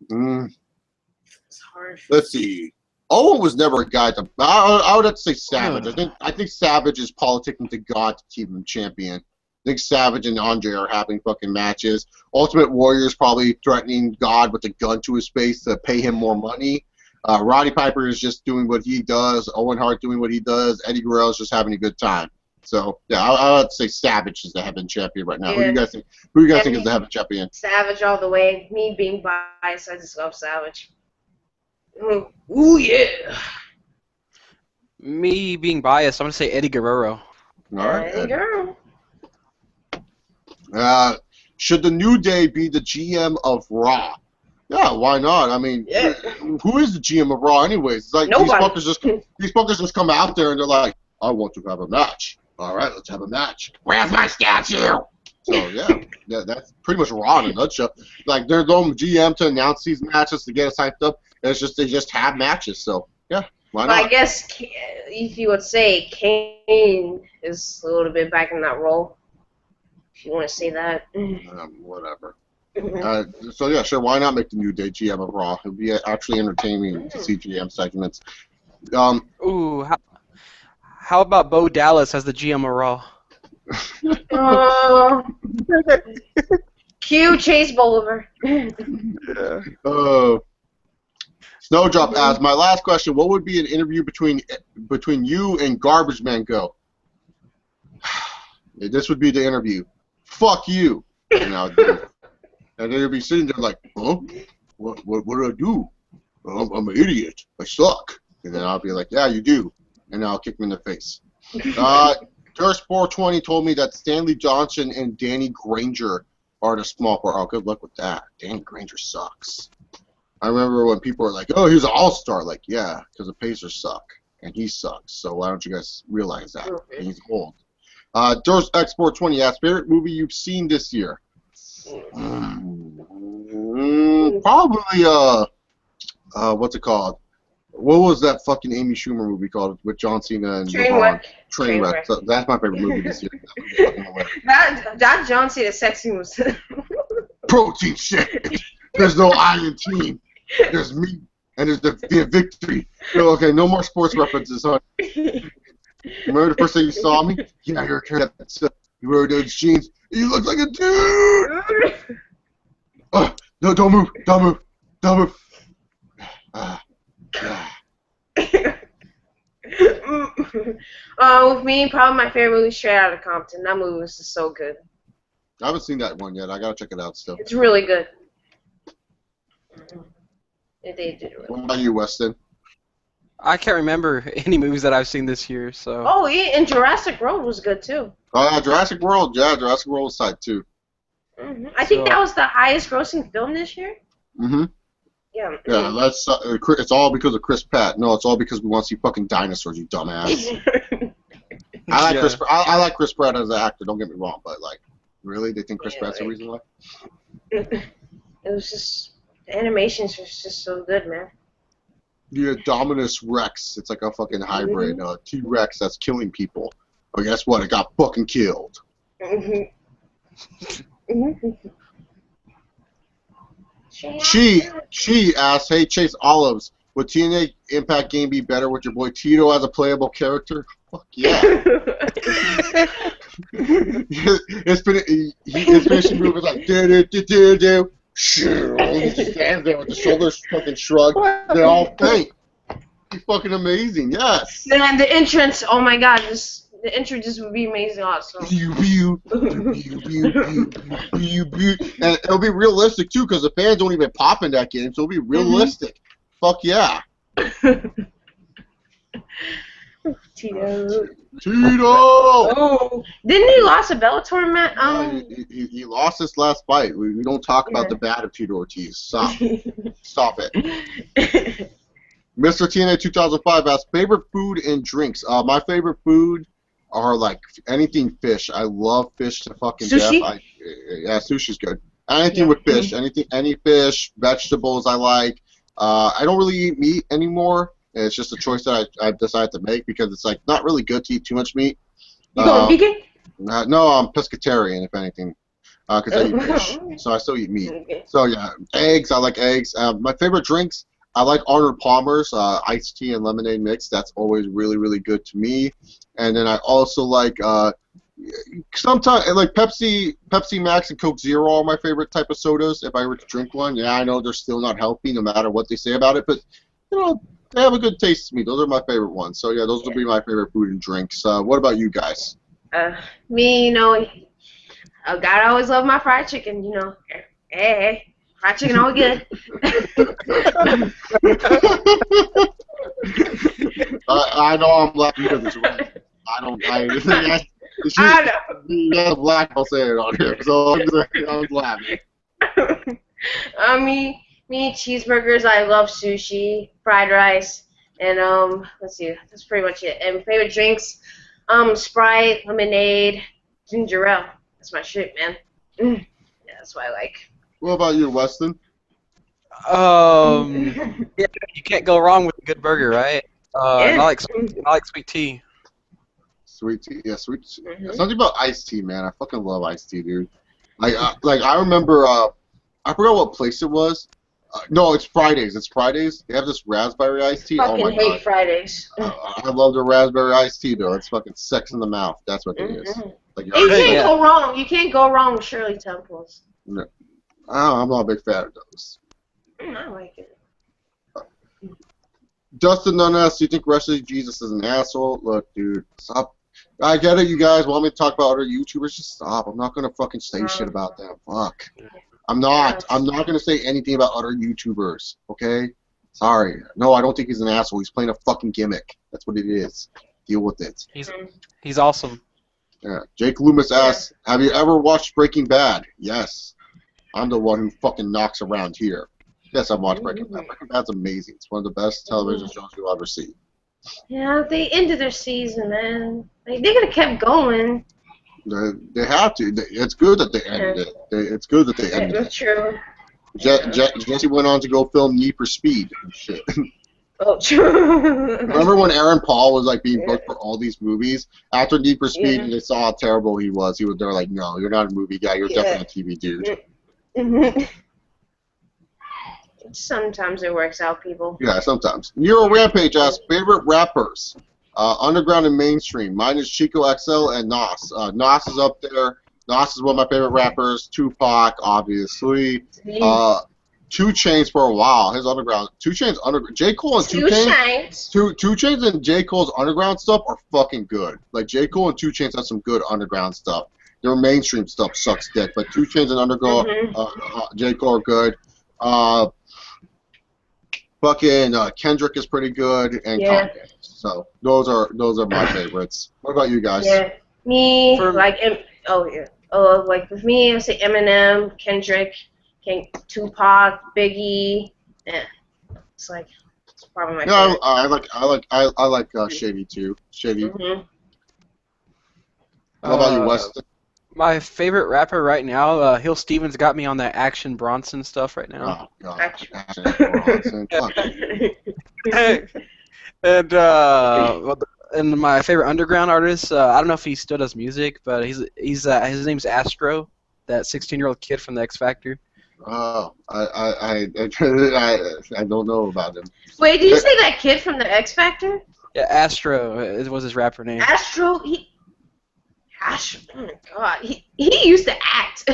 S2: It's hard.
S1: Let's see. Owen was never a guy to. I would have to say Savage. I think Savage is politicking to God to keep him champion. I think Savage and Andre are having fucking matches. Ultimate Warrior is probably threatening God with a gun to his face to pay him more money. Roddy Piper is just doing what he does. Owen Hart doing what he does. Eddie Guerrero is just having a good time. So yeah, I would say Savage is the Heaven champion right now. Yeah. Who do you guys think? Who do you guys think is the Heaven champion?
S2: Savage all the way. Me being biased, I just love Savage. Ooh yeah.
S3: Me being biased, I'm gonna say Eddie Guerrero.
S1: All right.
S2: Eddie Guerrero.
S1: Should the New Day be the GM of Raw? Yeah, why not? I mean, who is the GM of Raw anyways? It's like these fuckers just come out there and they're like, I want to have a match. All right, let's have a match. Where's my statue? So yeah, that's pretty much Raw in a nutshell. Like there's no GM to announce these matches to get us hyped up. It's just they just have matches. So yeah, why not?
S2: I guess if you would say Kane is a little bit back in that role, if you want to say that.
S1: Whatever. So yeah, sure. Why not make the New Day GM of Raw? It'd be actually entertaining to see GM segments.
S3: Ooh, how about Bo Dallas as the GM of Raw?
S2: Cue Chase Bolivar.
S1: Snowdrop asks, my last question: what would be an interview between you and Garbage Man go? This would be the interview. Fuck you. And they'd be sitting there like, huh? What did I do? I'm an idiot. I suck. And then I'll be like, yeah, you do. And I'll kick him in the face. Durst420 told me that Stanley Johnson and Danny Granger are the small part. Oh, good luck with that. Danny Granger sucks. I remember when people were like, oh, he's an all-star. Like, yeah, because the Pacers suck. And he sucks. So why don't you guys realize that? And he's old. Durst420 asks, favorite movie you've seen this year? Probably what's it called? What was that fucking Amy Schumer movie called with John Cena and LeBron? Trainwreck. So that's my favorite movie this year.
S2: That John Cena sex scene was
S1: protein shit. There's no iron team. There's meat and there's the victory. Okay, no more sports references, huh? Remember the first time you saw me? Yeah, you're a kid. You wear those jeans. You look like a dude. No, don't move. Don't move. Don't move. Yeah.
S2: With me, probably my favorite movie, Straight Outta Compton. That movie was just so good.
S1: I haven't seen that one yet. I gotta check it out still.
S2: It's really good. They did it really.
S1: What about you, Weston?
S3: I can't remember any movies that I've seen this year, so.
S2: Oh, yeah, and Jurassic World was good too.
S1: Jurassic World. Yeah, Jurassic World was side too.
S2: I think that was the highest grossing film this year. Yeah.
S1: Yeah, that's it's all because of Chris Pratt. No, it's all because we want to see fucking dinosaurs, you dumbass. I like Chris Pratt as an actor. Don't get me wrong, but like, really, they think Chris Pratt's the reason why?
S2: It was just the animations was just so good, man.
S1: The Dominus Rex. It's like a fucking hybrid T-Rex that's killing people. But guess what? It got fucking killed. She asked, "Hey Chase Olives, would TNA Impact game be better with your boy Tito as a playable character?" Fuck yeah. His finishing move is like do. He just stands there with the shoulders fucking shrugged. They all faint. He's fucking amazing. Yes.
S2: And the entrance, oh my god, the entrance just would be amazing also.
S1: And it'll be realistic too, because the fans don't even pop in that game, so it'll be realistic. Fuck yeah.
S2: Tito.
S1: Oh,
S2: didn't he lost a Bellator match?
S1: He lost his last fight. We don't talk about the bad of Tito Ortiz. Stop. Stop it. Mr. TNA 2005 asks, favorite food and drinks. My favorite food are like anything fish. I love fish to fucking
S2: sushi?
S1: death. Yeah, sushi's good. Anything with fish. Any fish, vegetables I like. I don't really eat meat anymore. It's just a choice that I've decided to make because it's like not really good to eat too much meat.
S2: You going vegan?
S1: No, I'm pescatarian, if anything, because I eat fish, so I still eat meat. So yeah, eggs. I like eggs. My favorite drinks. I like Arnold Palmer's iced tea and lemonade mix. That's always really, really good to me. And then I also like sometimes like Pepsi Max and Coke Zero are my favorite type of sodas. If I were to drink one, yeah, I know they're still not healthy, no matter what they say about it, but you know. They have a good taste to me. Those are my favorite ones. So, yeah, those will be my favorite food and drinks. What about you guys?
S2: Me, God always loved my fried chicken, Hey, fried chicken all good.
S1: I know I'm black because it's right.
S2: I know.
S1: Yeah, black, I'll say it on here. So, I'm laughing.
S2: Me, cheeseburgers, I love sushi, fried rice, and let's see, that's pretty much it. And favorite drinks, Sprite, lemonade, ginger ale. That's my shit, man. Yeah, that's what I like.
S1: What about you, Weston?
S3: Yeah, you can't go wrong with a good burger, right? I like sweet tea.
S1: Sweet tea, yeah, sweet tea. Something about iced tea, man. I fucking love iced tea, dude. I remember, I forgot what place it was. No, it's Fridays. It's Fridays. They have this raspberry iced tea.
S2: Fucking hate
S1: God.
S2: Fridays.
S1: I love the raspberry iced tea, though. It's fucking sex in the mouth. That's what it is. Like,
S2: you can't go wrong. You can't go wrong with Shirley Temples.
S1: No, I'm not a big fan of those.
S2: I like it.
S1: Dustin Nunes, do you think Wrestling Jesus is an asshole? Look, dude, stop. I get it, you guys want me to talk about other YouTubers. Just stop. I'm not gonna fucking say shit about them. Fuck. I'm not gonna say anything about other YouTubers. Okay? Sorry. No, I don't think he's an asshole. He's playing a fucking gimmick. That's what it is. Deal with it.
S3: He's awesome.
S1: Yeah. Jake Loomis asks, have you ever watched Breaking Bad? Yes. I'm the one who fucking knocks around here. Yes, I've watched Breaking Bad. Breaking Bad's amazing. It's one of the best television shows you'll ever see.
S2: Yeah, they ended their season, man. Like, they could have kept going.
S1: They have to. It's good that they ended it. It's good that they ended it.
S2: That's true.
S1: Jesse went on to go film Need for Speed and shit.
S2: Oh, true.
S1: Remember when Aaron Paul was like being booked for all these movies after Need for Speed, and they saw how terrible he was? They were like, "No, you're not a movie guy. You're definitely a TV dude."
S2: Sometimes it works out, people.
S1: Yeah, sometimes. Nero Rampage asks favorite rappers, underground and mainstream. Mine is Chico XL and Nas. Nas is up there. Nas is one of my favorite rappers. Tupac, obviously. 2 Chainz for a while. His underground. 2 Chainz underground. J Cole and 2 Chainz. 2 Chainz and J Cole's underground stuff are fucking good. Like J Cole and 2 Chainz have some good underground stuff. Their mainstream stuff sucks dick, but 2 Chainz and underground, J Cole are good. Fucking Kendrick is pretty good, and Kanye. So those are my favorites. What about you guys?
S2: Yeah, me like like with me, I say Eminem, Kendrick, Tupac, Biggie. Yeah, it's probably my favorite.
S1: I like Shady too. Shady. What about you, Weston?
S3: My favorite rapper right now, Hill Stevens got me on that Action Bronson stuff right now.
S1: Oh God, Action Bronson.
S3: And my favorite underground artist, I don't know if he still does music, but his name's Astro, that 16-year-old kid from the X Factor.
S1: Oh, I don't know about him.
S2: Wait, did you say that kid from the X Factor?
S3: Yeah, Astro was his rapper name.
S2: Astro, Gosh, oh my God, he used to act.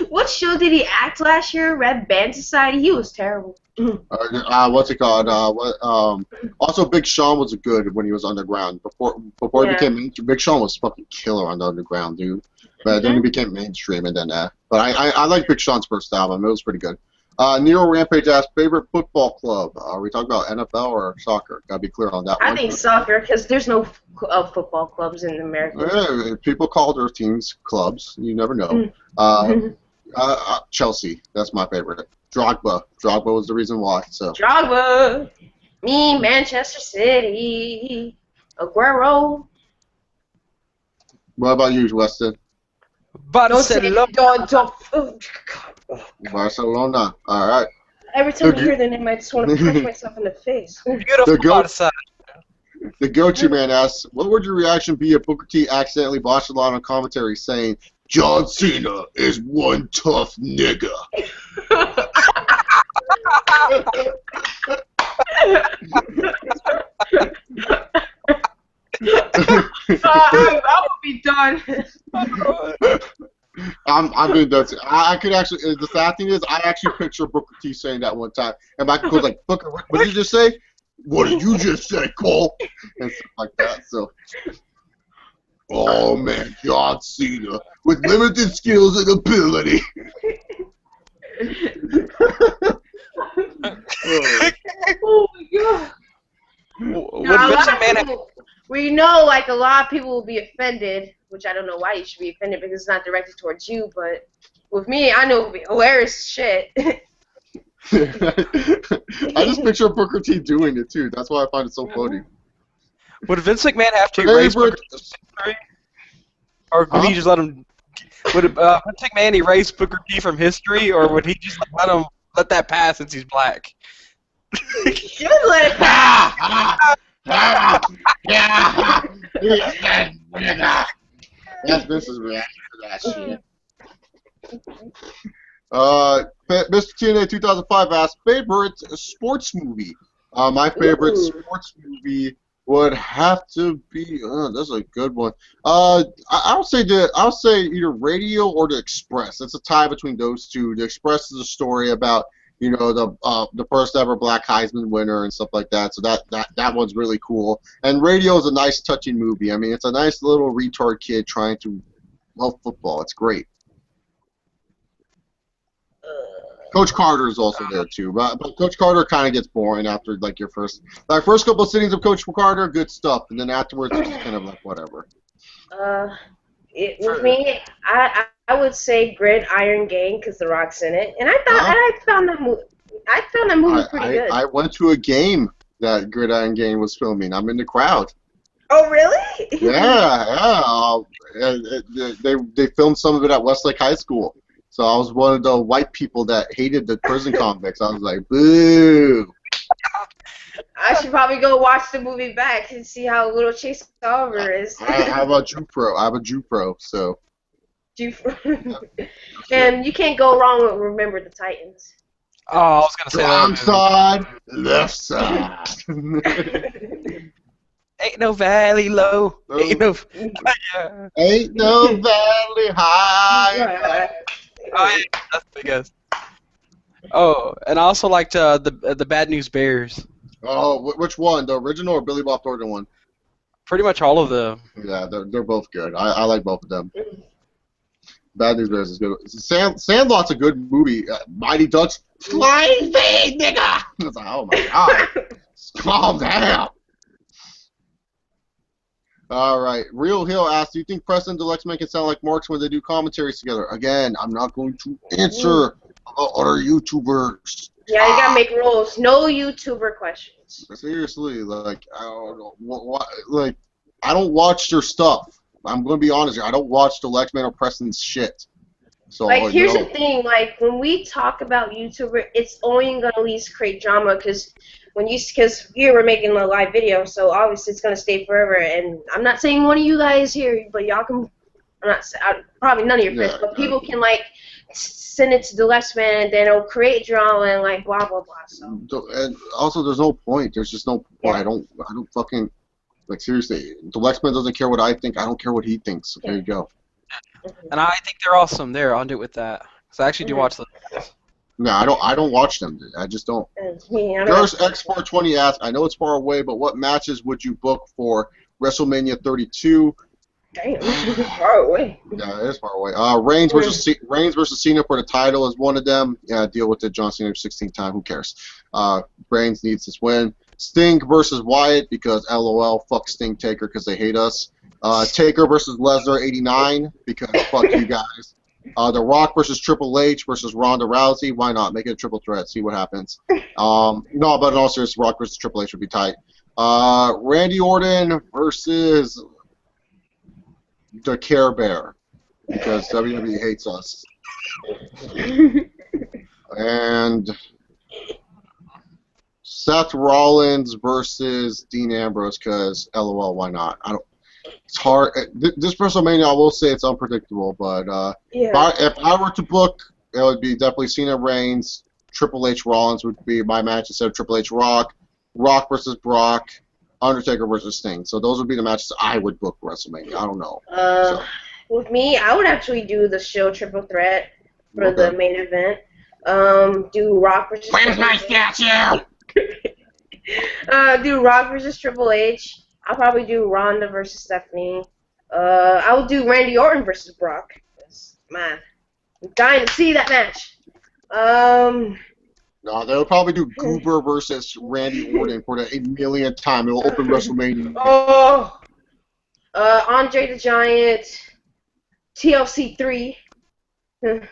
S2: What show did he act last year? Red Band Society. He was terrible.
S1: What's it called? Also, Big Sean was good when he was underground. Before he became mainstream, Big Sean was fucking killer on the underground, dude. But then he became mainstream, and then But I like Big Sean's first album. It was pretty good. Nero Rampage asked favorite football club. Are we talking about NFL or soccer? Gotta be clear on that one.
S2: I think soccer, because there's no football clubs in America.
S1: Yeah, people call their teams clubs. You never know. Chelsea, that's my favorite. Drogba was the reason why. So.
S2: Drogba, me, Manchester City, Aguero.
S1: What about you, Weston?
S3: Barcelona.
S1: Barcelona. All right.
S2: Every time I hear the name, I just want to punch myself in the face.
S3: Beautiful Barca.
S1: The go-to man asks, what would your reaction be if Booker T accidentally botched a lot on commentary saying, John Cena is one tough nigga?
S2: That would be done.
S1: I'm being done. I could actually. The sad thing is, I actually picture Booker T saying that one time, and Michael was like, "Booker, what did you just say? What did you just say, Cole?" And stuff like that. So, oh man, John Cena with limited skills and ability.
S2: Oh my God. We know, like, a lot of people will be offended, which I don't know why you should be offended because it's not directed towards you, but with me, I know it will be hilarious shit.
S1: I just picture Booker T doing it, too. That's why I find it so funny.
S3: Would Vince McMahon have to erase Booker T from history? Or would he just let him... Would Vince McMahon erase Booker T from history, or would he just let that pass since he's black?
S2: You should let it pass.
S1: That's Vince's reaction to that shit. Mr. TNA 2005 asked favorite sports movie. My favorite sports movie would have to be. That's a good one. I'll say either Radio or The Express. It's a tie between those two. The Express is a story about, you know, the first ever Black Heisman winner and stuff like that. So that one's really cool. And Radio is a nice, touching movie. I mean, it's a nice little retard kid trying to love football. It's great. Coach Carter is also there too, but Coach Carter kind of gets boring after like your first couple of sittings of Coach Carter. Good stuff, and then afterwards it's just kind of like whatever.
S2: With me, I would say Gridiron Gang because The Rock's in it, and I found that movie pretty good.
S1: I went to a game that Gridiron Gang was filming. I'm in the crowd.
S2: Oh really?
S1: Yeah. They filmed some of it at Westlake High School. So I was one of the white people that hated the prison convicts. I was like, boo.
S2: I should probably go watch the movie back and see how little Chase Oliver is.
S1: I have a Jew Pro. I have a Jew Pro, so.
S2: And you can't go wrong with Remember the Titans.
S3: Oh, I was gonna say
S1: Strong
S3: that.
S1: side, left side.
S3: Ain't no valley low. Ain't no. Yeah.
S1: Ain't no valley high.
S3: Oh, yeah, that's the biggest. Oh, and I also liked the Bad News Bears.
S1: Oh, which one? The original or Billy Bob Thornton one?
S3: Pretty much all of them.
S1: Yeah, they're both good. I like both of them. Bad News Bears is good. Sandlot's a good movie. Mighty Ducks, flying feed, nigga. It's like, oh my god, calm down. All right, Real Hill asks, do you think Preston and Deluxe Men can sound like Marks when they do commentaries together? Again, I'm not going to answer about other YouTubers.
S2: Yeah, you gotta make rules. No YouTuber questions.
S1: Seriously, like, I don't know. Like, I don't watch their stuff. I'm going to be honest here. I don't watch Deluxe Men or Preston's shit. So,
S2: Like, here's the thing. Like, when we talk about YouTuber, it's only gonna at least create drama because here we're making a live video, so obviously it's gonna stay forever. And I'm not saying one of you guys here, but y'all can. Probably none of your friends, but people can like send it to the Deluxe Man, and then it'll create drama and like blah blah blah. So.
S1: And also, there's no point. There's just no point.
S2: Yeah.
S1: I don't fucking like seriously. Deluxe Man doesn't care what I think. I don't care what he thinks. So there you go.
S3: And I think they're awesome. There, I'll do with that. So I actually do watch them.
S1: No, I don't watch them. I just don't. Nurse X420 asks, I know it's far away, but what matches would you book for WrestleMania 32?
S2: Damn, far away.
S1: Yeah, it is far away. Reigns versus Cena for the title is one of them. Yeah, deal with it. John Cena 16th time. Who cares? Reigns needs this win. Sting versus Wyatt because LOL, fuck Sting Taker because they hate us. Taker versus Lesnar 89 because fuck you guys. The Rock versus Triple H versus Ronda Rousey. Why not? Make it a triple threat. See what happens. No, but in all seriousness, Rock versus Triple H would be tight. Randy Orton versus the Care Bear because WWE hates us. And Seth Rollins versus Dean Ambrose because LOL, why not? It's hard. This WrestleMania, I will say it's unpredictable, but if I were to book, it would be definitely Cena Reigns, Triple H Rollins would be my match instead of Triple H Rock, Rock versus Brock, Undertaker versus Sting. So those would be the matches I would book for WrestleMania. I don't know.
S2: With me, I would actually do the show triple threat for the main event. Do Rock versus.
S4: Where's my statue?
S2: Do Rock versus Triple H. I'll probably do Ronda versus Stephanie. I will do Randy Orton versus Brock. Man, I'm dying to see that match.
S1: No, they'll probably do Goober versus Randy Orton for the 8 millionth time. It'll open WrestleMania.
S2: Oh, Andre the Giant, TLC 3. With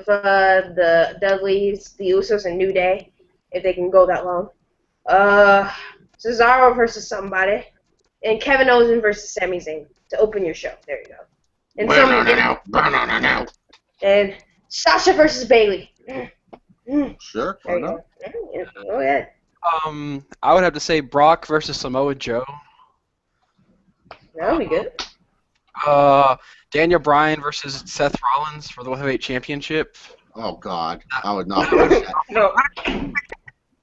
S2: the Dudleys, the Usos, and New Day, if they can go that long. Cesaro versus somebody, and Kevin Owens versus Sami Zayn to open your show. There you go. And Sasha versus Bayley.
S1: Sure,
S2: There
S1: why
S2: you
S1: not?
S2: go. Go ahead.
S3: I would have to say Brock versus Samoa Joe.
S2: That'll be good.
S3: Daniel Bryan versus Seth Rollins for the Heavyweight Championship.
S1: Oh, God. I would not watch that.
S2: No.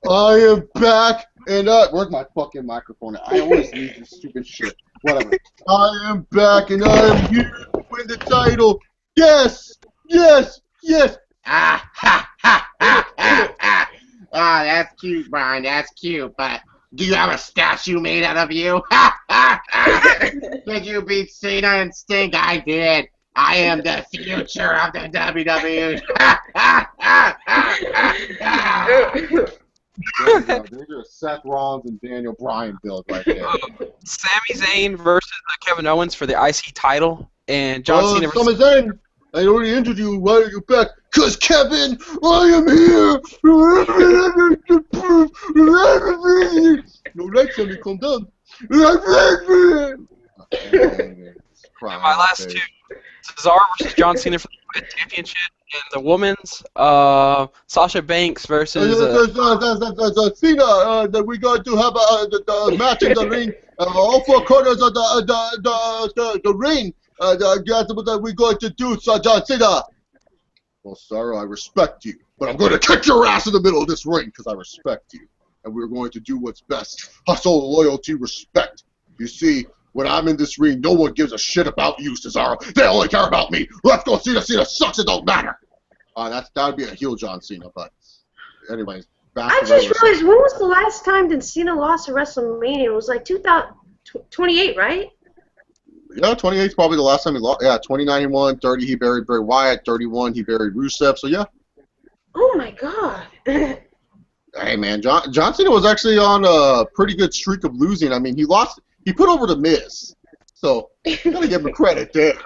S1: I am back, and where's my fucking microphone? I always need this stupid shit. Whatever. I am back, and I am here to win the title. Yes! Yes! Yes!
S4: Ah, ha, ha, ha, ha, ha. Oh, that's cute, Brian. That's cute, but do you have a statue made out of you? Ha, ha, ha. Did you beat Cena and Sting? I did. I am the future of the WWE. Ha, ha, ha, ha, ha, ha.
S1: There's your Seth Rollins and Daniel Bryan build right there.
S3: Sami Zayn versus Kevin Owens for the IC title, and John Cena versus.
S1: Sami Zayn, I already injured you. Why are you back? Cause Kevin, I am here. No, right, Sammy, calm down.
S3: And my last two, Cesaro versus John Cena for the championship, and the women's, Sasha Banks versus.
S1: Cena, that we going to have the match in the ring. All four corners of the ring. That's what we're going to do, John Cena. Well, sir, I respect you. but I'm going to kick your ass in the middle of this ring because I respect you. And we're going to do what's best. Hustle, loyalty, respect. You see, when I'm in this ring, no one gives a shit about you, Cesaro. They only care about me. Let's go Cena. Cena sucks. It don't matter. That would be a heel John Cena, but anyways.
S2: I just realized, when was the last time that Cena lost at WrestleMania? It was like 2028, right?
S1: Yeah, 28 is probably the last time he lost. Yeah, 29 he won, 30 he buried Bray Wyatt, 31 he buried Rusev. So yeah.
S2: Oh my God.
S1: Hey man, John Cena was actually on a pretty good streak of losing. I mean, he put over the Miz, so gotta give him credit there.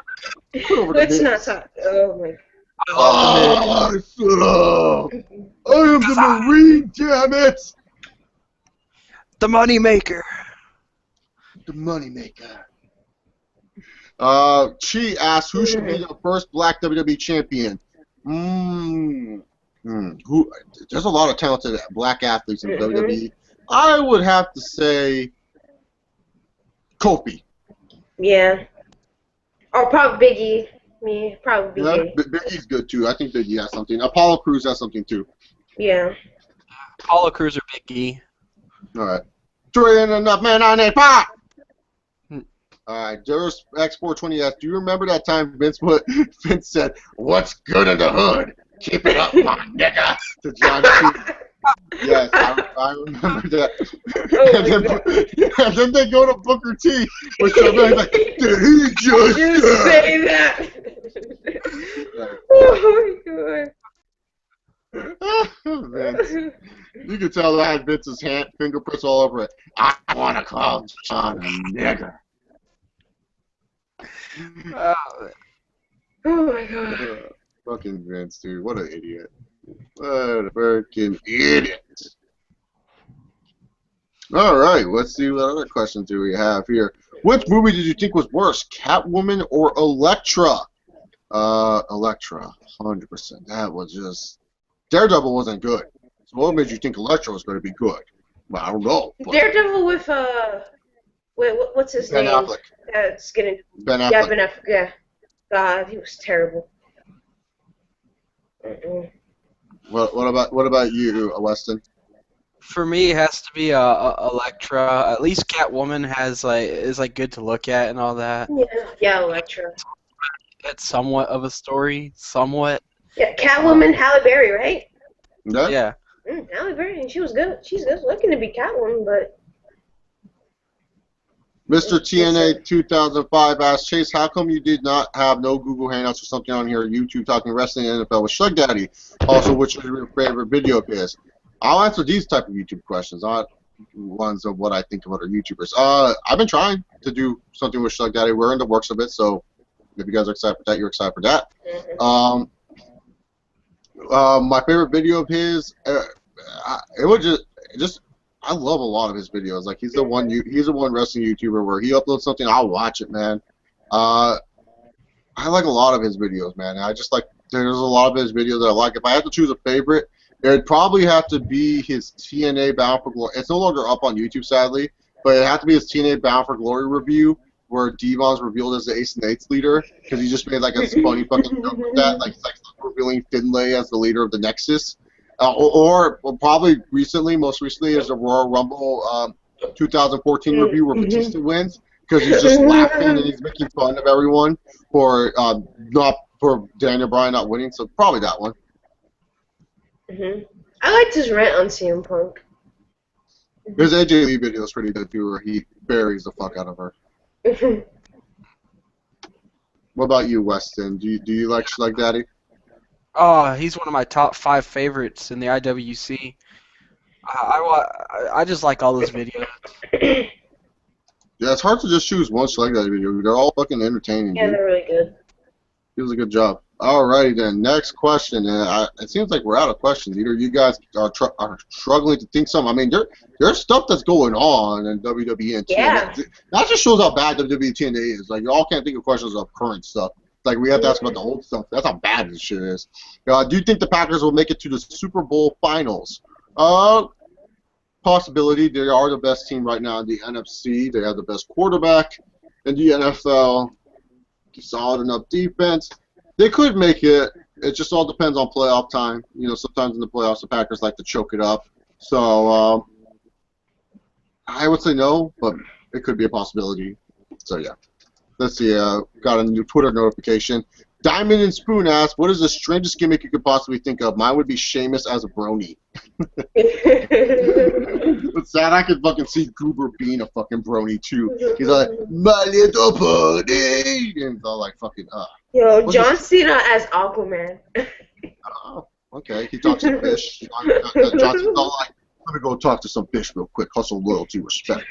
S2: Let's not talk. Oh my.
S1: Oh, shut up! I am the Marine, damn it!
S3: The money maker.
S1: The moneymaker. Chi asks, who should be the first black WWE champion? Who? There's a lot of talented black athletes in WWE. I would have to say Kofi.
S2: Yeah. Or probably Biggie. Me, probably Biggie.
S1: Yeah, Biggie's good too. I think Biggie has something. Apollo Crews has something too.
S2: Yeah.
S3: Apollo Crews or Biggie.
S1: All right. Three and enough man on a pop. Alright, Durst X420 asks, do you remember that time Vince said, "What's good in the hood? Keep it up, my nigga," to John Cena? Yes, I remember that. And then they go to Booker T, which somebody's like, did he just
S2: say that? Oh my God.
S1: Vince. You could tell that I had Vince's fingerprints all over it. I want to call John a nigger.
S2: Oh my God.
S1: Fucking Vince, dude. What an idiot. What a freaking idiot. Alright, let's see what other questions do we have here. Which movie did you think was worse, Catwoman or Elektra? Elektra, 100%. That was just... Daredevil wasn't good. So what made you think Elektra was going to be good? Well, I don't know.
S2: Daredevil with, what's his name?
S1: Ben Affleck. Ben Affleck.
S2: Yeah, Ben Affleck, yeah. God, he was terrible.
S1: What about you, Weston?
S3: For me, it has to be Elektra. At least Catwoman is good to look at and all that.
S2: Yeah, Elektra.
S3: It's somewhat of a story, somewhat.
S2: Yeah, Catwoman, Halle Berry, right?
S3: Yeah.
S2: Halle Berry, she was good. She's good looking to be Catwoman, but.
S1: Mr. TNA 2005 asked, Chase, how come you did not have no Google Hangouts or something on here, YouTube talking wrestling and NFL with Shug Daddy? Also, which is your favorite video of his? I'll answer these type of YouTube questions, not ones of what I think of other YouTubers. I've been trying to do something with Shug Daddy. We're in the works of it, so if you guys are excited for that, you're excited for that. My favorite video of his, it was just I love a lot of his videos. Like he's the one wrestling YouTuber where he uploads something, I'll watch it, man. I like a lot of his videos, man. I just like there's a lot of his videos that I like. If I had to choose a favorite, it'd probably have to be his TNA Bound for Glory. It's no longer up on YouTube, sadly, but it had to be his TNA Bound for Glory review where Devon's revealed as the Ace and Eights leader because he just made like a funny fucking joke with that, like revealing Finlay as the leader of the Nexus. Or probably most recently is the Royal Rumble 2014 review where Batista wins because he's just laughing and he's making fun of everyone for Daniel Bryan not winning. So probably that one.
S2: I liked his rant on CM Punk.
S1: His AJ Lee video is pretty good too, where he buries the fuck out of her. What about you, Weston? Do you like Slug Daddy?
S3: Oh, he's one of my top 5 favorites in the IWC. I just like all his videos.
S1: Yeah, it's hard to just choose one Slug Daddy video. They're all fucking entertaining.
S2: Yeah,
S1: dude.
S2: they're really good.
S1: He does a good job. Alrighty then, next question. It seems like we're out of questions. Either you guys are struggling to think something. I mean, there's stuff that's going on in WWE and TNA.
S2: Yeah.
S1: That just shows how bad WWE TNA is. Like, you all can't think of questions of current stuff. Like, we have to ask about the old stuff. That's how bad this shit is. Do you think the Packers will make it to the Super Bowl finals? Possibility. They are the best team right now in the NFC. They have the best quarterback in the NFL. Solid enough defense. They could make it. it just all depends on playoff time. You know, sometimes in the playoffs the Packers like to choke it up. So I would say no, but it could be a possibility. So yeah. Let's see. Got a new Twitter notification. Diamond and Spoon asked, "What is the strangest gimmick you could possibly think of?" Mine would be Sheamus as a brony. But sad, I could fucking see Goober being a fucking brony too. He's like, "My little pony," and he's all like, "Fucking
S2: Yo, John Cena as Aquaman.
S1: oh, okay." He talks to Bish. Johnson's all like, "Let me go talk to some Bish real quick. Hustle, loyalty, respect."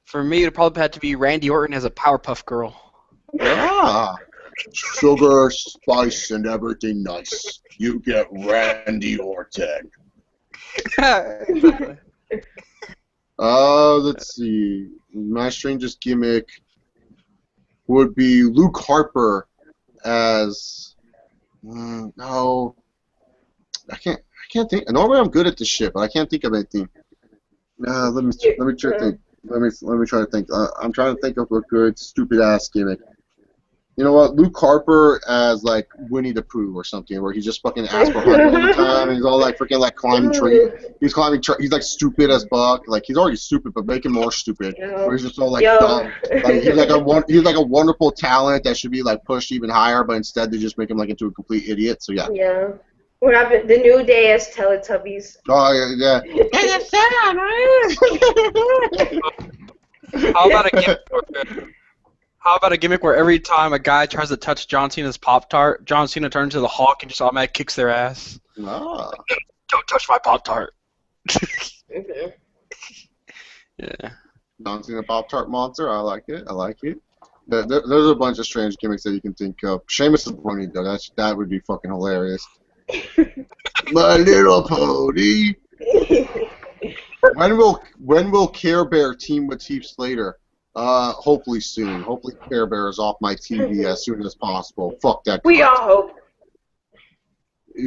S3: For me, it'd probably have to be Randy Orton as a Powerpuff Girl.
S1: Ah, sugar, spice, and everything nice. You get Randy Orton.
S3: Exactly.
S1: Let's see. My strangest gimmick would be Luke Harper as. No, I can't think. Normally I'm good at this shit, but I can't think of anything. Let me try to think. Let me try to think. I'm trying to think of a good stupid ass gimmick. You know what? Luke Harper as like Winnie the Pooh or something, where he just fucking asks for honey all the time, and he's all like freaking like climbing trees. He's climbing. He's like stupid as fuck. Like he's already stupid, but make him more stupid. Where he's just all like dumb. Like he's like a wonderful talent that should be like pushed even higher, but instead they just make him like into a complete idiot. So yeah.
S2: Yeah. What happened? The New Day as Teletubbies.
S1: Oh yeah.
S3: How about a gimmick? How about a gimmick where every time a guy tries to touch John Cena's Pop-Tart, John Cena turns to the Hawk and just automatically kicks their ass?
S1: Ah.
S3: Don't touch my Pop-Tart.
S2: Mm-hmm.
S3: Yeah.
S1: John Cena Pop-Tart monster. I like it. There's a bunch of strange gimmicks that you can think of. Sheamus is brony though. That would be fucking hilarious. My little pony. When will Care Bear team with Heath Slater? Hopefully soon. Hopefully Care Bear is off my TV as soon as possible. Fuck that.
S2: We all hope.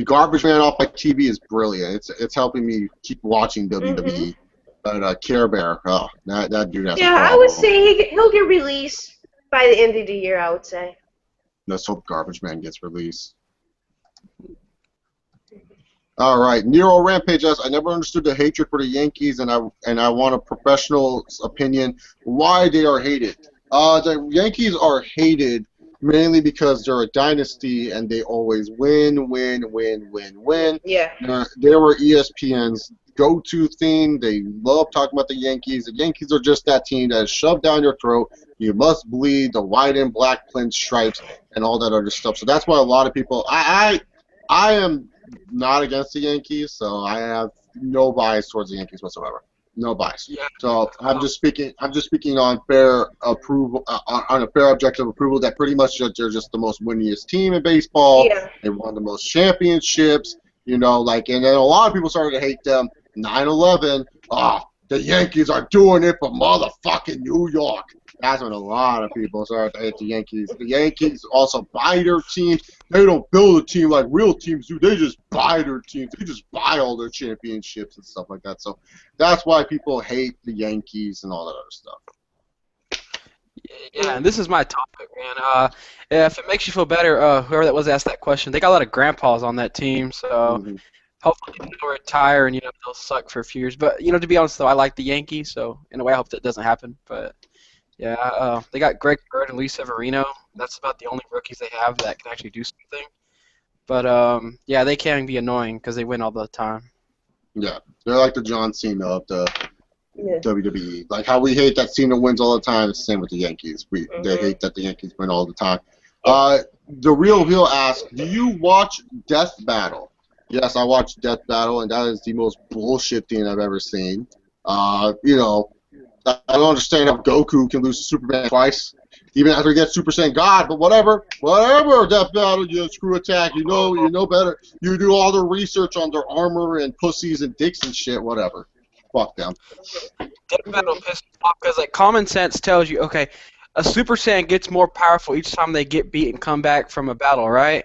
S1: Garbage Man off my TV is brilliant. It's helping me keep watching WWE. But Care Bear, that dude has a problem.
S2: I would say he'll get released by the end of the year, I would say.
S1: Let's hope Garbage Man gets released. All right, Nero Rampage asks, "I never understood the hatred for the Yankees, and I want a professional's opinion why they are hated." The Yankees are hated mainly because they're a dynasty and they always win.
S2: Yeah.
S1: They were ESPN's go-to thing. They love talking about the Yankees. The Yankees are just that team that is shoved down your throat. You must bleed the white and black Clint stripes and all that other stuff. So that's why a lot of people. I am not against the Yankees, so I have no bias towards the Yankees whatsoever. No bias.
S3: Yeah.
S1: So I'm just speaking on fair approval, on a fair objective approval that pretty much they're just the most winningest team in baseball.
S2: Yeah.
S1: They won the most championships. You know, like, and then a lot of people started to hate them. 9/11. The Yankees are doing it for motherfucking New York. That's when a lot of people started to hate the Yankees. The Yankees also buy their team. They don't build a team like real teams do. They just buy their teams. They just buy all their championships and stuff like that. So that's why people hate the Yankees and all that other stuff.
S3: Yeah, and this is my topic, man. If it makes you feel better, whoever that was asked that question, they got a lot of grandpas on that team, so hopefully they'll retire and they'll suck for a few years. But to be honest though, I like the Yankees, so in a way I hope that doesn't happen. But yeah, they got Greg Bird and Lee Severino. That's about the only rookies they have that can actually do something. But yeah, they can be annoying because they win all the time.
S1: Yeah, they're like the John Cena of the WWE. Like how we hate that Cena wins all the time. It's the same with the Yankees. They hate that the Yankees win all the time. The Real Heel asks, "Do you watch Death Battle?" Yes, I watch Death Battle, and that is the most bullshit thing I've ever seen. I don't understand how Goku can lose to Superman twice, even after he gets Super Saiyan God. But whatever, Death Battle, you screw attack. You know better. You do all the research on their armor and pussies and dicks and shit. Whatever. Fuck them.
S3: Death Battle pisses me off because common sense tells you, okay, a Super Saiyan gets more powerful each time they get beat and come back from a battle, right?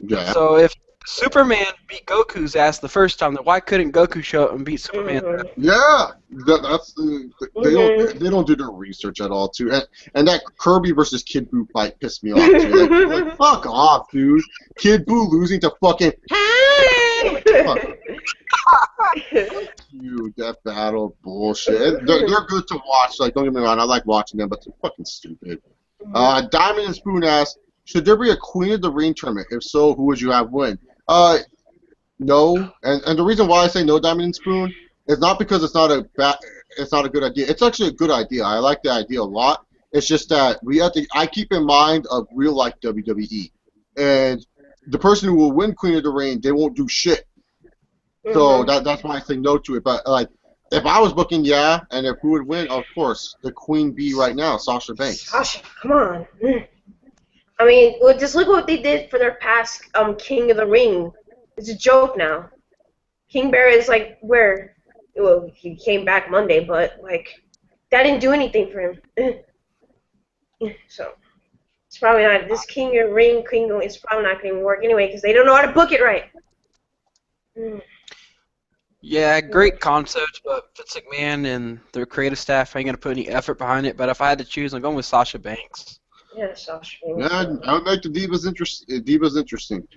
S1: Yeah.
S3: So if Superman beat Goku's ass the first time. Then why couldn't Goku show up and beat Superman?
S1: Yeah, they don't do their research at all too, and that Kirby versus Kid Buu fight pissed me off too. Like fuck off, dude. Kid Buu losing to fucking fuck you. That battle bullshit. They're good to watch. Like don't get me wrong, I like watching them, but they're fucking stupid. Diamond and Spoon asks, should there be a Queen of the Ring tournament? If so, who would you have win? No, and the reason why I say no, Diamond and Spoon, is not because it's not a good idea. It's actually a good idea. I like the idea a lot. It's just that I keep in mind of real life WWE, and the person who will win Queen of the Ring, they won't do shit. So that's why I say no to it. But like, if I was booking, yeah, and if who would win, of course, the Queen Bee right now, Sasha Banks.
S2: Sasha, come on. I mean, just look what they did for their past King of the Ring. It's a joke now. King Bear is like where? Well, he came back Monday, but like that didn't do anything for him. So it's probably not this King of the Ring. It's probably not going to work anyway because they don't know how to book it right.
S3: Yeah, great concept, but Vince McMahon and their creative staff ain't gonna put any effort behind it. But if I had to choose, I'm going with Sasha Banks.
S2: Yeah, Sasha Banks.
S1: Yeah, I would make the Divas interesting.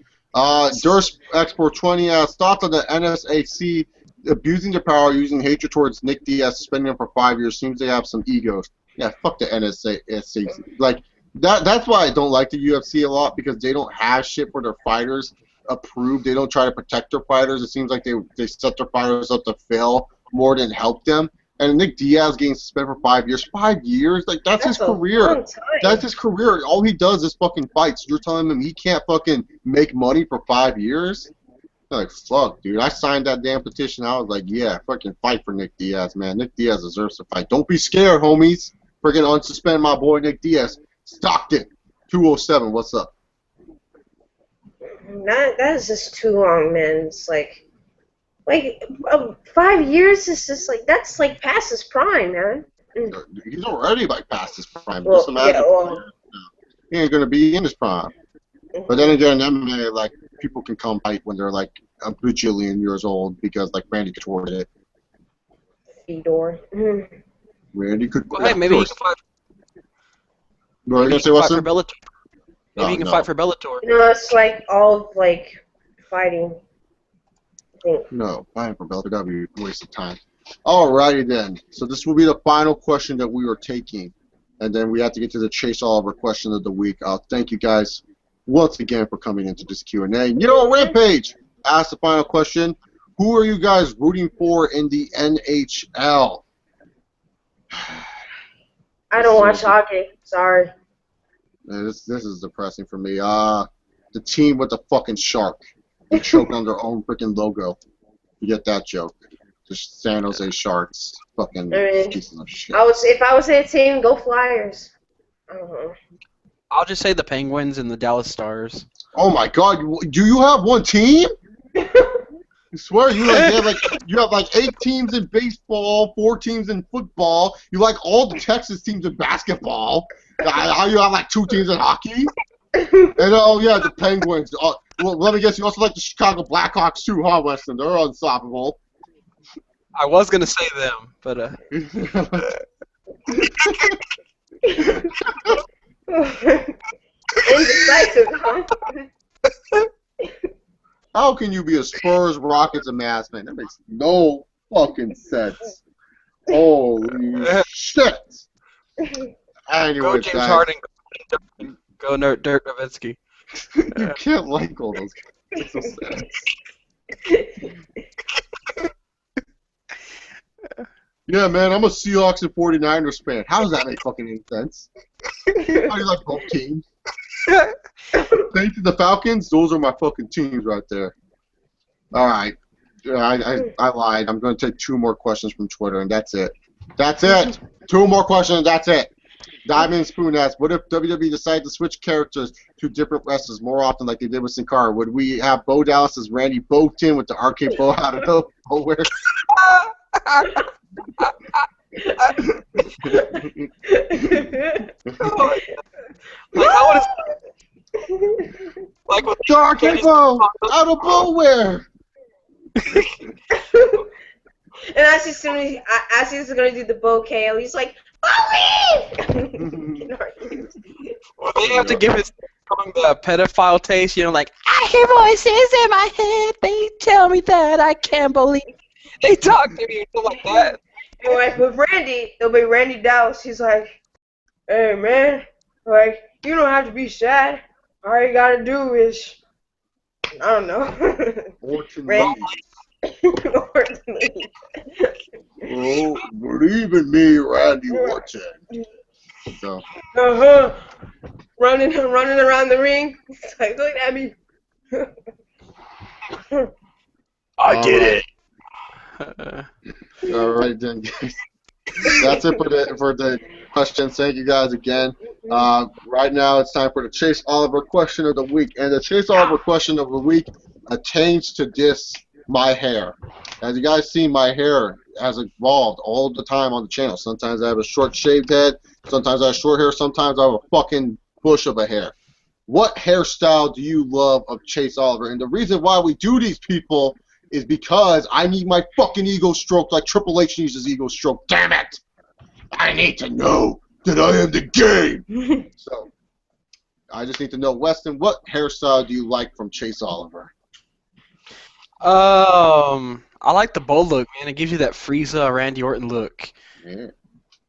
S1: Durst Export 20 asks, thoughts on the NSAC abusing their power, using hatred towards Nick Diaz, suspending him for 5 years. Seems they have some egos. Yeah, fuck the NSAC. Like that's why I don't like the UFC a lot, because they don't have shit for their fighters approved. They don't try to protect their fighters. It seems like they set their fighters up to fail more than help them. And Nick Diaz getting suspended for 5 years. 5 years? Like, that's his career. That's his career. All he does is fucking fights. You're telling him he can't fucking make money for 5 years? Like, fuck, dude. I signed that damn petition. I was like, yeah, fucking fight for Nick Diaz, man. Nick Diaz deserves to fight. Don't be scared, homies. Freaking unsuspend my boy Nick Diaz. Stockton, 207. What's up?
S2: That is just too long, man. It's like 5 years is just like, that's like past his prime, man.
S1: He's already like past his prime.
S2: Well,
S1: Just imagine he ain't gonna be in his prime. But then again, MMA, like, people can come fight when they're like a bajillion years old, because like Randy Couture did it.
S2: Fedor.
S1: Randy could.
S3: Well, hey, maybe he can fight.
S1: What are you gonna say, Weston?
S3: For Bellator. Maybe he can fight for Bellator.
S2: No, it's like all of, like, fighting. I think.
S1: No, fighting for Bellator, that'd be a waste of time. Alrighty then. So this will be the final question that we are taking, and then we have to get to the Chase Oliver question of the week. Thank you guys once again for coming into this Q&A. You know, Rampage asked the final question: who are you guys rooting for in the NHL?
S2: I don't watch hockey. Sorry.
S1: Man, this is depressing for me. The team with the fucking shark. They choked on their own freaking logo. You get that joke? Just San Jose Sharks. Fucking pieces of shit.
S2: If I was a team, go Flyers. I don't know.
S3: I'll just say the Penguins and the Dallas Stars.
S1: Oh my God! Do you have one team? I swear you have like 8 teams in baseball, 4 teams in football. You like all the Texas teams in basketball. How you have like 2 teams in hockey? And oh yeah, the Penguins. Well, let me guess, you also like the Chicago Blackhawks too, huh, Weston? They're unstoppable.
S3: I was gonna say them, but
S2: Indecisive, huh?
S1: How can you be a Spurs, Rockets, and Mavs fan? That makes no fucking sense. Holy shit! Anyways,
S3: go James
S1: guys,
S3: Harden, go Dirk Nowitzki.
S1: You can't like all those guys. It's so sad. Yeah, man, I'm a Seahawks and 49ers fan. How does that make fucking any sense? How do you like both teams? Thanks to the Falcons, those are my fucking teams right there. Alright. I lied. I'm going to take 2 more questions from Twitter, and that's it. That's it! 2 more questions, and that's it. Diamond Spoon asks, what if WWE decided to switch characters to different wrestlers more often like they did with Sin Cara? Would we have Bo Dallas as Randy Botin with the arcade bow out of nowhere?
S3: Like with
S1: Dark Info out of nowhere.
S2: And as he's gonna do the bow KO, he's like, Bowie!
S3: Well, they have to give his tongue the pedophile taste, you know, like, I hear voices in my head, they tell me that I can't believe they talk to me, or something like that.
S2: And like with Randy, it'll be Randy Dallas. He's like, hey man, like, you don't have to be sad. All you gotta do is, I don't know.
S1: Fortunately.
S2: Or to leave.
S1: Oh, believe in me, Randy Orton. So.
S2: Running around the ring. It's like, look at me.
S3: I did
S1: it. All right then, guys. That's it for the questions. Thank you guys again. Right now it's time for the Chase Oliver question of the week, and the Chase Oliver question of the week attains to this. My hair. As you guys see, my hair has evolved all the time on the channel. Sometimes I have a short shaved head, sometimes I have short hair, sometimes I have a fucking bush of a hair. What hairstyle do you love of Chase Oliver? And the reason why we do these people is because I need my fucking ego stroked like Triple H needs his ego stroked. Damn it! I need to know that I am the game! So, I just need to know, Weston, what hairstyle do you like from Chase Oliver?
S3: I like the bold look, man. It gives you that Frieza, Randy Orton look.
S1: Yeah.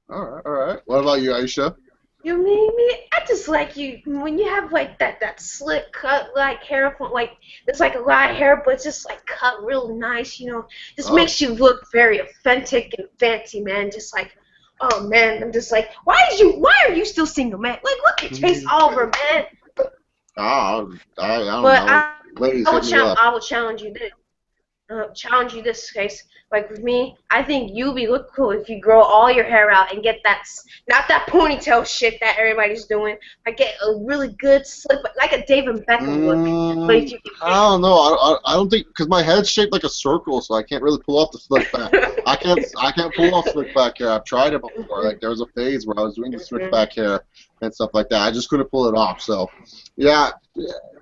S1: All right. What about you, Aisha?
S2: You mean me? I just like you when you have like that slick cut like hair from like there's like a lot of hair, but it's just like cut real nice, you know. Just makes you look very authentic and fancy, man. Just like, oh man, I'm just like, why are you still single, man? Like, look at Chase Oliver, man.
S1: I don't know. Ladies,
S2: I will challenge you this. Case. Like with me, I think you'd be look cool if you grow all your hair out and get that, not that ponytail shit that everybody's doing. Like get a really good slick, like a David Beckham look. But if you
S1: I don't know. I don't think because my head's shaped like a circle, so I can't really pull off the slick back. I can't pull off slick back hair. I've tried it before. Like there was a phase where I was doing the slick back hair and stuff like that. I just couldn't pull it off. So yeah,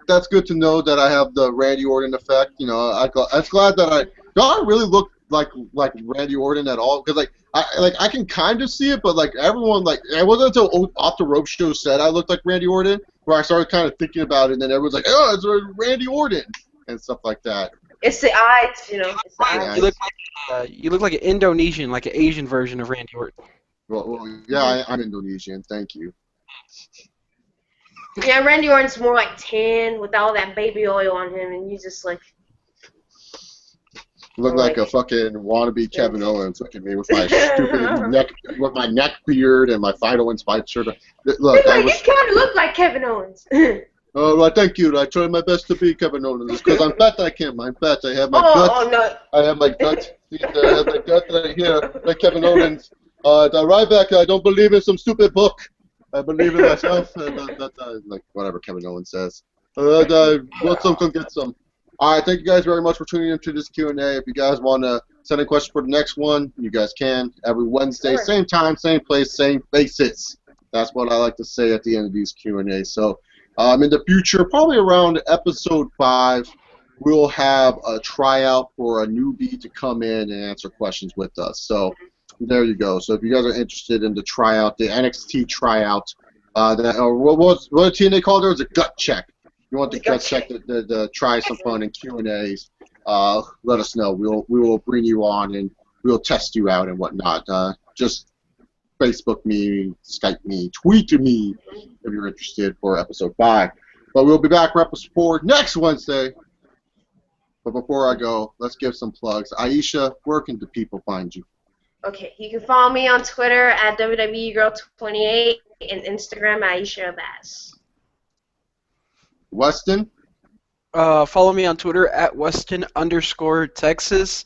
S1: that's good to know that I have the Randy Orton effect. You know, I'm glad that do I really look like Randy Orton at all? Because I can kind of see it, but like everyone it wasn't until Off the Rope show said I looked like Randy Orton where I started kind of thinking about it, and then everyone's like, oh, it's Randy Orton and stuff like that.
S2: It's the eyes, you know. It's the eyes.
S3: You look like an Indonesian, like an Asian version of Randy Orton.
S1: Well yeah, I'm Indonesian. Thank you.
S2: Yeah, Randy Orton's more like tan with all that baby oil on him, and you just like.
S1: Look like a fucking wannabe Kevin Owens. Look at me with my stupid neck beard and my Fido and Spike shirt. Look,
S2: you kind of look like Kevin Owens.
S1: Oh, well, thank you. I try my best to be Kevin Owens because I'm fat. I'm fat. I have my guts.
S2: Oh no.
S1: I have my guts. I have my guts right here, like Kevin Owens. The Ryback. I don't believe in some stupid book. I believe in myself. Like whatever Kevin Owens says. Want some? Come get some. All right, thank you guys very much for tuning into this Q&A. If you guys want to send a question for the next one, you guys can. Every Wednesday, same time, same place, same faces. That's what I like to say at the end of these Q&A. So in the future, probably around episode 5, we'll have a tryout for a newbie to come in and answer questions with us. So there you go. So if you guys are interested in the tryout, the NXT tryout, what did TNA called it? It was a gut check. You want the gut check to try some fun and Q&As, let us know. We will bring you on and we'll test you out and whatnot. Just Facebook me, Skype me, tweet me if you're interested for episode 5. But we'll be back for episode 4 next Wednesday. But before I go, let's give some plugs. Aisha, where can the people find you?
S2: Okay, you can follow me on Twitter at WWEGirl28 and Instagram Aisha Bass.
S1: Weston?
S3: Follow me on Twitter at Weston_Texas.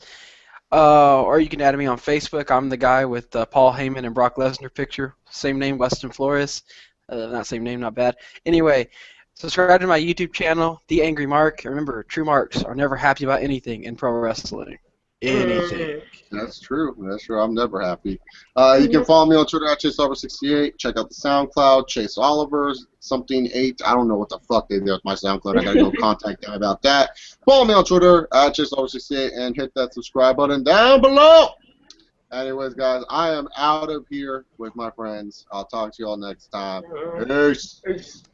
S3: Or you can add me on Facebook. I'm the guy with Paul Heyman and Brock Lesnar picture. Same name, Weston Flores. Not same name, not bad. Anyway, subscribe to my YouTube channel, The Angry Mark. Remember, true marks are never happy about anything in pro wrestling. anything.
S1: That's true. That's true. I'm never happy. You can follow me on Twitter at ChaseOliver68. Check out the SoundCloud, Chase Oliver's something 8. I don't know what the fuck they did with my SoundCloud. I gotta go contact them about that. Follow me on Twitter at ChaseOliver68 and hit that subscribe button down below. Anyways, guys, I am out of here with my friends. I'll talk to you all next time. Peace.